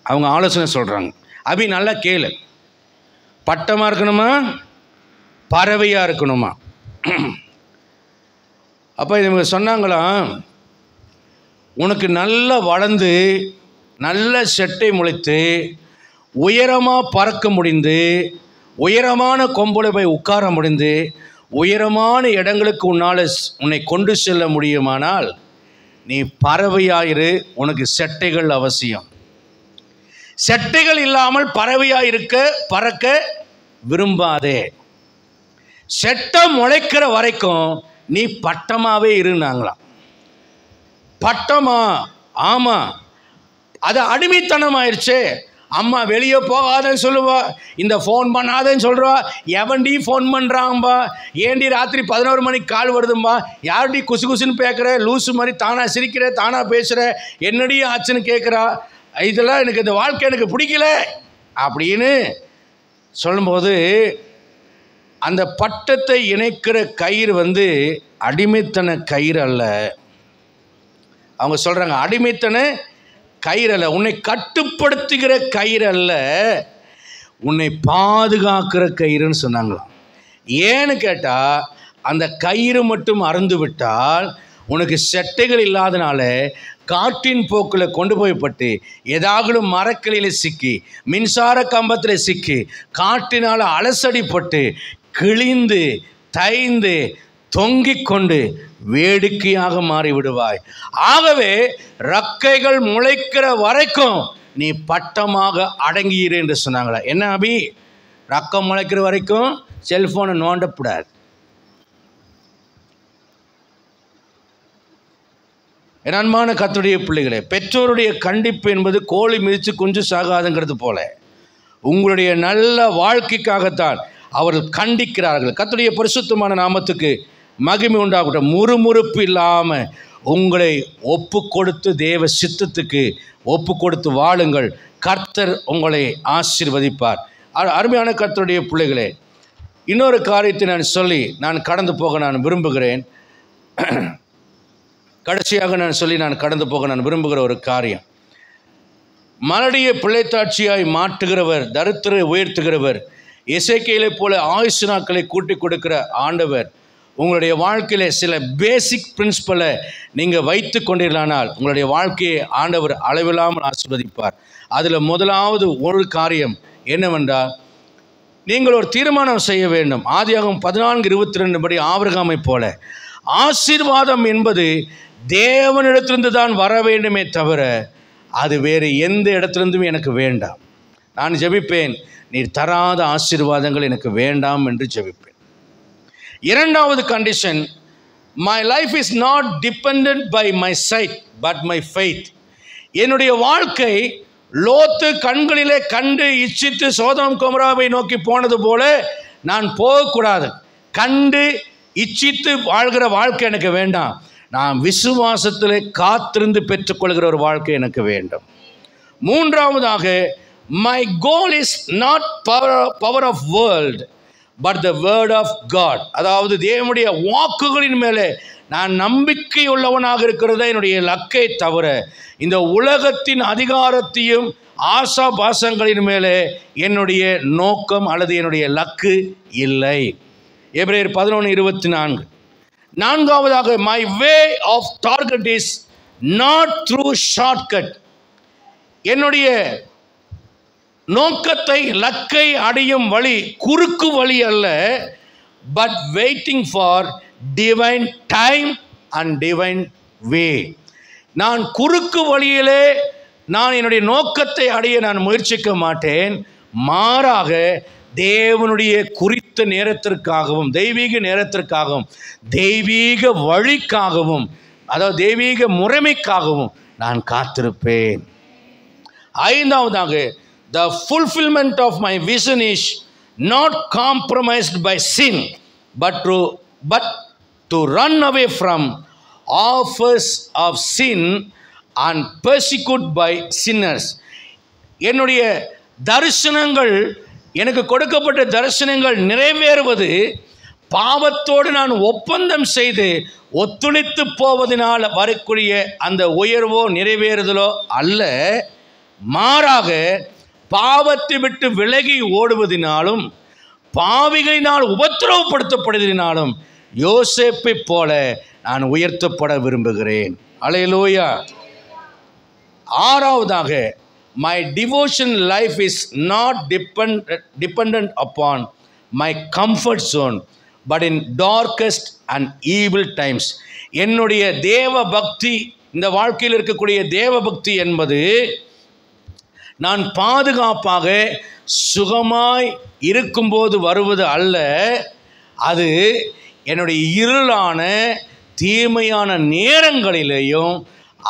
அவங்க ஆலோசனை சொல்கிறாங்க, அபி நல்லா கேளு, பட்டமாக இருக்கணுமா, பறவையாக இருக்கணுமா? அப்போ இவங்க சொன்னாங்களாம், உனக்கு நல்லா வளர்ந்து நல்ல செட்டை முளைத்து உயரமாக பறக்க முடிந்து உயரமான கொம்புல போய் உட்கார முடிந்து உயரமான இடங்களுக்கு உன்னை கொண்டு செல்ல முடியுமானால் நீ பறவையாயிரு. உனக்கு செட்டைகள் அவசியம். செட்டைகள் இல்லாமல் பறவையாயிருக்க பறக்க விரும்பாதே. செட்டை முளைக்கிற வரைக்கும் நீ பட்டமாகவே இருந்தாங்களாம். பட்டமா? ஆமாம், அது அடிமைத்தனம் ஆயிடுச்சு. அம்மா வெளியே போகாதன்னு சொல்லுவா, இந்த ஃபோன் பண்ணாதன்னு சொல்கிறா. எவன்டி ஃபோன் பண்ணுறாங்கப்பா, ஏண்டி ராத்திரி 11 மணிக்கு கால் வருதும்பா, யார்டி குசு குசுன்னு பேசுகிற, லூஸு மாதிரி தானாக சிரிக்கிற, தானாக பேசுகிற, என்னடி ஆச்சுன்னு கேட்குறா. இதெல்லாம் எனக்கு இந்த வாழ்க்கை எனக்கு பிடிக்கல அப்படின்னு சொல்லும்போது, அந்த பட்டத்தை இணைக்கிற கயிறு அடிமைத்தன கயிறு அல்ல. அவங்க சொல்கிறாங்க, அடிமைத்தன கயிறு அல்ல, உன்னை கட்டுப்படுத்துகிற கயிறு அல்ல, உன்னை பாதுகாக்கிற கயிறுன்னு சொன்னாங்களாம். ஏன்னு கேட்டால், அந்த கயிறு மட்டும் அறுந்து விட்டால் உனக்கு செட்டைகள் இல்லாதனால காற்றின் போக்கில் கொண்டு போய்பட்டு ஏதாவது மரக்கிளையில் சிக்கி, மின்சார கம்பத்தில் சிக்கி, காற்றினால் அலசடிப்பட்டு கிழிந்து தைந்து தொங்கிக் கொண்டு வேடிக்கையாக மாறிவிடுவாய். ஆகவே ரக்கைகள் முளைக்கிற வரைக்கும் நீ பட்டமாக அடங்கியிரு என்று சொன்னாங்களா. என்ன அபி, ரக்கம் முளைக்கிற வரைக்கும் செல்போனை நோண்டப்படாது. என் அன்பான கர்த்தருடைய பிள்ளைகளே, பெற்றோருடைய கண்டிப்பு என்பது கோழி மிதித்து குஞ்சு சாகாதுங்கிறது போல உங்களுடைய நல்ல வாழ்க்கைக்காகத்தான் அவர்கள் கண்டிக்கிறார்கள். கர்த்தருடைய பரிசுத்தமான நாமத்துக்கு மகிமை உண்டாகட்டும். முறுமுறுப்பு இல்லாமல் உங்களை ஒப்பு கொடுத்து தேவ சித்தத்துக்கு ஒப்பு கொடுத்து வாழுங்கள். கர்த்தர் உங்களை ஆசீர்வதிப்பார். அருமையான கர்த்தருடைய பிள்ளைகளே, இன்னொரு காரியத்தை நான் கடந்து போக விரும்புகிறேன். கடைசியாக நான் கடந்து போக விரும்புகிற ஒரு காரியம், மலடியை பிள்ளைத்தாட்சியாய் மாற்றுகிறவர், தரித்திரை உயர்த்துகிறவர், எசேக்கியேலை போல ஆயுசு நாட்களை கூட்டி கொடுக்கிற ஆண்டவர் உங்களுடைய வாழ்க்கையில் சில பேசிக் பிரின்சிபலை நீங்கள் வைத்து கொண்டீர்களானால் உங்களுடைய வாழ்க்கையை ஆண்டவர் அளவில்லாமல் ஆசீர்வதிப்பார். அதில் முதலாவது ஒரு காரியம் என்னவென்றால், நீங்கள் ஒரு தீர்மானம் செய்ய வேண்டும். ஆதியாகமம் 14:22 படி ஆபிரகாமை போல ஆசீர்வாதம் என்பது தேவனிடத்திலிருந்து தான் வர வேண்டுமே தவிர அது வேறு எந்த இடத்திலிருந்தும் எனக்கு வேண்டாம். நான் ஜெபிப்பேன், நீர் தராத ஆசீர்வாதங்கள் எனக்கு வேண்டாம் என்று ஜெபிப்பேன். இரண்டாவது condition, my life is not dependent by my sight but my faith. என்னுடைய வாழ்க்கை லோத்து கண்களிலே கண்டு இச்சித்து சோதோம் கொமோராவை நோக்கி போனது போல நான் போகக்கூடாது. கண்டு இச்சித்து வாழ்கிற வாழ்க்கை எனக்கு வேண்டாம். நான் விசுவாசத்தில் காத்திருந்து பெற்றுக்கொள்கிற ஒரு வாழ்க்கை எனக்கு வேண்டும். மூன்றாவதாக, my goal is not power of world but the word of God. அதாவது தேவனுடைய வாக்குகளின் மேலே நான் நம்பிக்கை உள்ளவனாக இருக்கிறத என்னுடைய லக்கை தவிர இந்த உலகத்தின் அதிகாரத்தையும் ஆசா பாசங்களின் மேலே என்னுடைய நோக்கம் அல்லது என்னுடைய லக்கு இல்லை. எபிரேயர் 11:24. நான்காவதாக, my way of target is not through shortcut. என்னுடைய நோக்கத்தை லக்கை அடையும் வழி குறுக்கு வழி அல்ல, but waiting for divine time and divine way. நான் குறுக்கு வழியிலே நான் என்னுடைய நோக்கத்தை அடைய நான் முயற்சிக்க மாட்டேன். மாறாக தேவனுடைய குறித்த நேரத்திற்காகவும் தெய்வீக நேரத்திற்காகவும் தெய்வீக வழிக்காகவும் அதாவது தெய்வீக முறைமைக்காகவும் நான் காத்திருப்பேன். ஐந்தாவதாக, the fulfillment of my vision is not compromised by sin but to run away from offers of sin and persecuted by sinners. என்னுடைய தரிசனங்கள், எனக்கு கொடுக்கப்பட்ட தரிசனங்கள் நிறைவேறுவது பாவத்தோடு நான் ஒப்பந்தம் செய்து ஒத்துழைத்து போவதனால் வரக்கூடிய அந்த உயர்வோ நிறைவேறுதலோ அல்ல, மாறாக பாவத்தை விட்டு விலகி ஓடுவதினாலும் பாவிகளினால் உபத்திரவப்படுத்தப்படுவதினாலும் யோசேப்பை போல நான் உயர்த்தப்பட விரும்புகிறேன். அல்லேலூயா. ஆறாவதாக, my devotion life is not dependent upon my comfort zone but in darkest and evil times. என்னுடைய தேவ பக்தி, இந்த வாழ்க்கையில் இருக்கக்கூடிய தேவ பக்தி என்பது நான் பாதுகாப்பாக சுகமாய் இருக்கும்போது வருவது அல்ல, அது என்னுடைய இருளான தீமையான நேரங்களிலேயும்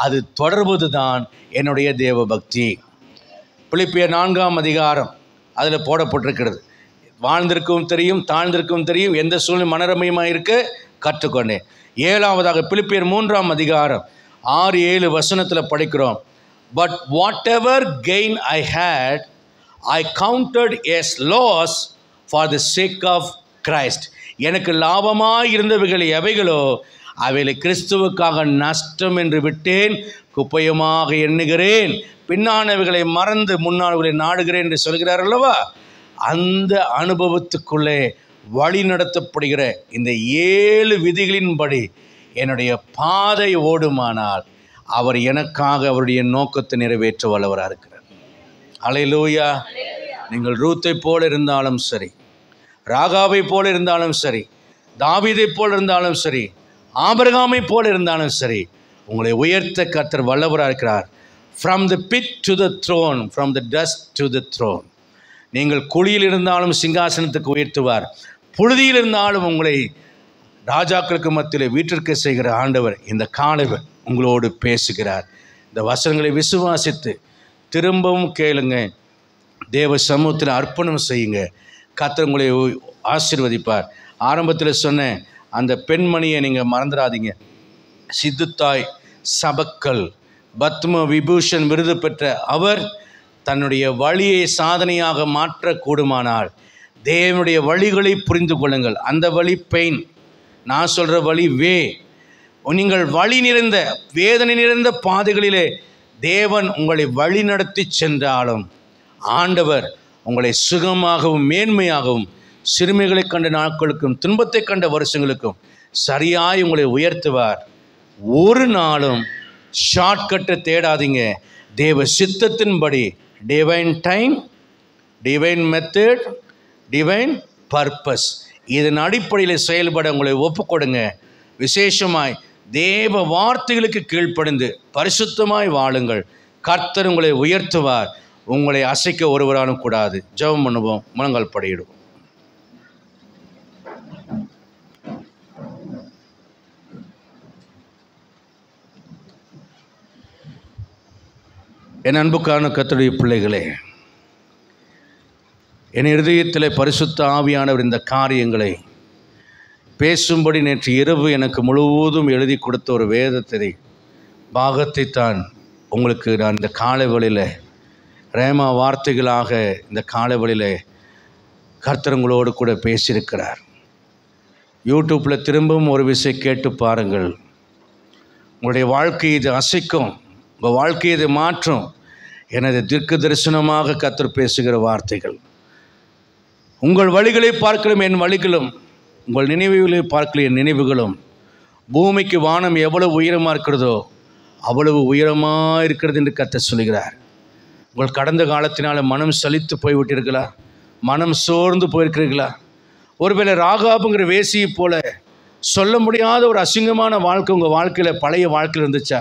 அது தொடர்வது தான் என்னுடைய தேவ பக்தி. பிலிப்பியர் 4ஆம் அதிகாரம் அதில் போடப்பட்டிருக்கிறது. வாழ்ந்திருக்கவும் தெரியும், தாழ்ந்திருக்கவும் தெரியும், எந்த சூழ்நிலை மனரமையமாக இருக்க கற்றுக்கொண்டேன். 7ஆவதாக பிலிப்பியர் 3ஆம் அதிகாரம் 6-7 வசனத்தில் படிக்கிறோம். But whatever gain I had I counted as loss for the sake of Christ. எனக்கு லாபமாய் இருந்தவைகள் எவைகளோ அவைகளை கிறிஸ்துவுக்காக நஷ்டம் என்று விட்டேன், குப்பையமாக எண்ணுகிறேன், பின்னானவைகளை மறந்து முன்னானவைகளை நாடுகிறேன் என்று சொல்கிறார் அல்லவா. அந்த அனுபவத்துக்குள்ளே வழி நடத்தப்படுகிற இந்த 7 விதிகளின்படி என்னுடைய பாதை ஓடுமானால் அவர் எனக்காக அவருடைய நோக்கத்தை நிறைவேற்ற வல்லவராக இருக்கிறார். அல்லேலூயா. நீங்கள் ரூத்தை போல இருந்தாலும் சரி, ராகாவை போல இருந்தாலும் சரி, தாவீதை போல இருந்தாலும் சரி, ஆபிரகாமை போல இருந்தாலும் சரி, உங்களை உயர்த்த கர்த்தர் வல்லவராக இருக்கிறார். From the pit to the throne, from the dust to the throne. நீங்கள் குழியில் இருந்தாலும் சிங்காசனத்துக்கு உயர்த்துவார், புழுதியில் இருந்தாலும் உங்களை ராஜாக்களுக்கு மத்தியில் வீட்டிற்கு செய்கிற ஆண்டவர் இந்த காலைவர் உங்களோடு பேசுகிறார். இந்த வசனங்களை விசுவாசித்து திரும்பவும் கேளுங்க, தேவ சமூகத்தில் அர்ப்பணம் செய்யுங்க, கர்த்தர் உங்களை ஆசீர்வதிப்பார். ஆரம்பத்தில் சொன்ன அந்த பெண்மணியை நீங்கள் மறந்துடாதீங்க. சித்துத்தாய் சபக்கல் பத்ம விபூஷன் விருது பெற்ற அவர் தன்னுடைய வழியை சாதனையாக மாற்றக்கூடுமானால் தேவனுடைய வழிகளை புரிந்து கொள்ளுங்கள். அந்த வழி பெயின், நான் சொல்கிற வழி வே. நீங்கள் வழி நிறைந்த வேதனை நிறைந்த பாதைகளிலே தேவன் உங்களை வழி நடத்தி சென்றாலும் ஆண்டவர் உங்களை சுகமாகவும் மேன்மையாகவும் சிறுமைகளை கண்ட நாட்களுக்கும் துன்பத்தை கண்ட வருஷங்களுக்கும் சரியாய் உங்களை உயர்த்துவார். ஒரு நாளும் ஷார்ட்கட்டை தேடாதீங்க. தேவ சித்தத்தின்படி divine time, divine method, divine purpose, இதன் அடிப்படையில் செயல்பட உங்களை ஒப்புக்கொடுங்க. விசேஷமாய் தேவ வார்த்தைகளுக்கு கீழ்ப்படிந்து பரிசுத்தமாய் வாழுங்கள். கர்த்தர் உங்களை உயர்த்துவார். உங்களை அசைக்க ஒருவராலும் கூடாது. ஜெபம் பண்ணுவோம், முழங்கால் படியிடுவோம். என் அன்புக்கான கர்த்தருடைய பிள்ளைகளே, என் இருதயத்தில் பரிசுத்த ஆவியானவர் இந்த காரியங்களை பேசும்படி நேற்று இரவு எனக்கு முழுவதும் எழுதி கொடுத்த ஒரு வேதத்தை பாகத்தை தான் உங்களுக்கு நான் இந்த காலைவெளியில் ரேமா வார்த்தைகளாக இந்த காலைவெளியில் கர்த்தர் உங்களோடு கூட பேசியிருக்கிறார். யூடியூப்பில் திரும்பவும் ஒரு விஷயம் கேட்டு பாருங்கள். உங்களுடைய வாழ்க்கை இது அசைக்கும், உங்கள் வாழ்க்கையை இது மாற்றும். எனது தீர்க்க தரிசனமாக கர்த்தர் பேசுகிற வார்த்தைகள். உங்கள் வழிகளை பார்க்கலும் என் வழிகளும், உங்கள் நினைவுகளை பார்க்கலும் என் நினைவுகளும். பூமிக்கு வானம் எவ்வளவு உயரமாக இருக்கிறதோ அவ்வளவு உயரமாக இருக்கிறது என்று கர்த்தர் சொல்கிறார். உங்கள் கடந்த காலத்தினால் மனம் சலித்து போய்விட்டீர்களா? மனம் சோர்ந்து போயிருக்கிறீர்களா? ஒருவேளை ராகாபுங்கிற வேசியை போல சொல்ல முடியாத ஒரு அசிங்கமான வாழ்க்கை உங்கள் வாழ்க்கையில் பழைய வாழ்க்கையில் இருந்துச்சா?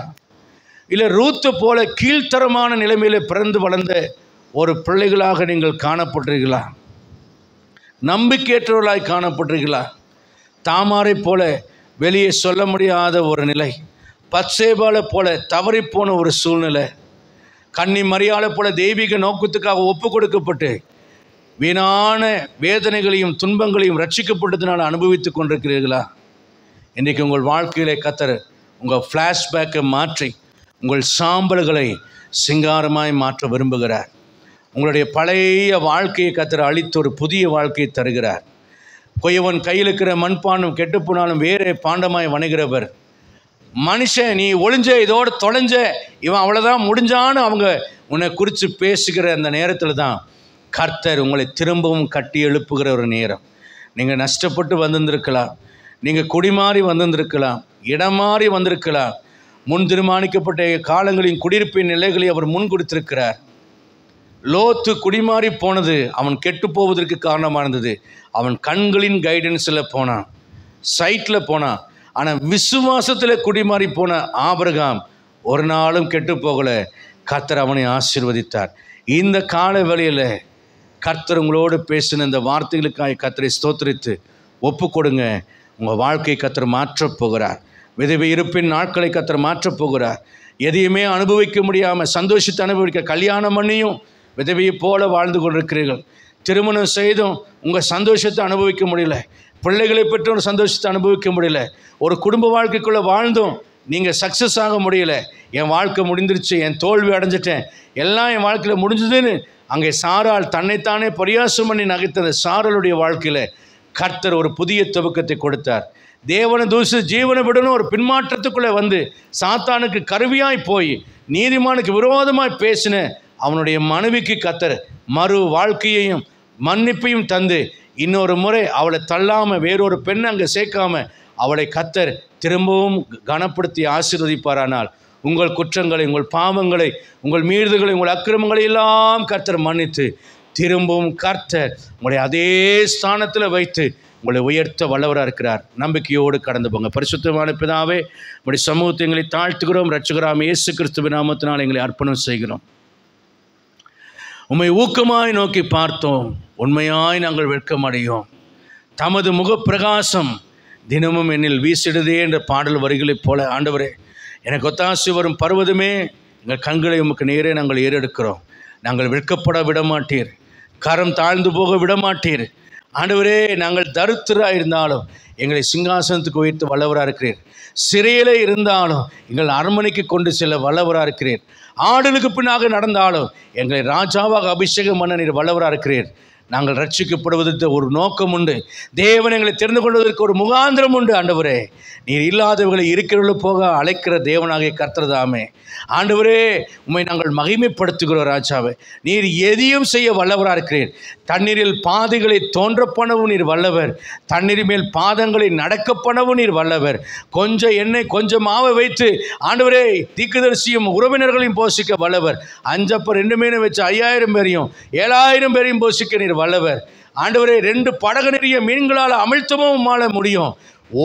இல்லை ரூத்தை போல கீழ்த்தரமான நிலைமையில் பிறந்து வளர்ந்த ஒரு பிள்ளைகளாக நீங்கள் காணப்பட்டீர்களா? நம்பிக்கையற்றவர்களாய் காணப்பட்டீர்களா? தாமாரை போல வெளியே சொல்ல முடியாத ஒரு நிலை, பத்சேபாலை போல தவறிப்போன ஒரு சூழ்நிலை, கன்னி மரியாளை போல தெய்வீக நோக்கத்துக்காக ஒப்பு கொடுக்கப்பட்டு வீணான வேதனைகளையும் துன்பங்களையும் ரட்சிக்கப்பட்டதினால் அனுபவித்து கொண்டிருக்கிறீர்களா? இன்றைக்கு உங்கள் வாழ்க்கையிலே கர்த்தர் உங்கள் ஃப்ளாஷ்பேக்கை மாற்றி உங்கள் சாம்பல்களை சிங்காரமாய் மாற்ற விரும்புகிறார். உங்களுடைய பழைய வாழ்க்கையை கர்த்தர் அழித்து ஒரு புதிய வாழ்க்கையை தருகிறார். கொய்யவன் கையில் இருக்கிற மண்பானம் கெட்டுப்போனாலும் வேறே பாண்டமாய் வணிகிறவர். மனுஷன் நீ ஒளிஞ்ச இதோடு தொலைஞ்ச, இவன் அவ்வளோதான் முடிஞ்சான்னு அவங்க உன்னை குறித்து பேசுகிற அந்த நேரத்தில் தான் கர்த்தர் உங்களை திரும்பவும் கட்டி எழுப்புகிற ஒரு நேரம். நீங்கள் நஷ்டப்பட்டு வந்திருக்கலாம், நீங்கள் குடிமாறி வந்திருக்கலாம், இடம் மாறி வந்திருக்கலாம். முன் தீர்மானிக்கப்பட்ட காலங்களின் குடியிருப்பின் நிலைகளை அவர் முன் கொடுத்திருக்கிறார். லோத்து குடிமாறி போனது அவன் கெட்டு போவதற்கு காரணமாக இருந்தது. அவன் கண்களின் கைடன்ஸில் போனான், சைட்டில் போனான். ஆனால் விசுவாசத்தில் குடிமாறி போன ஆபிரகாம் ஒரு நாளும் கெட்டு போகலை. கர்த்தர் அவனை ஆசீர்வதித்தார். இந்த கால வேளையில் கர்த்தர் உங்களோடு பேசின இந்த வார்த்தைகளுக்காக கர்த்தரை ஸ்தோத்திரித்து ஒப்பு கொடுங்க. உங்கள் வாழ்க்கையை கர்த்தர் மாற்றப் போகிறார். விதவை இருப்பின் நாட்களை கர்த்தர் மாற்றப் போகிறார். எதையுமே அனுபவிக்க முடியாமல் சந்தோஷத்தை அனுபவிக்க கல்யாணம் பண்ணியும் விதவையைப் போல வாழ்ந்து கொண்டிருக்கிறீர்கள். திருமணம் செய்தும் உங்கள் சந்தோஷத்தை அனுபவிக்க முடியல, பிள்ளைகளை பெற்று ஒரு சந்தோஷத்தை அனுபவிக்க முடியல, ஒரு குடும்ப வாழ்க்கைக்குள்ளே வாழ்ந்தும் நீங்கள் சக்ஸஸ் ஆக முடியல. என் வாழ்க்கை முடிந்துருச்சு, என் தோல்வி அடைஞ்சிட்டேன், எல்லாம் என் வாழ்க்கையில் முடிஞ்சதுன்னு அங்கே சாராள் தன்னைத்தானே பரியாசம் பண்ணி நகைத்த சாராளுடைய வாழ்க்கையில் கர்த்தர் ஒரு புதிய துவக்கத்தை கொடுத்தார். தேவனை தூசி ஜீவனை விடணும் ஒரு பின்மாற்றத்துக்குள்ளே வந்து சாத்தானுக்கு கருவியாய் போய் நீதிமானுக்கு விரோதமாய் பேசின அவனுடைய மனைவிக்கு கர்த்தர் மறு வாழ்க்கையையும் மன்னிப்பையும் தந்து இன்னொரு முறை அவளை தள்ளாமல் வேறொரு பெண்ணை அங்கே சேர்க்காம அவளை கர்த்தர் திரும்பவும் கனப்படுத்தி ஆசீர்வதிப்பாரானால் உங்கள் குற்றங்களை, உங்கள் பாவங்களை, உங்கள் மீறுதல்களை, உங்கள் அக்கிரமங்களை எல்லாம் கர்த்தர் மன்னித்து திரும்பவும் கர்த்தர் உங்களை அதே ஸ்தானத்தில் வைத்து உங்களை உயர்த்த வல்லவராக இருக்கிறார். நம்பிக்கையோடு கடந்து போங்க. பரிசுத்தமான பிதாவே, உங்களுடைய சமூகத்தை எங்களை தாழ்த்துகிறோம். இரட்சகராம் இயேசு கிறிஸ்துவின் நாமத்தினால் எங்களை அர்ப்பணம் செய்கிறோம். உம்மை ஊக்கமாய் நோக்கி பார்த்தோம், உண்மையாய் நாங்கள் வெட்கமடையோம். தமது முகப்பிரகாசம் தினமும் என்னில் வீசிடுதே என்ற பாடல் வரிகளைப் போல ஆண்டவரே, எனக்கு ஒத்தாசி வரும் பருவதுமே எங்கள் கண்களை உமக்கு நேரே நாங்கள் ஏறெடுக்கிறோம். நாங்கள் வெட்கப்பட விடமாட்டீர், கரம் தாழ்ந்து போக விடமாட்டீர். ஆண்டவரே, நாங்கள் தரித்திராக இருந்தாலும் எங்களை சிங்காசனத்துக்கு உயர்த்து வல்லவராக இருக்கிறீர். சிறையில் இருந்தாலும் எங்கள் அரண்மனைக்கு கொண்டு செல்ல வல்லவராக இருக்கிறீர். ஆடலுக்கு பின்னாக நடந்தாலும் எங்களை ராஜாவாக அபிஷேகம் பண்ண நீர் வல்லவராக இருக்கிறீர். நாங்கள் ரட்சிக்கப்படுவதற்கு ஒரு நோக்கம் உண்டு. தேவன் எங்களை தெரிந்து கொள்வதற்கு ஒரு முகாந்திரம் உண்டு. ஆண்டவரே, நீர் இல்லாதவர்களை இருக்கிறவர்கள் போக அழைக்கிற தேவனாகிய கர்த்தர் தாமே. ஆண்டவரே, உம்மை நாங்கள் மகிமைப்படுத்துகிறோம். ராஜாவே, நீர் எதையும் செய்ய வல்லவராக இருக்கிறீர். தண்ணீரில் பாதைகளை தோன்றப்பனவும் நீர் வல்லவர், தண்ணீர் மேல் பாதங்களை நடக்கப்பனவும் நீர் வல்லவர். கொஞ்சம் எண்ணெய் கொஞ்சம் மாவை வைத்து ஆண்டவரே தீர்க்கதரிசியும் உறவினர்களையும் போஷிக்க வல்லவர். 5 அப்பம் 2 மீனை வச்சு 5000 பேரையும் 7000 பேரையும் போஷிக்க நீர் வல்லவர். ஆண்டவரே, 2 படகு நிறைய மீன்களால் அமிழ்த்தவும் மாள முடியும்.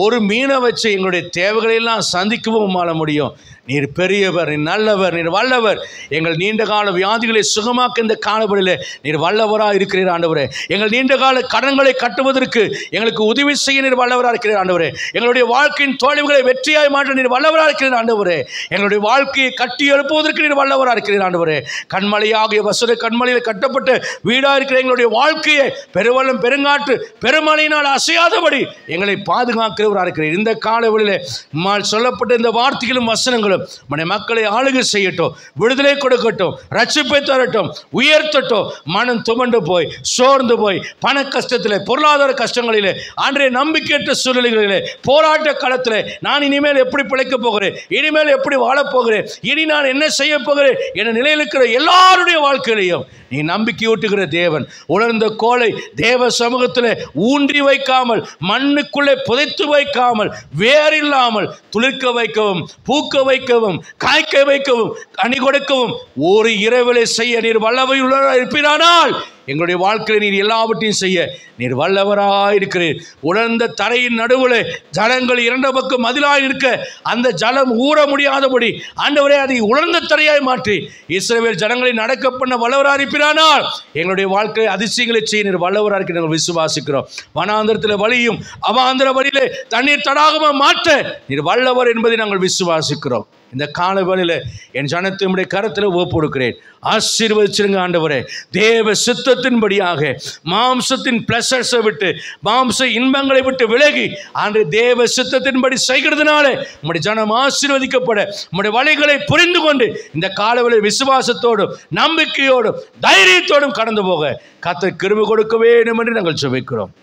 ஒரு மீனை வச்சு எங்களுடைய தேவைகளெல்லாம் சந்திக்கவும் மாள முடியும். நீர் பெரியவர், நீர் நல்லவர், நீர் வல்லவர். எங்கள் நீண்ட கால வியாதிகளை சுகமாக்க இந்த காலப்படியில் நீர் வல்லவராக இருக்கிறீர். ஆண்டவரே, எங்கள் நீண்ட கால கடன்களை கட்டுவதற்கு எங்களுக்கு உதவி செய்ய நீர் வல்லவராக இருக்கிறீர். ஆண்டவரே, எங்களுடைய வாழ்க்கையின் தோல்விகளை வெற்றியாய் மாற்ற நீர் வல்லவராக இருக்கிறீர். ஆண்டவரே, எங்களுடைய வாழ்க்கையை கட்டி எழுப்புவதற்கு நீர் வல்லவராக இருக்கிறீர். ஆண்டவரே, கண்மலையாகிய வசூர கண்மலையில் கட்டப்பட்ட வீடாக இருக்கிற எங்களுடைய வாழ்க்கையை பெருவெள்ளம் பெருங்காற்று பெருமழையினால் அசையாதபடி எங்களை பாதுகாக்கிறவராக இருக்கிறீர். இந்த காலவெளியில் சொல்லப்பட்ட இந்த வார்த்தைகளும் வசனங்களும் மனை மக்களை ஆளுகை செய்யட்டும், விடுதலை கொடுக்கட்டும், ரட்சிப்பை தரட்டும், உயர்த்தட்டும். மனம் துமண்டு போய் சோர்ந்து போய் பண கஷ்டத்தில், பொருளாதார கஷ்டங்களிலே, ஆண்டே நம்பிக்கையற்ற சூழ்நிலைகளிலே, போராட்ட களத்தில் நான் இனிமேல் எப்படி பிழைக்கப் போகிறேன், இனிமேல் எப்படி வாழப்போகிறேன், இனி நான் என்ன செய்ய போகிறேன் என நிலையில் இருக்கிற எல்லாருடைய வாழ்க்கையிலையும் நீ நம்பிக்கை ஊட்டுகிற தேவன். உலர்ந்த கோலை தேவ சமூகத்தில் ஊன்றி வைக்காமல், மண்ணுக்குள்ளே புதைத்து வைக்காமல், வேறில்லாமல் துளிர்க்க வைக்கவும், பூக்க வைக்கவும், காய்க்க வைக்கவும், கனி கொடுக்கவும் ஒரு இரவிலே செய்ய நீர் வல்லமையுள்ளவராக இருப்பீரானால் எங்களுடைய வாழ்க்கையில் நீர் எல்லாவற்றையும் செய்ய நீர் வல்லவராக இருக்கிறீர். உலர்ந்த தரையின் நடுவில் ஜலங்கள் 2 பக்கம் மதிலாய் இருக்க அந்த ஜலம் ஊற முடியாதபடி ஆண்டவரே அதை உலர்ந்த தரையாய் மாற்றி இஸ்ரவேல் ஜனங்களை நடக்க பண்ண வல்லவராக இருப்பீரானால் எங்களுடைய வாழ்க்கை அதிசயங்களை செய்ய நீர் வல்லவராக இருக்க நாங்கள் விசுவாசிக்கிறோம். வனாந்திரத்தில் வழியும் அவாந்திர வழியிலே தண்ணீர் தடாகமாக மாற்ற நீர் வல்லவர் என்பதை நாங்கள் விசுவாசிக்கிறோம். இந்த கால வேளையில் என் ஜனத்தினுடைய கரத்தில் ஒப்பு கொடுக்கிறேன். ஆசீர்வதிச்சிருங்க ஆண்டவரே. தேவ சித்தத்தின்படியாக மாம்சத்தின் பிளஸர்ஸை விட்டு, மாம்ச இன்பங்களை விட்டு விலகி ஆண்டு தேவ சித்தத்தின்படி செய்கிறதுனால உம்முடைய ஜனம் ஆசீர்வதிக்கப்பட, உம்முடைய வழிகளை புரிந்து கொண்டு இந்த காலவேளையில் விசுவாசத்தோடும் நம்பிக்கையோடும் தைரியத்தோடும் கடந்து போக கர்த்தர் கிருபை கொடுக்க வேண்டும் என்று நாங்கள் ஜெபிக்கிறோம்.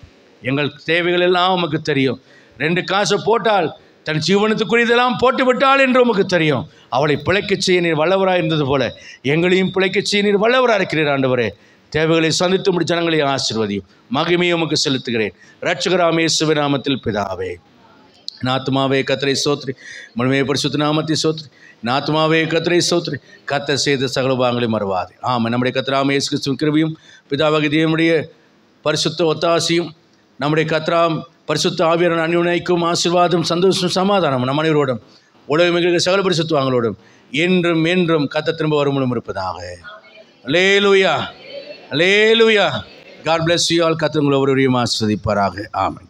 எங்கள் தேவைகள் எல்லாம் உமக்கு தெரியும். 2 காசை போட்டால் தன் ஜீவனத்துக்குரியதெல்லாம் போட்டு விட்டாள் என்று உமக்கு தெரியும். அவளை பிழைக்கச் செய்ய நீர் வல்லவராக இருந்தது போல எங்களையும் பிழைக்கச் செய்ய நீர் வல்லவராக இருக்கிறீர். ஆண்டவரே, தேவைகளை சந்தித்து முடி ஜனங்களை ஆசீர்வதியும். மகிமையை உமக்கு செலுத்துகிறேன். இரட்சகராம் இயேசுவின் நாமத்தில் பிதாவே. நாத்மாவே கர்த்தரை ஸ்தோத்திரி, முழுமையை பரிசுத்த நாமத்தை ஸ்தோத்திரி. நாத்மாவே கர்த்தரை ஸ்தோத்திரி, கர்த்தர் செய்த சகல பாவங்களையும் மறவாதே. ஆமாம், நம்முடைய கர்த்தராம் இயேசு கிறிஸ்துவின் கிருபையும் பிதாவாகிய தேவனுடைய பரிசுத்த ஒத்தாசையும் நம்முடைய கர்த்தராம் பரிசுத்த ஆவியாரின் அன்யோன்யம் ஆசீர்வாதம் சந்தோஷம் சமாதானம் நம் அனைவரோடும் உலகமிக சகல பரிசுத்தவான்களோடும் என்றும் என்றும் கர்த்தர் திரும்ப வருமுழும் இருப்பதாக. அல்லேலூயா, அல்லேலூயா. God bless you all. கர்த்தர் உங்களை ஒவ்வொருவரையும் ஆசீர்வதிப்பாராக. ஆமென்.